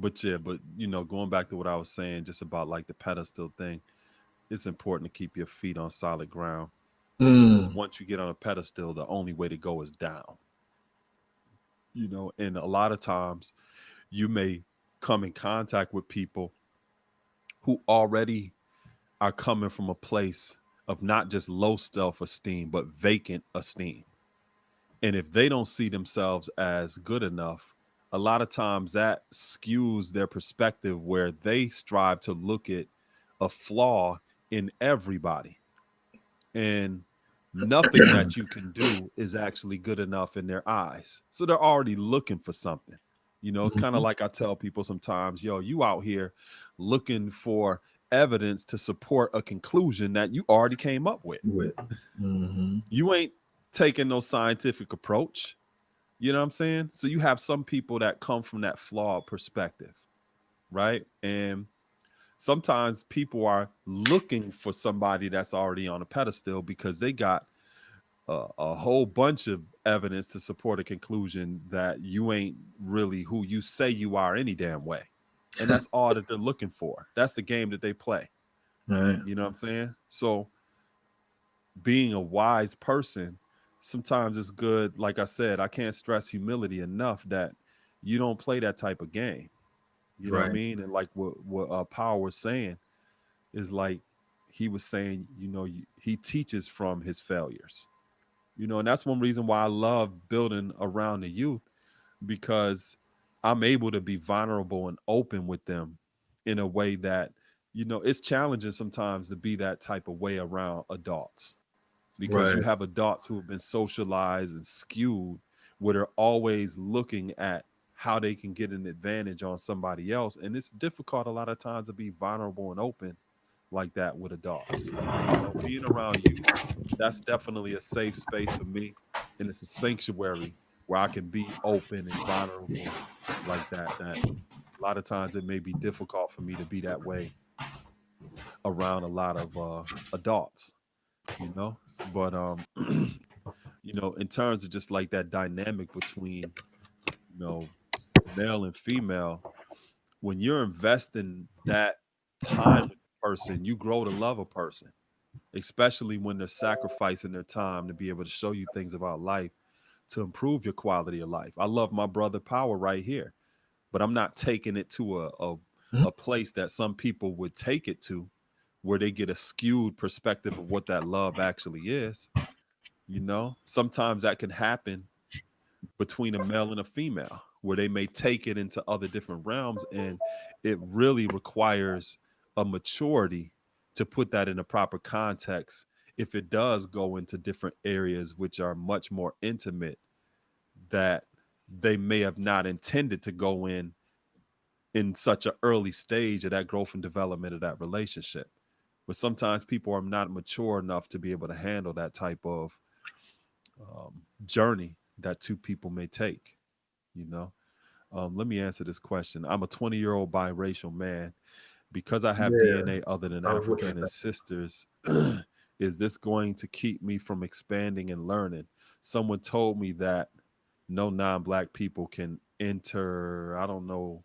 But yeah, but going back to what I was saying just about like the pedestal thing, it's important to keep your feet on solid ground because Mm. once you get on a pedestal, the only way to go is down. And a lot of times you may come in contact with people who already are coming from a place of not just low self-esteem, but vacant esteem. And if they don't see themselves as good enough, a lot of times that skews their perspective where they strive to look at a flaw in everybody. And nothing that you can do is actually good enough in their eyes. So they're already looking for something. It's kind of Mhm. like I tell people sometimes, yo, you out here looking for evidence to support a conclusion that you already came up with. With. Hmm. You ain't taking no scientific approach. You know what I'm saying? So you have some people that come from that flawed perspective, right? And sometimes people are looking for somebody that's already on a pedestal because they got a whole bunch of evidence to support a conclusion that you ain't really who you say you are any damn way. And that's all that they're looking for. That's the game that they play. Right. You know what I'm saying? So being a wise person, sometimes it's good. Like I said, I can't stress humility enough that you don't play that type of game. You know what I Right. mean? And like what Power was saying is like he was saying, he teaches from his failures. And that's one reason why I love building around the youth because I'm able to be vulnerable and open with them in a way that, it's challenging sometimes to be that type of way around adults because you Right. have adults who have been socialized and skewed where they're always looking at how they can get an advantage on somebody else. And it's difficult a lot of times to be vulnerable and open like that with adults. Being around youth, that's definitely a safe space for me. And it's a sanctuary where I can be open and vulnerable like that. That a lot of times it may be difficult for me to be that way around a lot of adults, But in terms of just like that dynamic between, you know, male and female, when you're investing that time with the person, you grow to love a person, especially when they're sacrificing their time to be able to show you things about life to improve your quality of life. I love my brother Power right here, but I'm not taking it to a place that some people would take it to where they get a skewed perspective of what that love actually is. Sometimes that can happen between a male and a female where they may take it into other different realms, and it really requires a maturity to put that in a proper context if it does go into different areas which are much more intimate that they may have not intended to go in such an early stage of that growth and development of that relationship. But sometimes people are not mature enough to be able to handle that type of journey that two people may take. You know, let me answer this question. I'm a 20-year-old biracial man. Because I have Yeah. DNA other than I was looking at African and that. sisters, is this going to keep me from expanding and learning? Someone told me that no non-black people can enter. I don't know,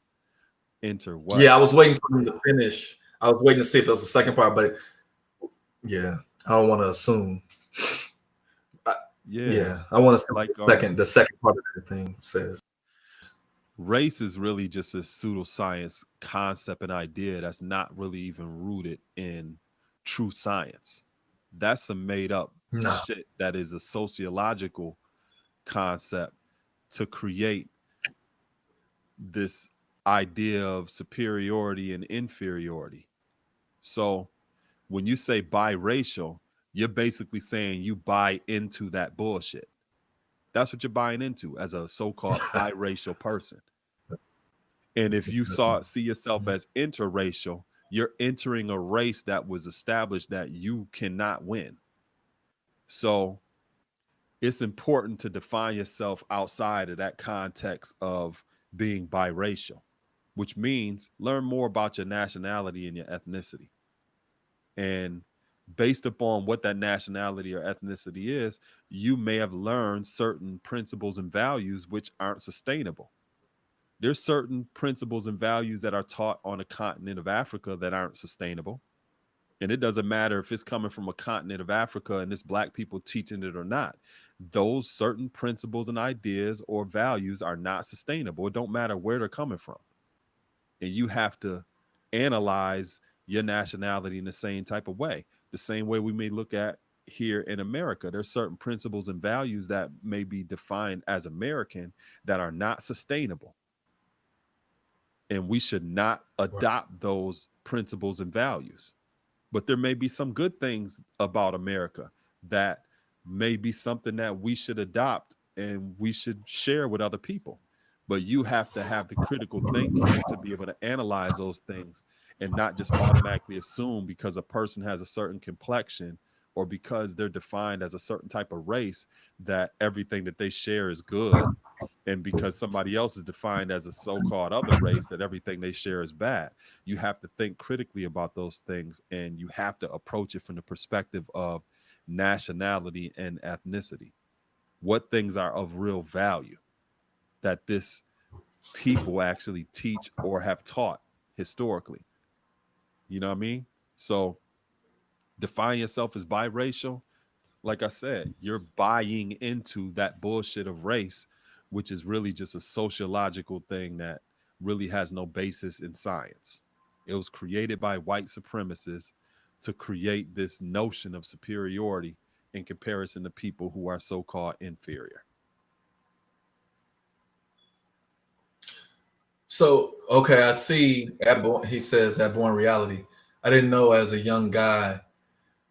enter what? Yeah, I was waiting for him to finish. I was waiting to see if it was the second part, but yeah, I don't want to assume. I, Yeah, yeah, I want to see what like the second part of the thing says. race is really just a pseudoscience concept and idea that's not really even rooted in true science. That's some made up No. shit that is a sociological concept to create this idea of superiority and inferiority. So when you say biracial, you're basically saying you buy into that bullshit. That's what you're buying into as a so-called biracial person. And if you see yourself as interracial, you're entering a race that was established that you cannot win. So it's important to define yourself outside of that context of being biracial, which means learn more about your nationality and your ethnicity. And based upon what that nationality or ethnicity is, you may have learned certain principles and values which aren't sustainable. There's certain principles and values that are taught on the continent of Africa that aren't sustainable. And it doesn't matter if it's coming from a continent of Africa and it's black people teaching it or not. Those certain principles and ideas or values are not sustainable. It don't matter where they're coming from. And you have to analyze your nationality in the same type of way. The same way we may look at here in America. There's certain principles and values that may be defined as American that are not sustainable. And we should not adopt those principles and values. But there may be some good things about America that may be something that we should adopt and we should share with other people. But you have to have the critical thinking to be able to analyze those things and not just automatically assume because a person has a certain complexion or because they're defined as a certain type of race that everything that they share is good. And because somebody else is defined as a so-called other race, that everything they share is bad. You have to think critically about those things, and you have to approach it from the perspective of nationality and ethnicity. What things are of real value that this people actually teach or have taught historically? You know what I mean? So define yourself as biracial. Like I said, you're buying into that bullshit of race, which is really just a sociological thing that really has no basis in science. It was created by white supremacists to create this notion of superiority in comparison to people who are so-called inferior. So, okay, I see. He says that born reality. I didn't know as a young guy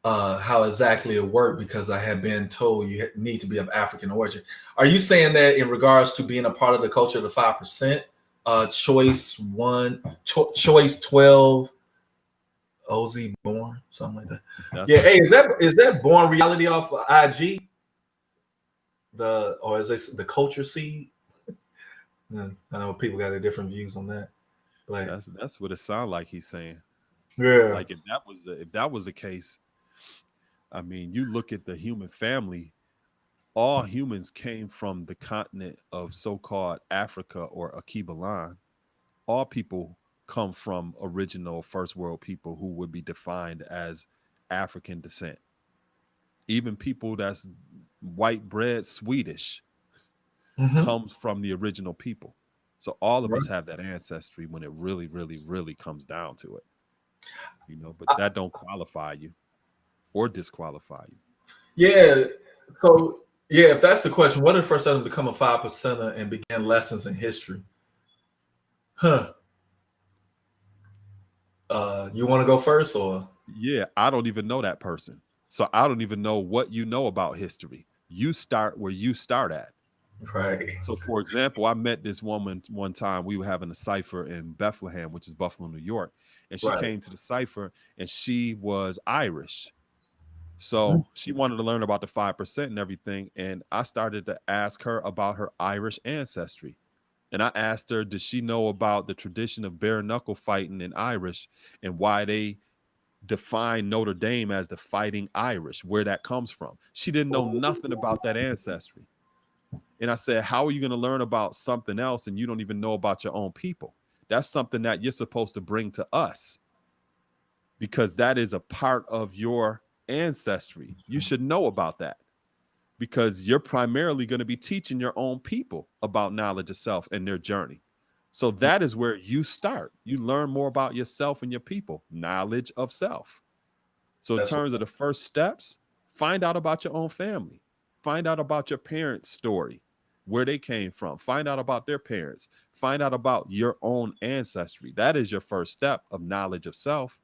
how exactly it worked because I had been told you need to be of African origin. Are you saying that in regards to being a part of the culture of the 5%, choice 12, OZ born, something like that? Yeah, hey, is that born reality off of IG? Or is this the culture seed? I know people got their different views on that. Like that's what it sounds like he's saying. Yeah. Like if that was the case, I mean, you look at the human family, all humans came from the continent of so-called Africa or Akibalan. All people come from original first world people who would be defined as African descent. Even people that's white bread Swedish comes from the original people. So all of us have that ancestry when it really, really, really comes down to it. You know, but that don't qualify you or disqualify you. Yeah. So yeah, if that's the question, what if first person become a 5%er and begin lessons in history? You want to go first, or? Yeah, I don't even know that person. So I don't even know what you know about history. You start where you start at. Right. So for example, I met this woman one time. We were having a cipher in Bethlehem, which is Buffalo, New York. And she came to the cipher and she was Irish. So she wanted to learn about the 5% and everything. And I started to ask her about her Irish ancestry. And I asked her, does she know about the tradition of bare knuckle fighting in Irish and why they define Notre Dame as the fighting Irish, where that comes from? She didn't know nothing about that ancestry. And I said, how are you going to learn about something else and you don't even know about your own people? That's something that you're supposed to bring to us because that is a part of your ancestry. You should know about that because you're primarily going to be teaching your own people about knowledge of self and their journey. So that is where you start. You learn more about yourself and your people, knowledge of self. So in terms of the first steps, find out about your own family. Find out about your parents' story, where they came from. Find out about their parents. Find out about your own ancestry. That is your first step of knowledge of self.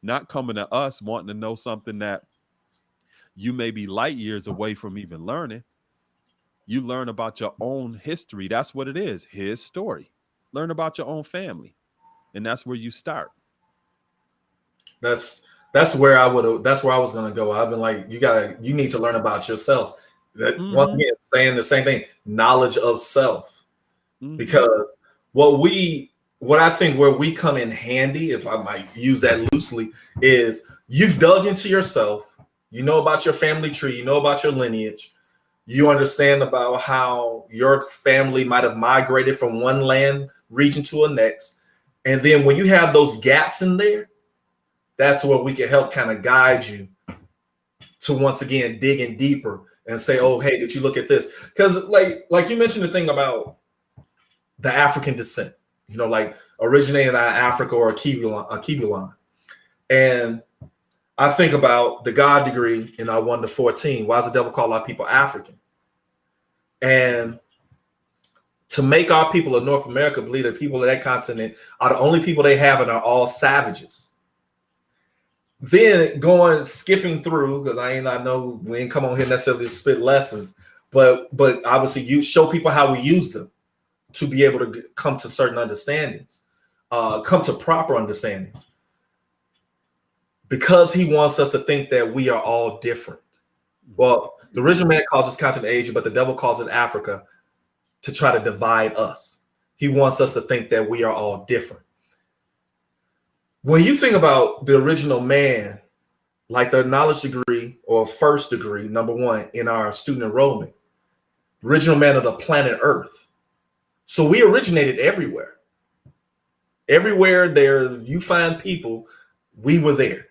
Not coming to us wanting to know something that you may be light years away from even learning. You learn about your own history. That's what it is, his story. Learn about your own family. And that's where you start. That's where I was going to go. I've been like, you need to learn about yourself. That once again, saying the same thing, knowledge of self. Because what I think where we come in handy, if I might use that loosely, is you've dug into yourself. You know about your family tree. You know about your lineage. You understand about how your family might have migrated from one land region to a next. And then when you have those gaps in there, that's where we can help kind of guide you to once again digging deeper and say, oh, hey, did you look at this? Because like you mentioned the thing about the African descent, you know, like originating out of Africa or a Kibulan. And I think about the God degree in our 1 to 14. Why does the devil call our people African? And to make our people of North America believe that people of that continent are the only people they have and are all savages. Then skipping through, because I know we ain't come on here necessarily to spit lessons, but obviously you show people how we use them to be able to come to certain understandings, come to proper understandings. Because he wants us to think that we are all different. Well, the original man calls this continent Asia, but the devil calls it Africa to try to divide us. He wants us to think that we are all different. When you think about the original man, like the knowledge degree or first degree, number 1 in our student enrollment, original man of the planet Earth. So we originated everywhere. Everywhere there you find people, we were there.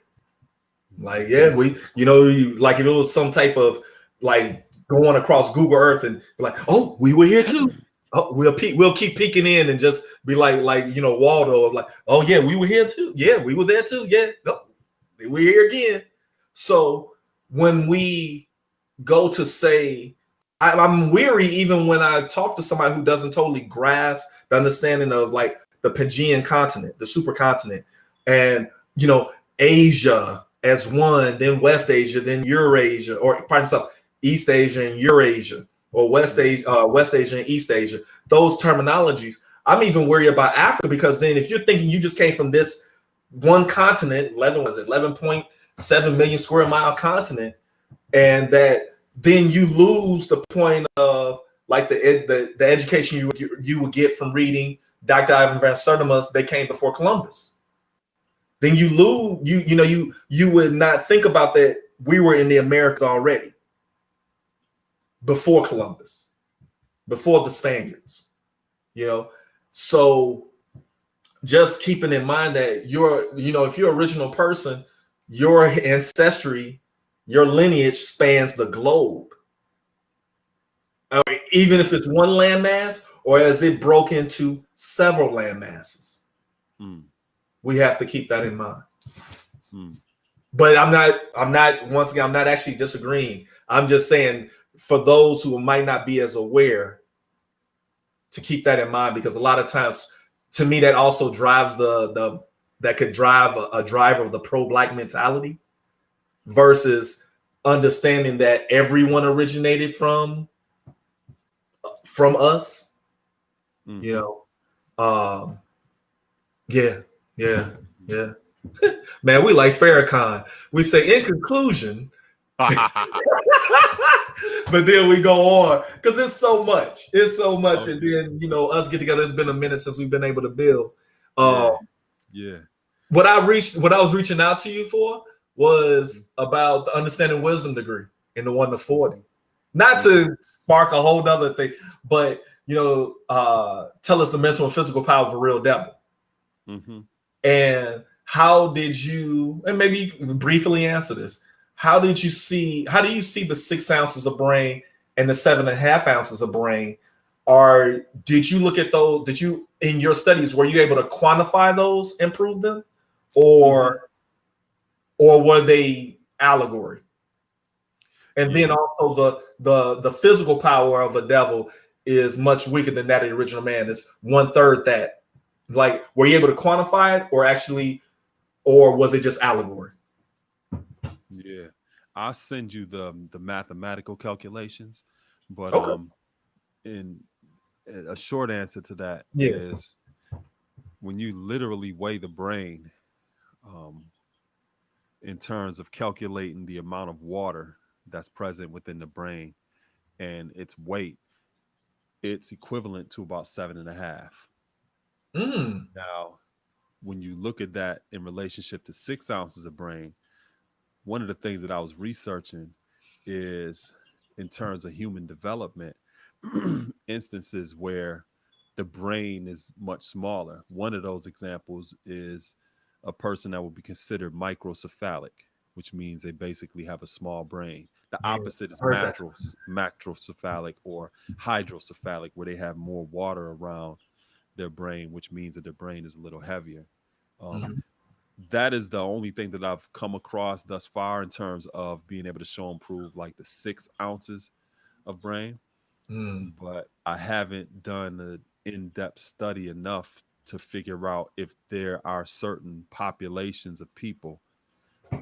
Like, yeah, we, like if it was some type of like going across Google Earth and be like, oh, we were here too. Oh, we'll keep peeking in and just be like Waldo, like, oh yeah, we were here too. Yeah, we were there too. Yeah, no, we're here again. So when we go to say, I'm weary even when I talk to somebody who doesn't totally grasp the understanding of like the Pangean continent, the supercontinent, and Asia as one, then West Asia, then Eurasia, or pardon yourself, East Asia and Eurasia, or West Asia and East Asia. Those terminologies. I'm even worried about Africa, because then if you're thinking you just came from this one continent, 11.7 million square mile continent, and that then you lose the point of like the education you would get from reading Dr. Ivan Van Sertima's They Came Before Columbus. Then you lose, you would not think about that we were in the Americas already before Columbus, before the Spaniards, So just keeping in mind that if you're an original person, your ancestry, your lineage spans the globe. Even if it's one landmass or as it broke into several land masses. We have to keep that in mind. But I'm not actually disagreeing. I'm just saying for those who might not be as aware to keep that in mind, because a lot of times to me that also drives that could drive a driver of the pro-black mentality versus understanding that everyone originated from us. Yeah. Man, we like Farrakhan. We say in conclusion, but then we go on because it's so much. It's so much, and then us get together. It's been a minute since we've been able to build. What I was reaching out to you for was about the understanding wisdom degree in the 1 to 40. Not to spark a whole other thing, but tell us the mental and physical power of a real devil. And how did you, and maybe you can briefly answer this, how do you see the 6 ounces of brain and the 7.5 ounces of brain? Or did you look at those, in your studies, were you able to quantify those and prove them? Or were they allegory? And then also the physical power of a devil is much weaker than that of the original man. It's 1/3 that. Like, were you able to quantify it, or was it just allegory? Yeah, I'll send you the mathematical calculations, but in a short answer to that is when you literally weigh the brain, in terms of calculating the amount of water that's present within the brain and its weight, it's equivalent to about 7.5. Now, when you look at that in relationship to 6 ounces of brain, one of the things that I was researching is in terms of human development, instances where the brain is much smaller. One of those examples is a person that would be considered microcephalic, which means they basically have a small brain. The Yeah, opposite is I heard that. macrocephalic or hydrocephalic, where they have more water around their brain, which means that their brain is a little heavier. Um, Mhm. that is the only thing that I've come across thus far in terms of being able to show and prove like the 6 ounces of brain, Mm. but I haven't done an in-depth study enough to figure out if there are certain populations of people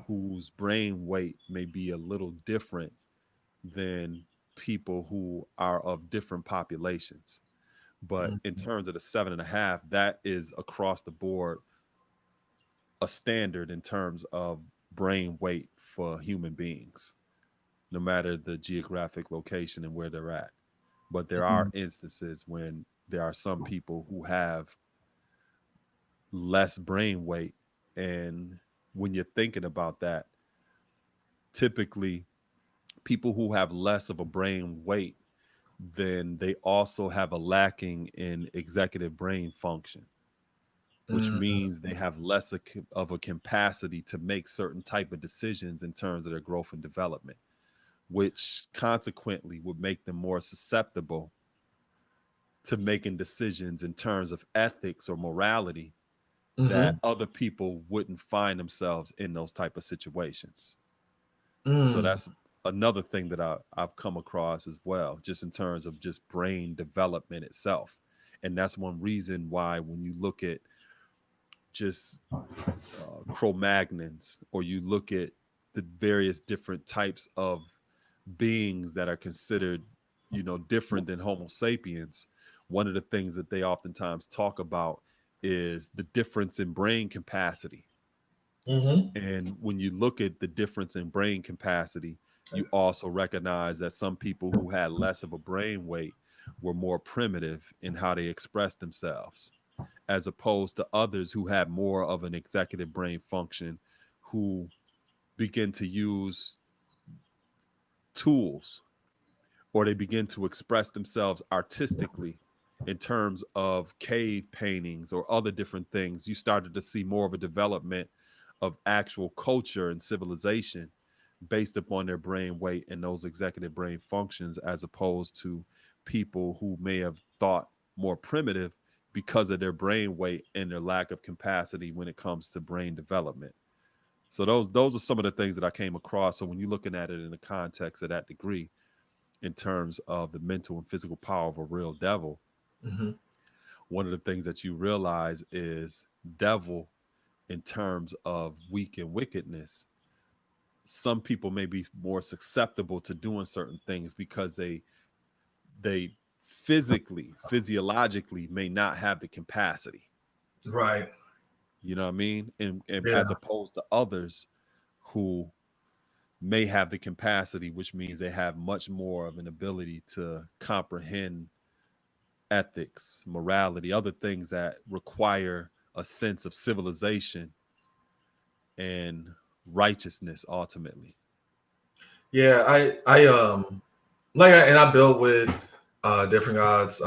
whose brain weight may be a little different than people who are of different populations. But in Mm. terms of the 7.5, that is across the board a standard in terms of brain weight for human beings, no matter the geographic location and where they're at. But there are Mm. instances when there are some people who have less brain weight. And when you're thinking about that, typically people who have less of a brain weight, then they also have a lacking in executive brain function, which Mm. means they have less of a capacity to make certain type of decisions in terms of their growth and development, which consequently would make them more susceptible to making decisions in terms of ethics or morality that Mhm. other people wouldn't find themselves in those type of situations. So Mm. that's another thing that I've come across as well, just in terms of just brain development itself. And that's one reason why when you look at just Cro-Magnons, or you look at the various different types of beings that are considered, different than Homo sapiens, one of the things that they oftentimes talk about is the difference in brain capacity. Mhm. And when you look at the difference in brain capacity, you also recognize that some people who had less of a brain weight were more primitive in how they expressed themselves, as opposed to others who had more of an executive brain function, who begin to use tools, or they begin to express themselves artistically in terms of cave paintings or other different things. You started to see more of a development of actual culture and civilization based upon their brain weight and those executive brain functions, as opposed to people who may have thought more primitive because of their brain weight and their lack of capacity when it comes to brain development. So those are some of the things that I came across. So when you're looking at it in the context of that degree, in terms of the mental and physical power of a real devil, Mhm. one of the things that you realize is devil, in terms of weak and wickedness, some people may be more susceptible to doing certain things because they physiologically may not have the capacity. Right. You know what I mean? And Yeah. as opposed to others who may have the capacity, which means they have much more of an ability to comprehend ethics, morality, other things that require a sense of civilization and righteousness ultimately. Yeah. And I build with different gods.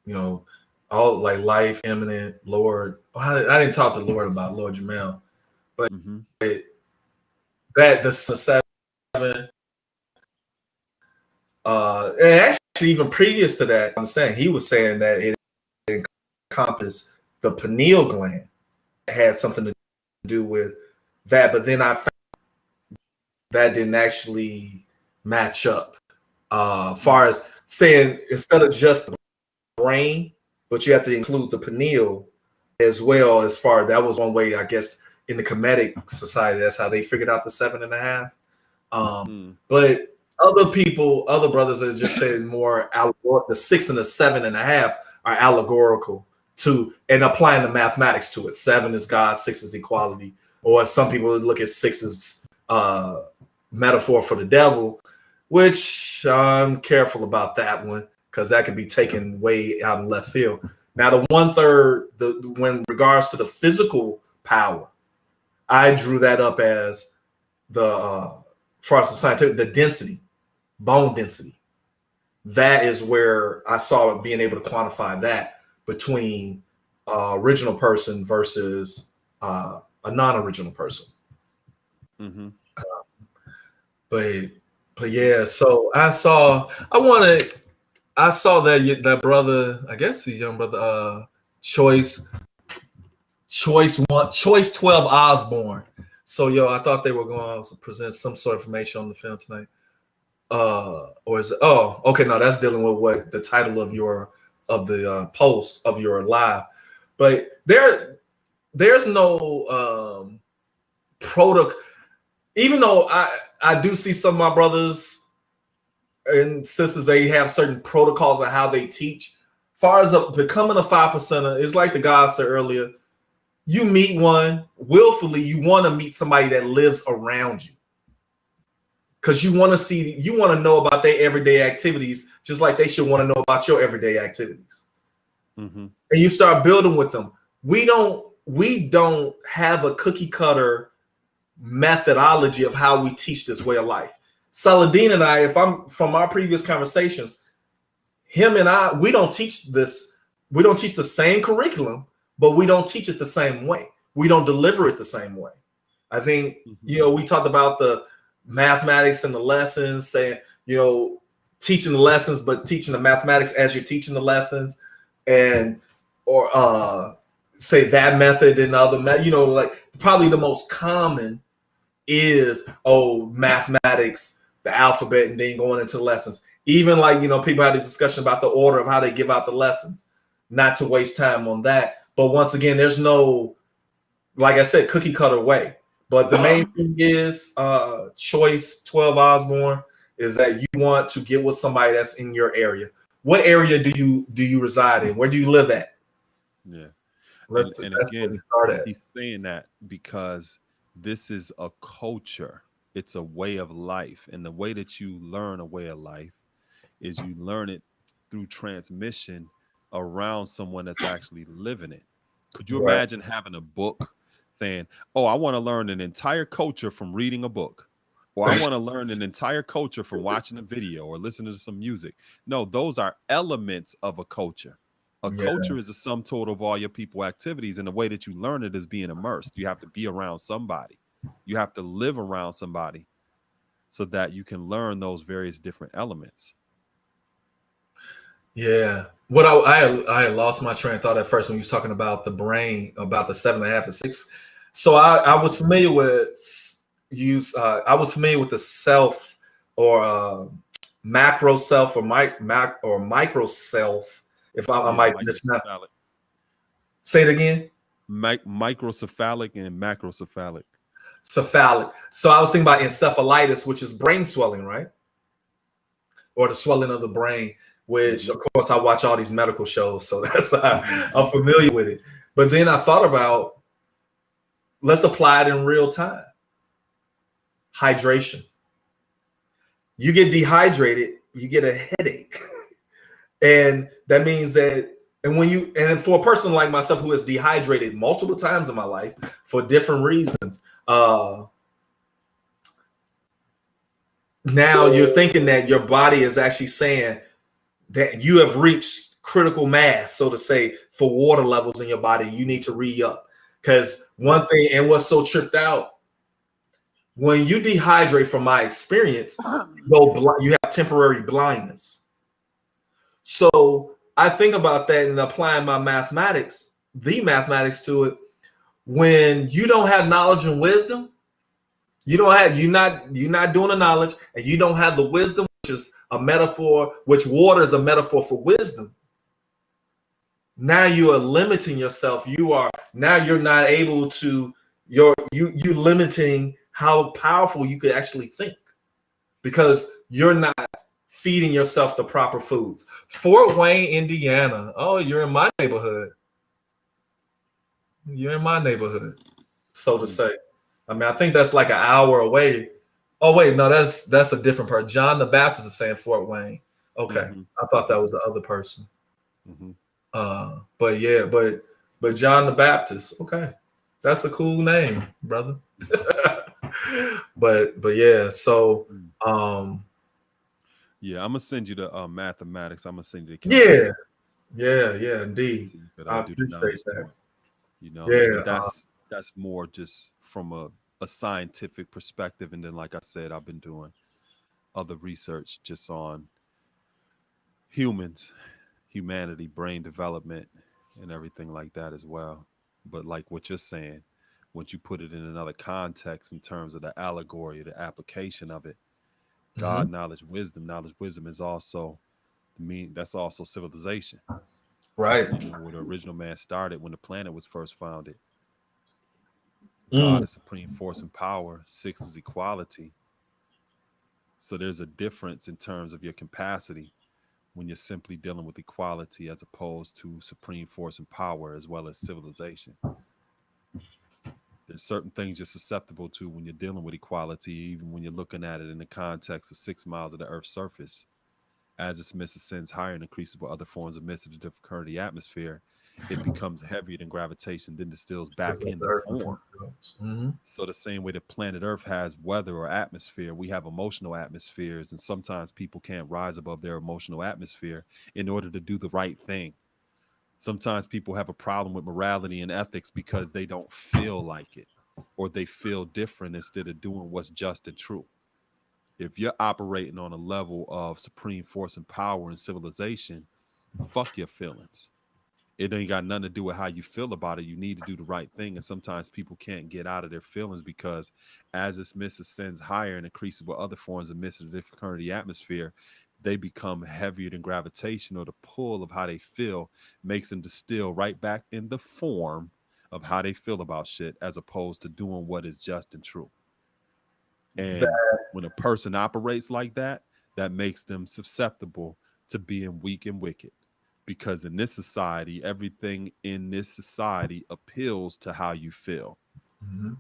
You know, all like life, imminent, Lord. I didn't talk to Lord about Lord Jamel, but Mm-hmm. that the seven, and actually even previous to that, I understand he was saying that it encompassed the pineal gland. It had something to do with that, but then I found that didn't actually match up. Far as saying instead of just the brain, but you have to include the pineal as well. As far that was one way, I guess, in the Kemetic society, that's how they figured out the 7.5. Mm. But other people, other brothers that just said more the 6 and the 7.5 are allegorical to and applying the mathematics to it. 7 is God, 6 is equality, or some people look at 6 as metaphor for the devil, which I'm careful about that one because that could be taken way out in left field. Now, the 1/3, when regards to the physical power, I drew that up as the far as the scientific, the density. bone density. That is where I saw it being able to quantify that between original person versus a non-original person. Mm-hmm. But yeah, so I saw that brother, I guess the young brother, Choice 12 Osborne. So I thought they were going to present some sort of information on the film tonight. Or is it? Oh, okay. No, that's dealing with what the title of the post of your live. But there's no product. Even though I do see some of my brothers and sisters, they have certain protocols of how they teach. As far as becoming a 5%er, it's like the guy said earlier. You meet one willfully. You want to meet somebody that lives around you. Because you want to know about their everyday activities, just like they should want to know about your everyday activities. Mm-hmm. And you start building with them. We don't have a cookie cutter methodology of how we teach this way of life. Saladin and I, if I'm from our previous conversations, him and I, we don't teach this. We don't teach the same curriculum, but we don't teach it the same way. We don't deliver it the same way. I think, we talked about the mathematics and the lessons, saying, teaching the lessons, but teaching the mathematics as you're teaching the lessons, or say that method and the other like probably the most common is mathematics, the alphabet, and then going into the lessons. Even like people had a discussion about the order of how they give out the lessons, not to waste time on that. But once again, there's no, like I said, cookie cutter way. But the main thing is Choice 12 Osborne is that you want to get with somebody that's in your area. What area do you reside in? Where do you live at? Yeah. And again, he's saying that because this is a culture. It's a way of life. And the way that you learn a way of life is you learn it through transmission around someone that's actually living it. Could you imagine having a book saying, oh, I want to learn an entire culture from reading a book, or I want to learn an entire culture from watching a video or listening to some music? No, those are elements of a culture. A culture is a sum total of all your people activities, and the way that you learn it is being immersed. You have to be around somebody. You have to live around somebody so that you can learn those various different elements. Yeah. What I lost my train of thought at first when you was talking about the brain, about the 7.5 and 6. So I was familiar with I was familiar with the self, or macro self, or micro self. If I might mispronounce. Say it again. Microcephalic and macrocephalic. Cephalic. So I was thinking about encephalitis, which is brain swelling, right? Or the swelling of the brain, which of course I watch all these medical shows, so that's I'm familiar with it. But then I thought about, let's apply it in real time. Hydration. You get dehydrated, you get a headache. And that means that, and for a person like myself who is dehydrated multiple times in my life for different reasons, now you're thinking that your body is actually saying that you have reached critical mass, so to say, for water levels in your body. You need to re-up. Because one thing, and what's so tripped out, when you dehydrate, from my experience, you have temporary blindness. So I think about that and applying my mathematics to it. When you don't have knowledge and wisdom, you're not doing the knowledge, and you don't have the wisdom, which is a metaphor, which water is a metaphor for wisdom. Now you are limiting yourself. You're not able to, you're limiting how powerful you could actually think, because you're not feeding yourself the proper foods. Fort Wayne, Indiana. Oh, you're in my neighborhood. So to say. I mean, I think that's like an hour away. Oh wait, no, that's a different person. John the Baptist is saying Fort Wayne. Okay, I thought that was the other person. But yeah, but John the Baptist. Okay, that's a cool name, brother. but yeah, so Yeah, I'm gonna send you the mathematics. I'm gonna send you the Yeah, calculator yeah, indeed. so you could I do the appreciate numbers to that. it. You know, Yeah, but that's more just from a scientific perspective. And then, like I said, I've been doing other research just on humans, humanity, brain development, and everything like that as well. But like what you're saying, once you put it in another context in terms of the allegory, the application of it, hmm, God, knowledge, wisdom is also that's also civilization. right. You know, where the original man started when the planet was first founded. Mm, God is supreme force and power. Six is equality. So there's a difference in terms of your capacity when you're simply dealing with equality as opposed to supreme force and power as well as civilization. There's certain things you're susceptible to when you're dealing with equality, even when you're looking at it in the context of 6 miles of the Earth's surface. As its mist ascends higher and increases with other forms of mist at a different current of the atmosphere, it becomes heavier than gravitation, then distills back into form. mm-hmm. So the same way that planet Earth has weather or atmosphere, we have emotional atmospheres, and sometimes people can't rise above their emotional atmosphere in order to do the right thing. Sometimes people have a problem with morality and ethics because they don't feel like it or they feel different instead of doing what's just and true. If you're operating on a level of supreme force and power and civilization, fuck your feelings. It ain't got nothing to do with how you feel about it. You need to do the right thing. And sometimes people can't get out of their feelings because as this mist ascends higher and increases with other forms of mist in a different current of the atmosphere, they become heavier than gravitation, or the pull of how they feel makes them distill right back in the form of how they feel about shit as opposed to doing what is just and true. That, And when a person operates like that, that makes them susceptible to being weak and wicked. Because in this society, everything in this society appeals to how you feel. mhm.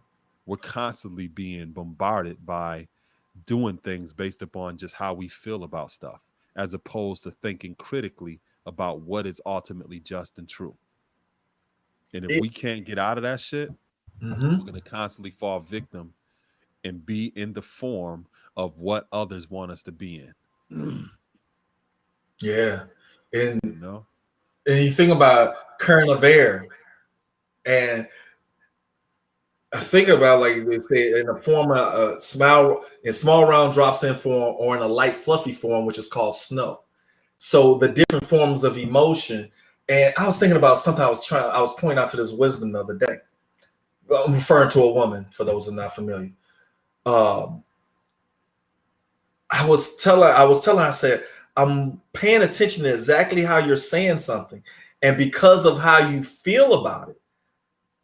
We're constantly being bombarded by doing things based upon just how we feel about stuff, as opposed to thinking critically about what is ultimately just and true. And if It, we can't get out of that shit, we're mhm. going to constantly fall victim and be in the form of what others want us to be in. Yeah, and You know? you think about current of air, and I think about like they say in the form of small in small round drops in form or in a light fluffy form, which is called snow. So the different forms of emotion. And I was thinking about something I was pointing out to this wisdom the other day. Well, I'm referring to a woman for those who are not familiar. Um, I said, I'm paying attention to exactly how you're saying something. And because of how you feel about it,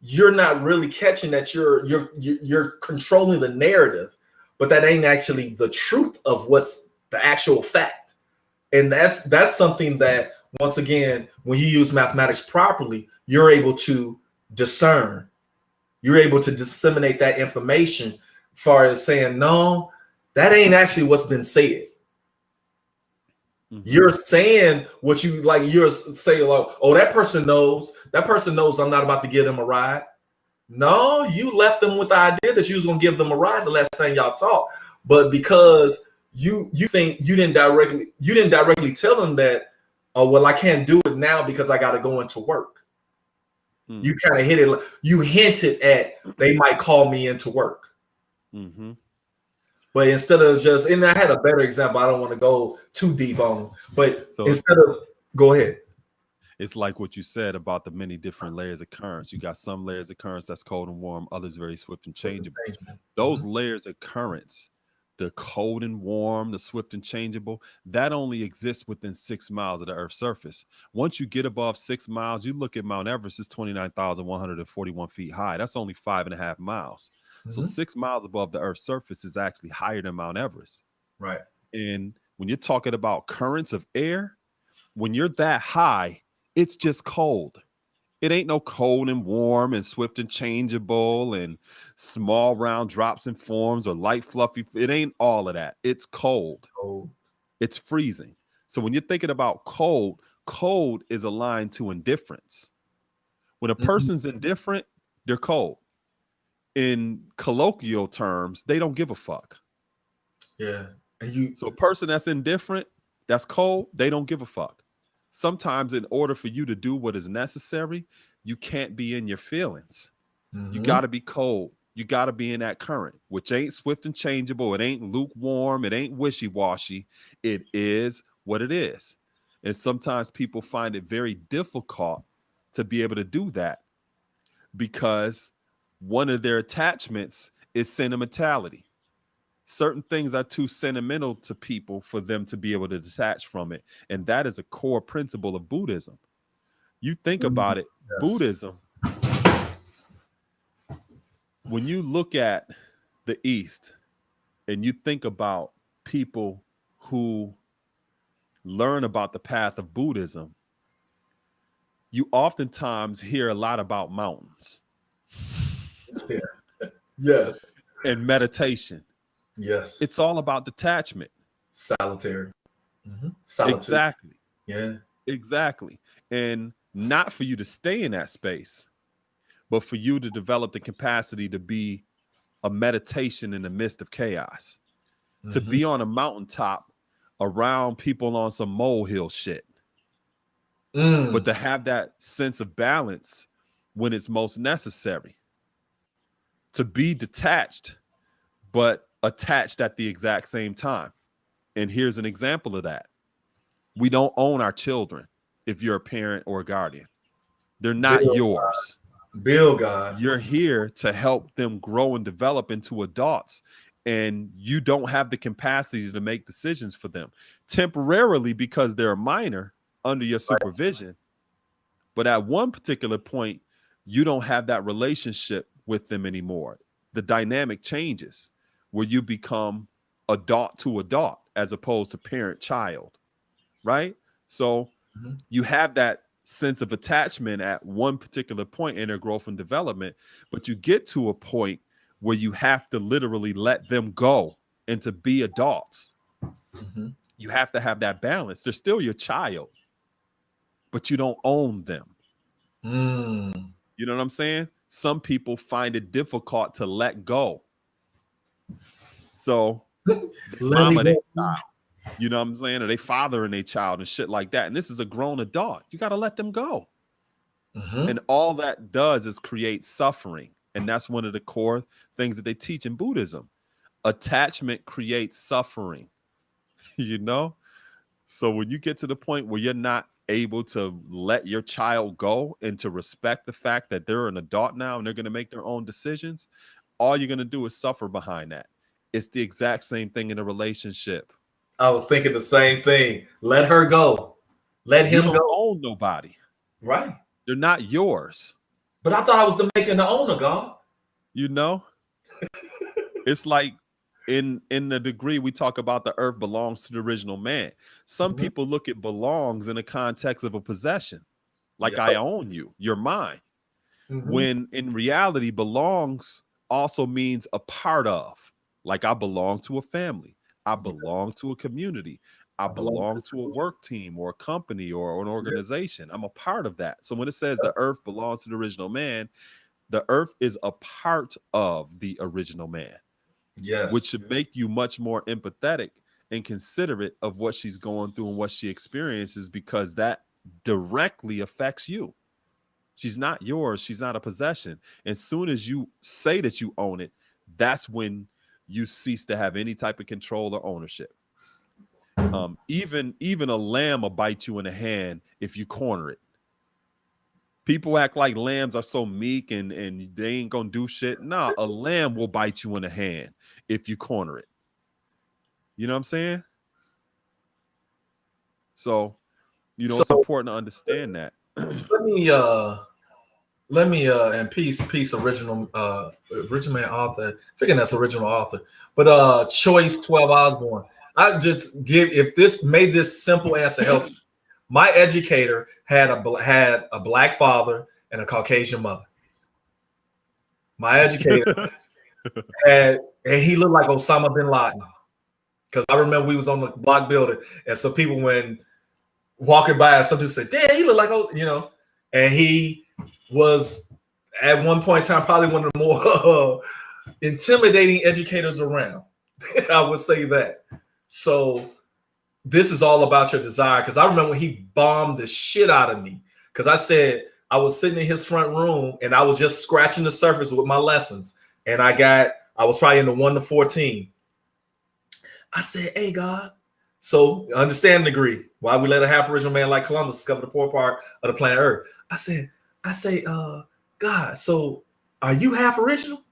you're not really catching that you're controlling the narrative, but that ain't actually the truth of what's the actual fact. And that's something that once again, when you use mathematics properly, you're able to discern. You're able to disseminate that information as far as saying, no, that ain't actually what's been said. Mm-hmm. You're saying what you like, you're saying, like, oh, that person knows. That person knows I'm not about to give them a ride. No, you left them with the idea that you was gonna give them a ride the last time y'all talked. But because you think you didn't directly tell them that, oh well, I can't do it now because I gotta go into work. Mm. You kind of hit it, you hinted at they might call me into work. Mm-hmm. But instead of just, and I had a better example, I don't want to go too deep on, but So instead of go ahead. it's like what you said about the many different layers of currents. You got some layers of currents that's cold and warm, others very swift and changeable. Those Mhm. layers of currents, the cold and warm, the swift and changeable, that only exists within 6 miles of the Earth's surface. Once you get above 6 miles, you look at Mount Everest, it's 29,141 feet high. That's only 5.5 miles. So Mhm. 6 miles above the Earth's surface is actually higher than Mount Everest. Right. And when you're talking about currents of air, when you're that high, it's just cold. It ain't no cold and warm and swift and changeable and small round drops and forms or light fluffy. It ain't all of that. It's cold. Oh, It's freezing. So when you're thinking about cold, cold is aligned to indifference. When a mhm. person's indifferent, they're cold. In colloquial terms, they don't give a fuck. Yeah. And So a person that's indifferent, that's cold, they don't give a fuck. Sometimes in order for you to do what is necessary, you can't be in your feelings. You got to be cold. You got to be in that current, which ain't swift and changeable. It ain't lukewarm. It ain't wishy-washy. It is what it is. And sometimes people find it very difficult to be able to do that because one of their attachments is sentimentality. Certain things are too sentimental to people for them to be able to detach from it. And that is a core principle of Buddhism. You think about it, yes. Buddhism, when you look at the East and you think about people who learn about the path of Buddhism, you oftentimes hear a lot about mountains. Yeah. Yes. And meditation. Yes. It's all about detachment. Solitary. Solitude. Exactly. Yeah. Exactly. And not for you to stay in that space, but for you to develop the capacity to be a meditation in the midst of chaos, to be on a mountaintop around people on some molehill shit, but to have that sense of balance when it's most necessary, to be detached, but attached at the exact same time. And here's an example of that. We don't own our children if you're a parent or a guardian. They're not yours. Bill God. You're here to help them grow and develop into adults. And you don't have the capacity to make decisions for them temporarily because they're a minor under your supervision. But at one particular point, you don't have that relationship with them anymore. The dynamic changes where you become adult to adult as opposed to parent child, right? So you have that sense of attachment at one particular point in their growth and development, but you get to a point where you have to literally let them go and to be adults. You have to have that balance. They're still your child, but you don't own them. You know what I'm saying? Some people find it difficult to let go. So mama, they child, you know what I'm saying? Or they father and they child and shit like that. And this is a grown adult. You got to let them go. And all that does is create suffering. And that's one of the core things that they teach in Buddhism. Attachment creates suffering, you know? So when you get to the point where you're not able to let your child go and to respect the fact that they're an adult now and they're going to make their own decisions, all you're going to do is suffer behind that. It's the exact same thing in a relationship. I was thinking the same thing. Let her go. Let him You don't go. own nobody. Right. They're not yours. But I thought I was the maker and the owner, God. You know? It's like in the degree we talk about the earth belongs to the original man. Some people look at belongs in the context of a possession. Like I own you. You're mine. When in reality, belongs also means a part of. Like I belong to a family. I belong to a community. I belong to a work team or a company or an organization. I'm a part of that. So when it says the earth belongs to the original man, the earth is a part of the original man. Yes. Which should make you much more empathetic and considerate of what she's going through and what she experiences, because that directly affects you. She's not yours. She's not a possession. As soon as you say that you own it, that's when you cease to have any type of control or ownership. Even a lamb will bite you in the hand if you corner it. People act like lambs are so meek and they ain't gonna do shit. Nah, a lamb will bite you in the hand if you corner it. You know what I'm saying? So, you know, it's important to understand that. Let me and peace original author. Figuring that's original author. But Choice 12 Osborne. I just give, if this made this simple answer help. My educator had a black father and a Caucasian mother. My educator and he looked like Osama bin Laden. Because I remember we was on the block building, and some people when walking by, some people said, "Damn, he looked like," you know. And he was at one point in time probably one of the more intimidating educators around. I would say that. So this is all about your desire. Because I remember when he bombed the shit out of me. Because I said I was sitting in his front room and I was just scratching the surface with my lessons. And I was probably in the 1 to 14. I said, hey, God. So understand and agree why we let a half original man like Columbus discover the poor part of the planet Earth. I say, God, so are you half original?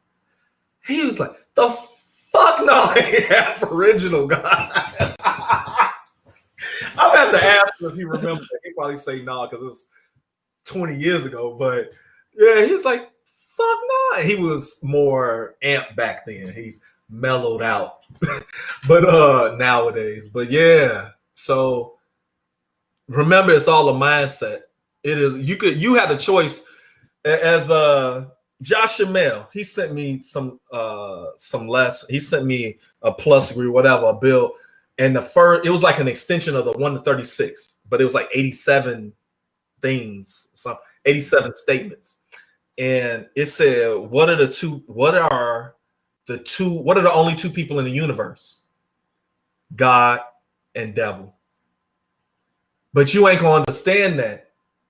He was like, the fuck no, I ain't half original, God. I had to ask him if he remembers. He probably say no because it was 20 years ago. But yeah, he was like, fuck no. He was more amped back then. He's mellowed out. But nowadays. But yeah. So remember, it's all a mindset. It is you had a choice as Josh Shamel, he sent me some less. He sent me a plus degree, whatever, a bill. And it was like an extension of the 1 to 36, but it was like 87 things, some 87 statements. And it said, what are the only two people in the universe? God and devil. But you ain't gonna understand that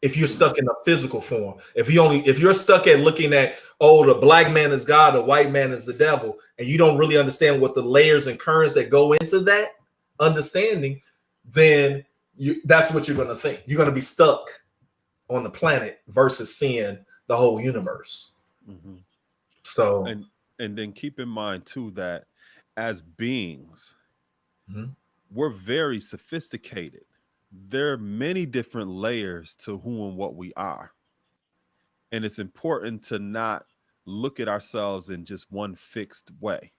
if you're stuck in a physical form. If you're stuck at looking at, oh, the black man is God, the white man is the devil, and you don't really understand what the layers and currents that go into that understanding, then that's what you're going to think. You're going to be stuck on the planet versus seeing the whole universe. Mm-hmm. So, and then keep in mind too that as beings, mm-hmm. we're very sophisticated. There are many different layers to who and what we are. And it's important to not look at ourselves in just one fixed way.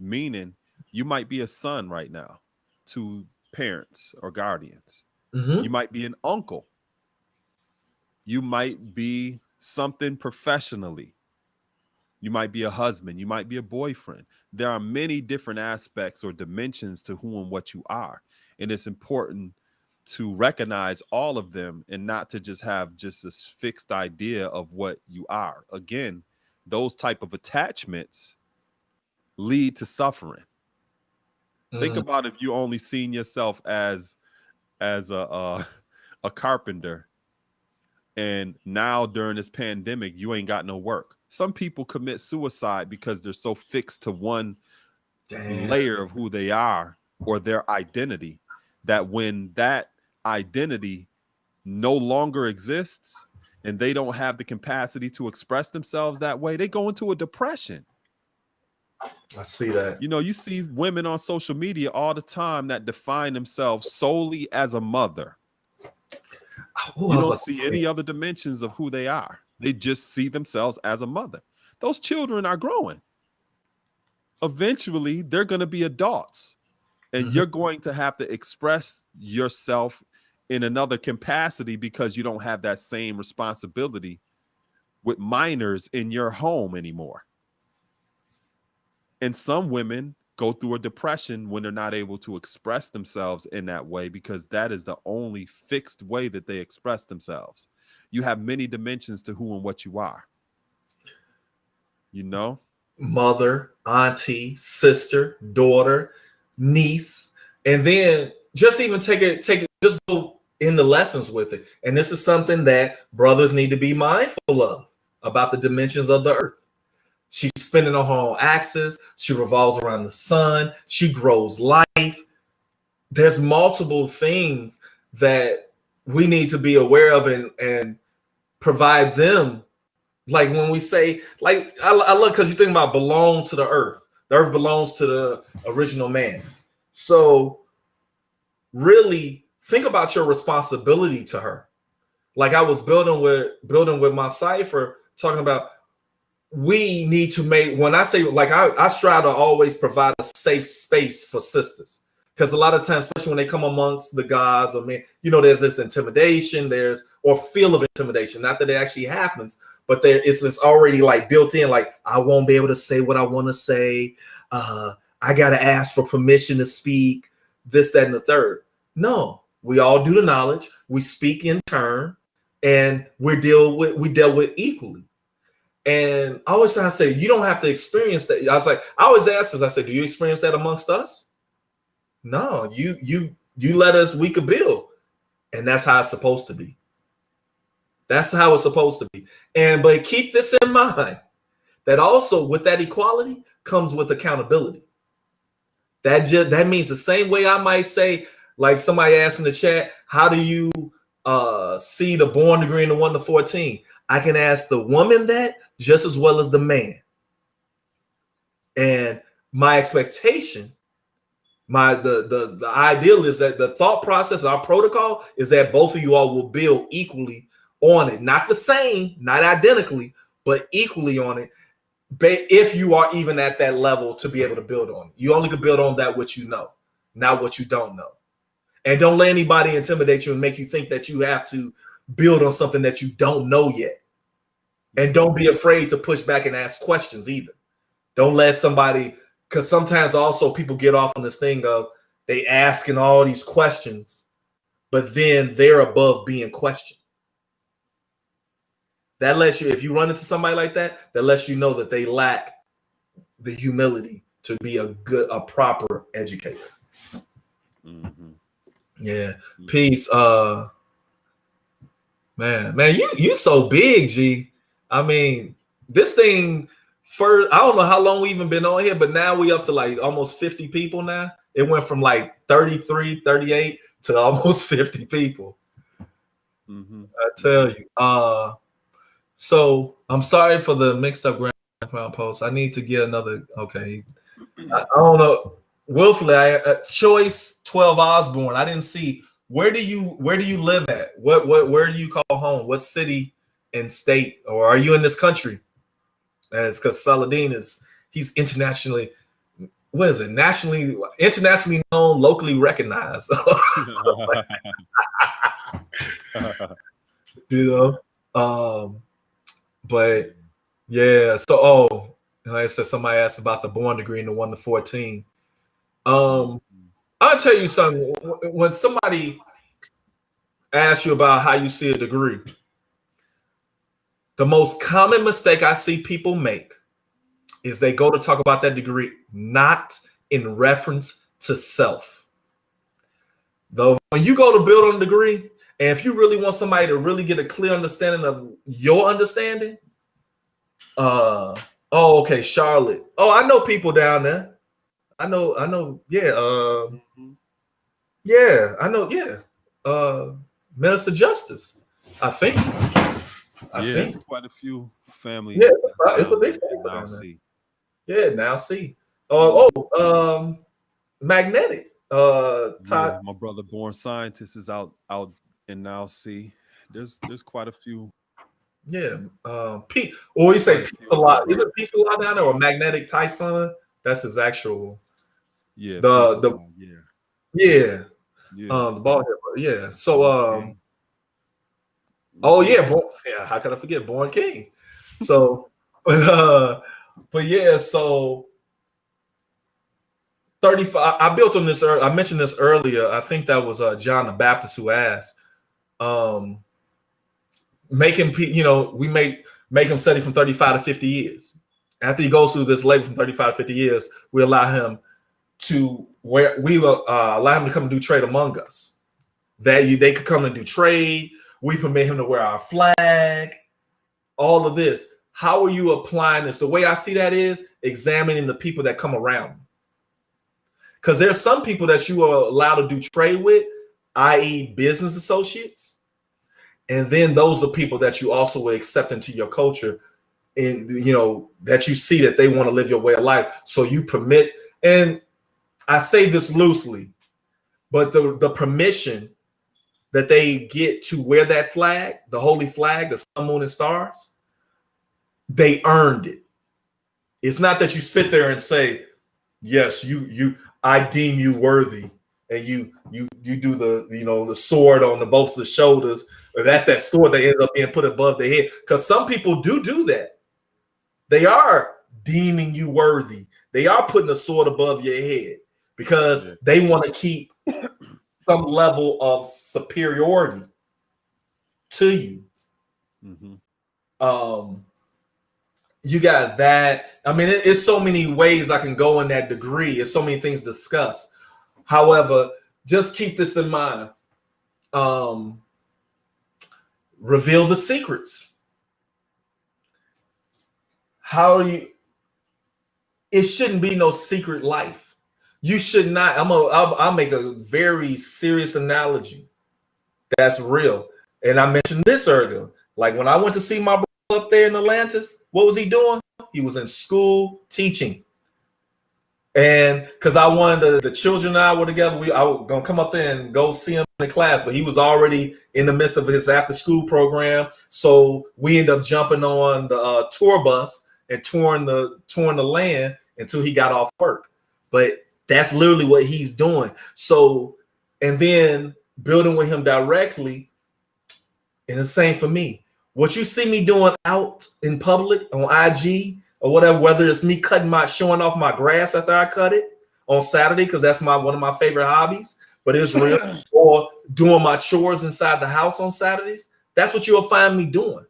Meaning, you might be a son right now to parents or guardians. Mm-hmm. You might be an uncle. You might be something professionally. You might be a husband. You might be a boyfriend. There are many different aspects or dimensions to who and what you are. And it's important to recognize all of them and not to just have just this fixed idea of what you are. Again, those type of attachments lead to suffering. Think about if you only seen yourself as a carpenter, and now during this pandemic you ain't got no work. Some people commit suicide because they're so fixed to one layer of who they are or their identity that when that identity no longer exists and they don't have the capacity to express themselves that way, they go into a depression. I see that. You know, you see women on social media all the time that define themselves solely as a mother. You don't see any other dimensions of who they are. They just see themselves as a mother. Those children are growing. Eventually, they're going to be adults, and you're going to have to express yourself in another capacity because you don't have that same responsibility with minors in your home anymore. And some women go through a depression when they're not able to express themselves in that way because that is the only fixed way that they express themselves. You have many dimensions to who and what you are. You know? Mother, auntie, sister, daughter, niece, and then just even take it, just go in the lessons with it. And this is something that brothers need to be mindful of about the dimensions of the earth. She's spinning on her own axis. She revolves around the sun. She grows life. There's multiple things that we need to be aware of and provide them. Like when we say, like, I love because you think about belong to the earth. The earth belongs to the original man. So really think about your responsibility to her. Like I was building with my cipher, talking about we need to make, when I say, like, I strive to always provide a safe space for sisters. Because a lot of times, especially when they come amongst the gods or men, you know, there's this intimidation, or feel of intimidation. Not that it actually happens, but it's already like built in, like, I won't be able to say what I want to say. I got to ask for permission to speak, this, that, and the third. No, we all do the knowledge. We speak in turn, and we deal with equally. And I always try to say, you don't have to experience that. I always ask this, I say, do you experience that amongst us? No, you let us, we could build. And that's how it's supposed to be. That's how it's supposed to be. But keep this in mind, that also with that equality comes with accountability. That means the same way I might say, like somebody asked in the chat, how do you see the born degree in the 1 to 14? I can ask the woman that just as well as the man. And my expectation, the ideal is that the thought process, our protocol is that both of you all will build equally on it. Not the same, not identically, but equally on it. If you are even at that level to be able to build on it. You only can build on that what you know, not what you don't know. And don't let anybody intimidate you and make you think that you have to build on something that you don't know yet. And don't be afraid to push back and ask questions either. Don't let somebody, because sometimes also people get off on this thing of they asking all these questions, but then they're above being questioned. That lets you, if you run into somebody like that, that lets you know that they lack the humility to be a proper educator. Mm-hmm. Yeah. Peace. Man, you so big, G. I mean, this thing first, I don't know how long we even been on here, but now we up to like almost 50 people now. It went from like 33, 38 to almost 50 people. Mm-hmm. I tell you. So I'm sorry for the mixed up background post. I need to get another. Okay, I don't know. Willfully, Choice 12 Osborne. I didn't see. Where do you live at? Where do you call home? What city and state, or are you in this country? As because Saladin he's internationally. What is it? Internationally known, locally recognized. You know. But yeah, so like I said, somebody asked about the born degree in the 1 to 14. I'll tell you something. When somebody asks you about how you see a degree, the most common mistake I see people make is they go to talk about that degree not in reference to self. Though when you go to build on a degree, and if you really want somebody to really get a clear understanding of your understanding, okay, Charlotte. Oh, I know people down there. I know, yeah. Yeah, I know, yeah. Minister Justice, I think. I think it's quite a few family. Yeah, it's a big state now see. Yeah, now see. Magnetic. Yeah, my brother Born Scientist is out in Now See. There's quite a few. Yeah. Pete. Or you say Peace a lot. Is it Peace a lot down there or Magnetic Tyson? That's his actual. Yeah. The ball head. Yeah. So oh yeah, how could I forget Born King? So but yeah, so 35. I built on this. I mentioned this earlier. I think that was John the Baptist who asked. Making we make him study from 35 to 50 years. After he goes through this labor from 35 to 50 years, we allow him to allow him to come and do trade among us. They could come and do trade. We permit him to wear our flag. All of this. How are you applying this? The way I see that is examining the people that come around. Because there's some people that you are allowed to do trade with, i.e. business associates. And then those are people that you also will accept into your culture and, that you see that they want to live your way of life. So you permit, and I say this loosely, but the permission that they get to wear that flag, the holy flag, the sun, moon, and stars, they earned it. It's not that you sit there and say, yes, I deem you worthy, and you do the sword on both of the shoulders, or that's that sword that ends up being put above the head. Because some people do that. They are deeming you worthy. They are putting a sword above your head because they want to keep some level of superiority to you. Mm-hmm. You got that. I mean, it's so many ways I can go in that degree. It's so many things discussed. However, just keep this in mind. Reveal the secrets. How are you? It shouldn't be no secret life. You should not. I'll make a very serious analogy. That's real. And I mentioned this earlier. Like when I went to see my brother up there in Atlantis, what was he doing? He was in school teaching. And because I wanted the children and I were together, I was gonna come up there and go see him in class, but he was already in the midst of his after school program. So we ended up jumping on the tour bus and touring the land until he got off work. But that's literally what he's doing. So, and then building with him directly, and the same for me. What you see me doing out in public on IG or whatever, whether it's me showing off my grass after I cut it on Saturday, because that's one of my favorite hobbies, but it's real, or doing my chores inside the house on Saturdays, that's what you'll find me doing.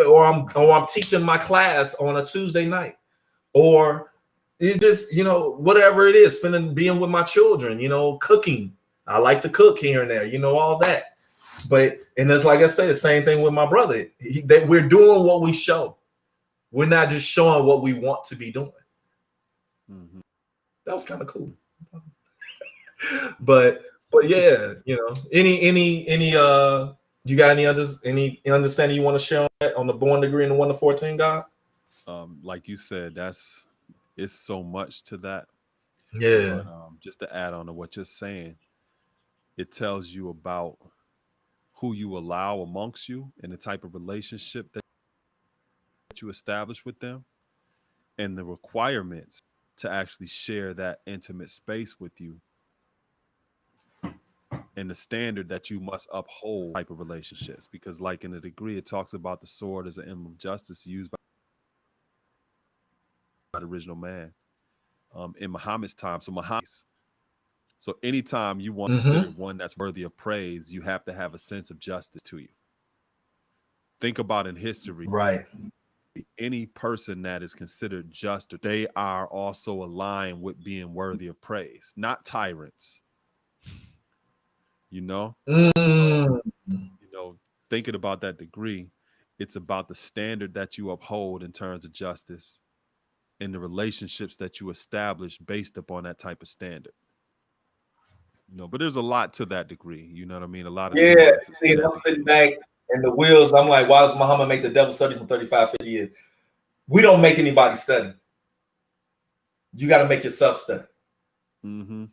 Or I'm teaching my class on a Tuesday night, or it just, whatever it is, being with my children, cooking. I like to cook here and there, all that. But, and it's like I say, the same thing with my brother. That we're doing what we show. We're not just showing what we want to be doing. Mm-hmm. That was kind of cool. but yeah, any you got any understanding you want to share on that, on the born degree and the 1 to 14 God? Like you said, it's so much to that. Yeah. But, just to add on to what you're saying, it tells you about who you allow amongst you and the type of relationship that you establish with them, and the requirements to actually share that intimate space with you, and the standard that you must uphold type of relationships. Because like in the degree, it talks about the sword as an emblem of justice used by the original man in Muhammad's time. So anytime you want to consider one that's worthy of praise, you have to have a sense of justice to you. Think about in history, right? Any person that is considered just, they are also aligned with being worthy of praise, not tyrants. Thinking about that degree, it's about the standard that you uphold in terms of justice and the relationships that you establish based upon that type of standard. But there's a lot to that degree. You know what I mean? A lot of See, I'm sitting back and the wheels. I'm like, why does Muhammad make the devil study for 35, 50 years? We don't make anybody study. You got to make yourself study. Mm-hmm.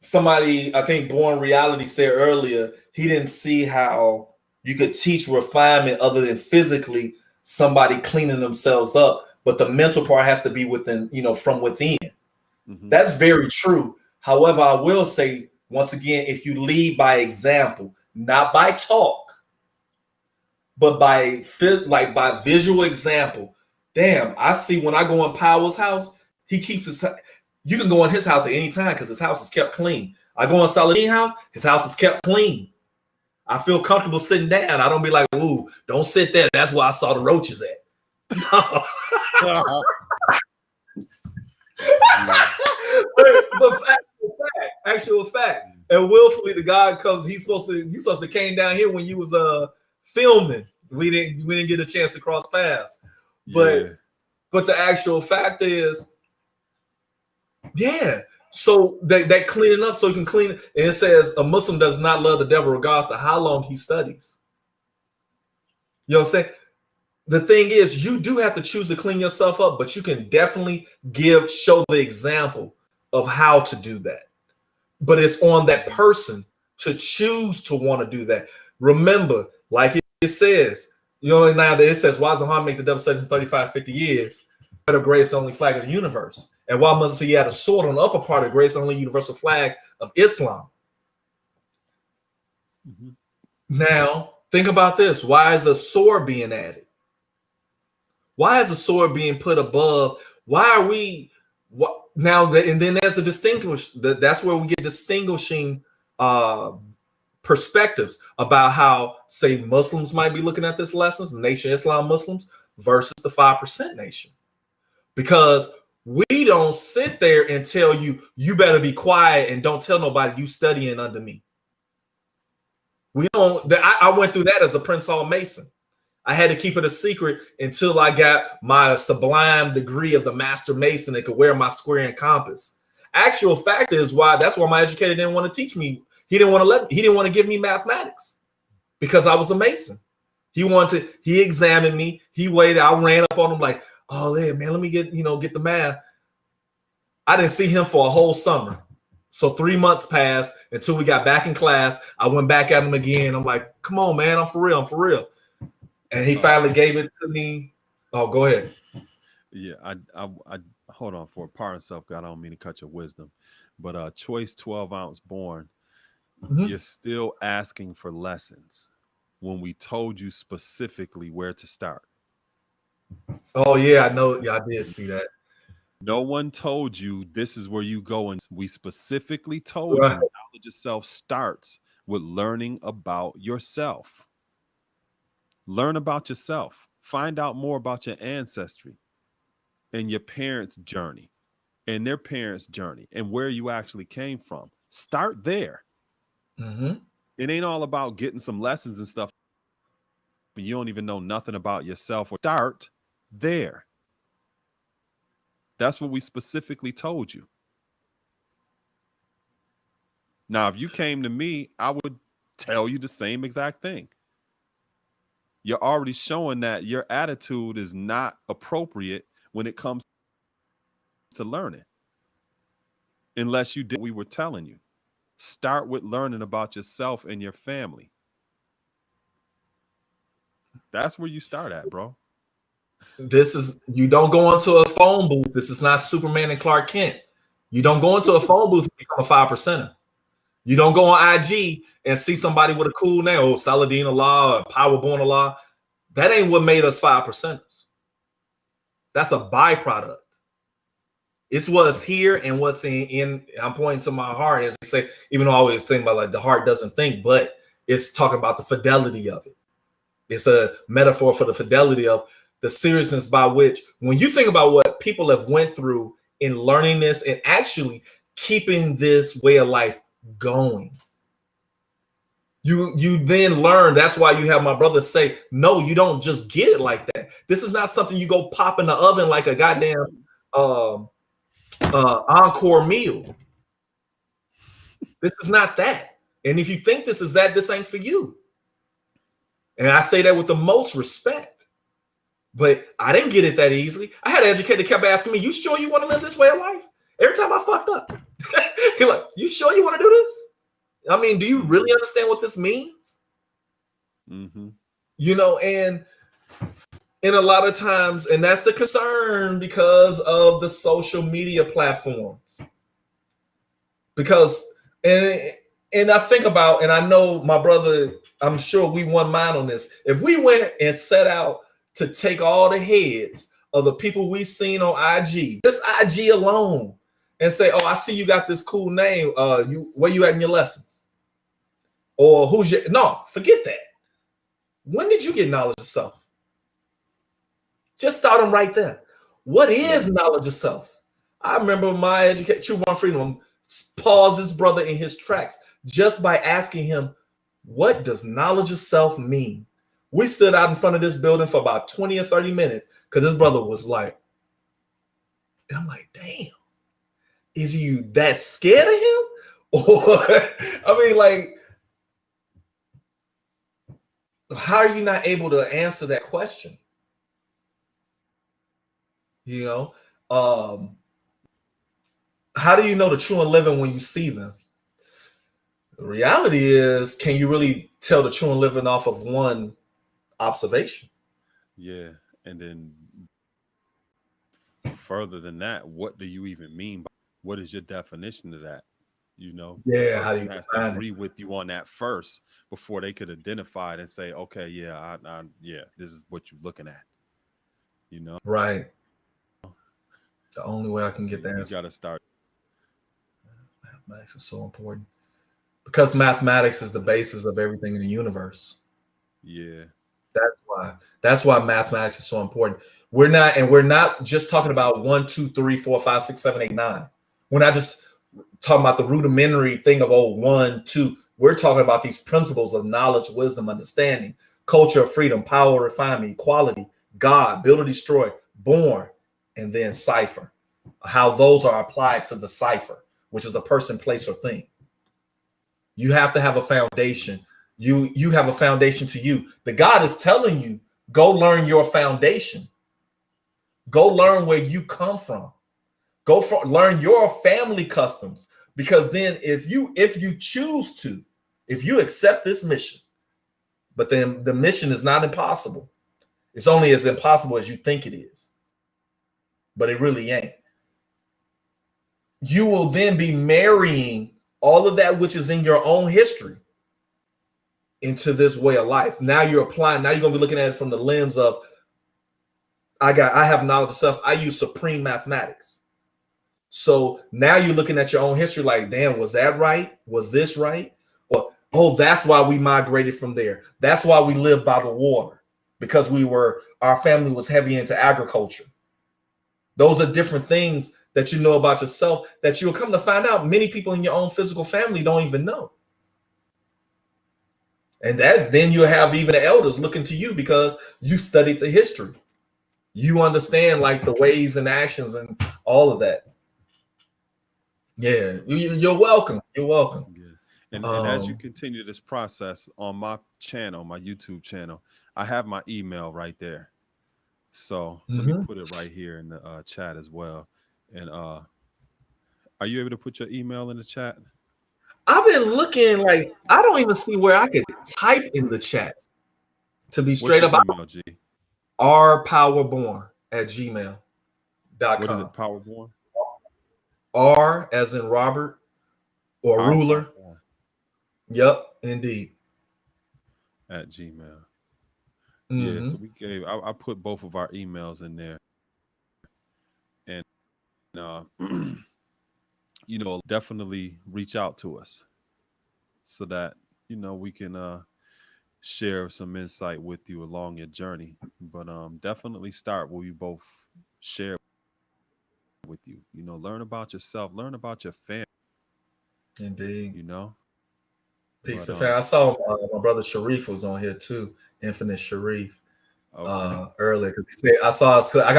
Somebody, I think Born Reality said earlier, he didn't see how you could teach refinement other than physically somebody cleaning themselves up, but the mental part has to be within, from within. Mm-hmm. That's very true. However, I will say, once again, if you lead by example, not by talk, but by visual example. Damn, I see when I go in Powell's house, he keeps his. You can go in his house at any time because his house is kept clean. I go in Saladin's house, his house is kept clean. I feel comfortable sitting down. I don't be like, ooh, don't sit there. That's where I saw the roaches at. No. but actual fact. And willfully the God comes, you supposed to came down here when you was filming. We didn't get a chance to cross paths. But the actual fact is, yeah. So that cleaning up so you can clean it. And it says a Muslim does not love the devil regardless of how long he studies. You know what I'm saying? The thing is, you do have to choose to clean yourself up, but you can definitely show the example of how to do that. But it's on that person to choose to want to do that. Remember, like it says, now that it says, why does Muhammad make the devil study for 35, 50 years? The greatest only flag of the universe. And while Muslims say he had a sword on the upper part of the greatest only universal flags of Islam. Mm-hmm. Now, think about this. Why is a sword being added? Why is a sword being put above? Why are we and then there's that's where we get distinguishing perspectives about how, say, Muslims might be looking at this lessons, the Nation of Islam Muslims versus the 5% nation. Because We don't sit there and tell you, you better be quiet and don't tell nobody you studying under me. We don't. I went through that as a Prince Hall Mason. I had to keep it a secret until I got my sublime degree of the Master Mason and could wear my square and compass. Actual fact is that's why my educator didn't want to teach me. He didn't want to give me mathematics because I was a Mason. He examined me. He waited. I ran up on him like, oh yeah, man, let me get the math. I didn't see him for a whole summer. So 3 months passed until we got back in class. I went back at him again. I'm like, come on, man, I'm for real. And he finally gave it to me. Oh, go ahead. Yeah, I hold on for a pardon self, God. I don't mean to cut your wisdom, but choice 12-ounce born, you're still asking for lessons when we told you specifically where to start. Oh yeah, I know. Yeah, I did see that. No one told you this is where you go, and we specifically told you knowledge of self starts with learning about yourself. Learn about yourself. Find out more about your ancestry and your parents' journey and their parents' journey and where you actually came from. Start there. It ain't all about getting some lessons and stuff, but you don't even know nothing about yourself. Start there. That's what we specifically told you. Now, if you came to me, I would tell you the same exact thing. You're already showing that your attitude is not appropriate when it comes to learning. Unless you did what we were telling you. Start with learning about yourself and your family. That's where you start at, bro. You don't go into a phone booth. This is not Superman and Clark Kent. You don't go into a phone booth and become a 5%er. You don't go on IG and see somebody with a cool name, SaladinAllah or PowerBorn-Allah. That ain't what made us 5%ers. That's a byproduct. It's what's here and what's in. I'm pointing to my heart, as they say, even though I always think about like the heart doesn't think, but it's talking about the fidelity of it. It's a metaphor for the fidelity of the seriousness by which, when you think about what people have went through in learning this and actually keeping this way of life going, you then learn. That's why you have my brother say, no, you don't just get it like that. This is not something you go pop in the oven like a goddamn encore meal. This is not that. And if you think this is that, this ain't for you. And I say that with the most respect. But I didn't get it that easily. I had an educator kept asking me, you sure you want to live this way of life? Every time I fucked up. He's like, you sure you want to do this? I mean, do you really understand what this means? You know, and a lot of times, and that's the concern because of the social media platforms. Because, and I think about, and I know my brother, I'm sure we one mind on this. If we went and set out to take all the heads of the people we seen on IG, just IG alone, and say, oh, I see you got this cool name. Where you at in your lessons? Or no, forget that. When did you get knowledge of self? Just start them right there. What is knowledge of self? I remember my educator, True One Freedom, paused his brother in his tracks just by asking him, what does knowledge of self mean? We stood out in front of this building for about 20 or 30 minutes because his brother was like, and I'm like, damn, is you that scared of him? Or, I mean, like, how are you not able to answer that question? You know, how do you know the true and living when you see them? The reality is, can you really tell the true and living off of one observation? Yeah. And then further than that, what do you even mean by what is your definition of that? You know, yeah, how do you have to agree with you on that first before they could identify it and say, okay, yeah, yeah, this is what you're looking at. You know, right? The only way I can get there. You got to start. Mathematics is so important because mathematics is the basis of everything in the universe. Yeah, that's why mathematics is so important. We're not just talking about 1, 2, 3, 4, 5, 6, 7, 8, 9. We're not just talking about the rudimentary thing of 1, 2. We're talking about these principles of knowledge, wisdom, understanding, culture of freedom, power, refinement, equality, God, build or destroy, born, and then cipher. How those are applied to the cipher, which is a person, place, or thing. You have to have a foundation. You have a foundation to you. The God is telling you, go learn your foundation. Go learn where you come from. Learn your family customs. Because then if you choose to, if you accept this mission, but then the mission is not impossible. It's only as impossible as you think it is. But it really ain't. You will then be marrying all of that which is in your own history into this way of life. Now you're applying, now you're going to be looking at it from the lens of, I have knowledge of self. I use supreme mathematics. So now you're looking at your own history like, damn, was that right? Was this right? Or, oh, that's why we migrated from there. That's why we lived by the water, because our family was heavy into agriculture. Those are different things that you know about yourself that you'll come to find out many people in your own physical family don't even know. And then you'll have even the elders looking to you because you studied the history. You understand like the ways and actions and all of that. Yeah, you're welcome. You're welcome. Yeah. And as you continue this process on my channel, my YouTube channel, I have my email right there. So let me put it right here in the chat as well. And are you able to put your email in the chat? I've been looking, like, I don't even see where I could type in the chat. To be straight up, email, G? rpowerborn@gmail.com. What is it, Powerborn? R as in Robert or ruler. Powerborn. Yep, indeed. At Gmail. Yeah, so I put both of our emails in there. And definitely reach out to us so that we can share some insight with you along your journey. But definitely start where we both share with you. Learn about yourself, learn about your family. Indeed. Peace But, of family. I saw my brother Sharif was on here too, Infinite Sharif. Earlier, because I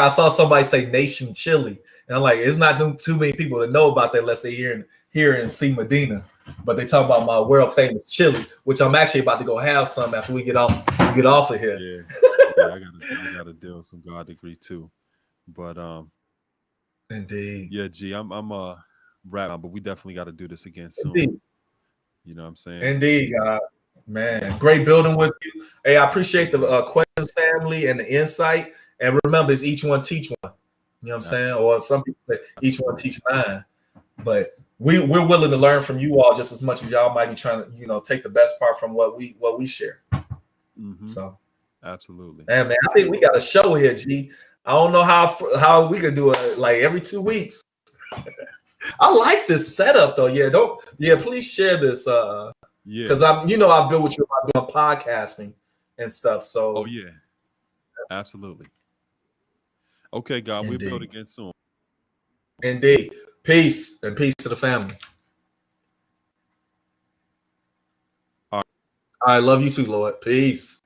saw somebody say Nation Chili, and I'm like, it's not too many people that know about that unless they hear and see Medina. But they talk about my world famous chili, which I'm actually about to go have some after we get off of here. Yeah, I gotta deal with some God degree too. But indeed, yeah, G, I'm wrap, but we definitely got to do this again soon. Indeed. You know what I'm saying? Indeed, man, great building with you. Hey, I appreciate the questions, family, and the insight. And remember, it's each one teach one. You know what I'm saying? Or some people say each one teach nine. But we're willing to learn from you all just as much as y'all might be trying to, take the best part from what we share. So, absolutely. Man, I think we got a show here, G. I don't know how we could do it like every 2 weeks. I like this setup though. Please share this. Because I've been with you about doing podcasting and stuff. So oh yeah, absolutely. Okay, God, we'll build again soon. Indeed. Peace and peace to the family. All right, love you too, Lord. Peace.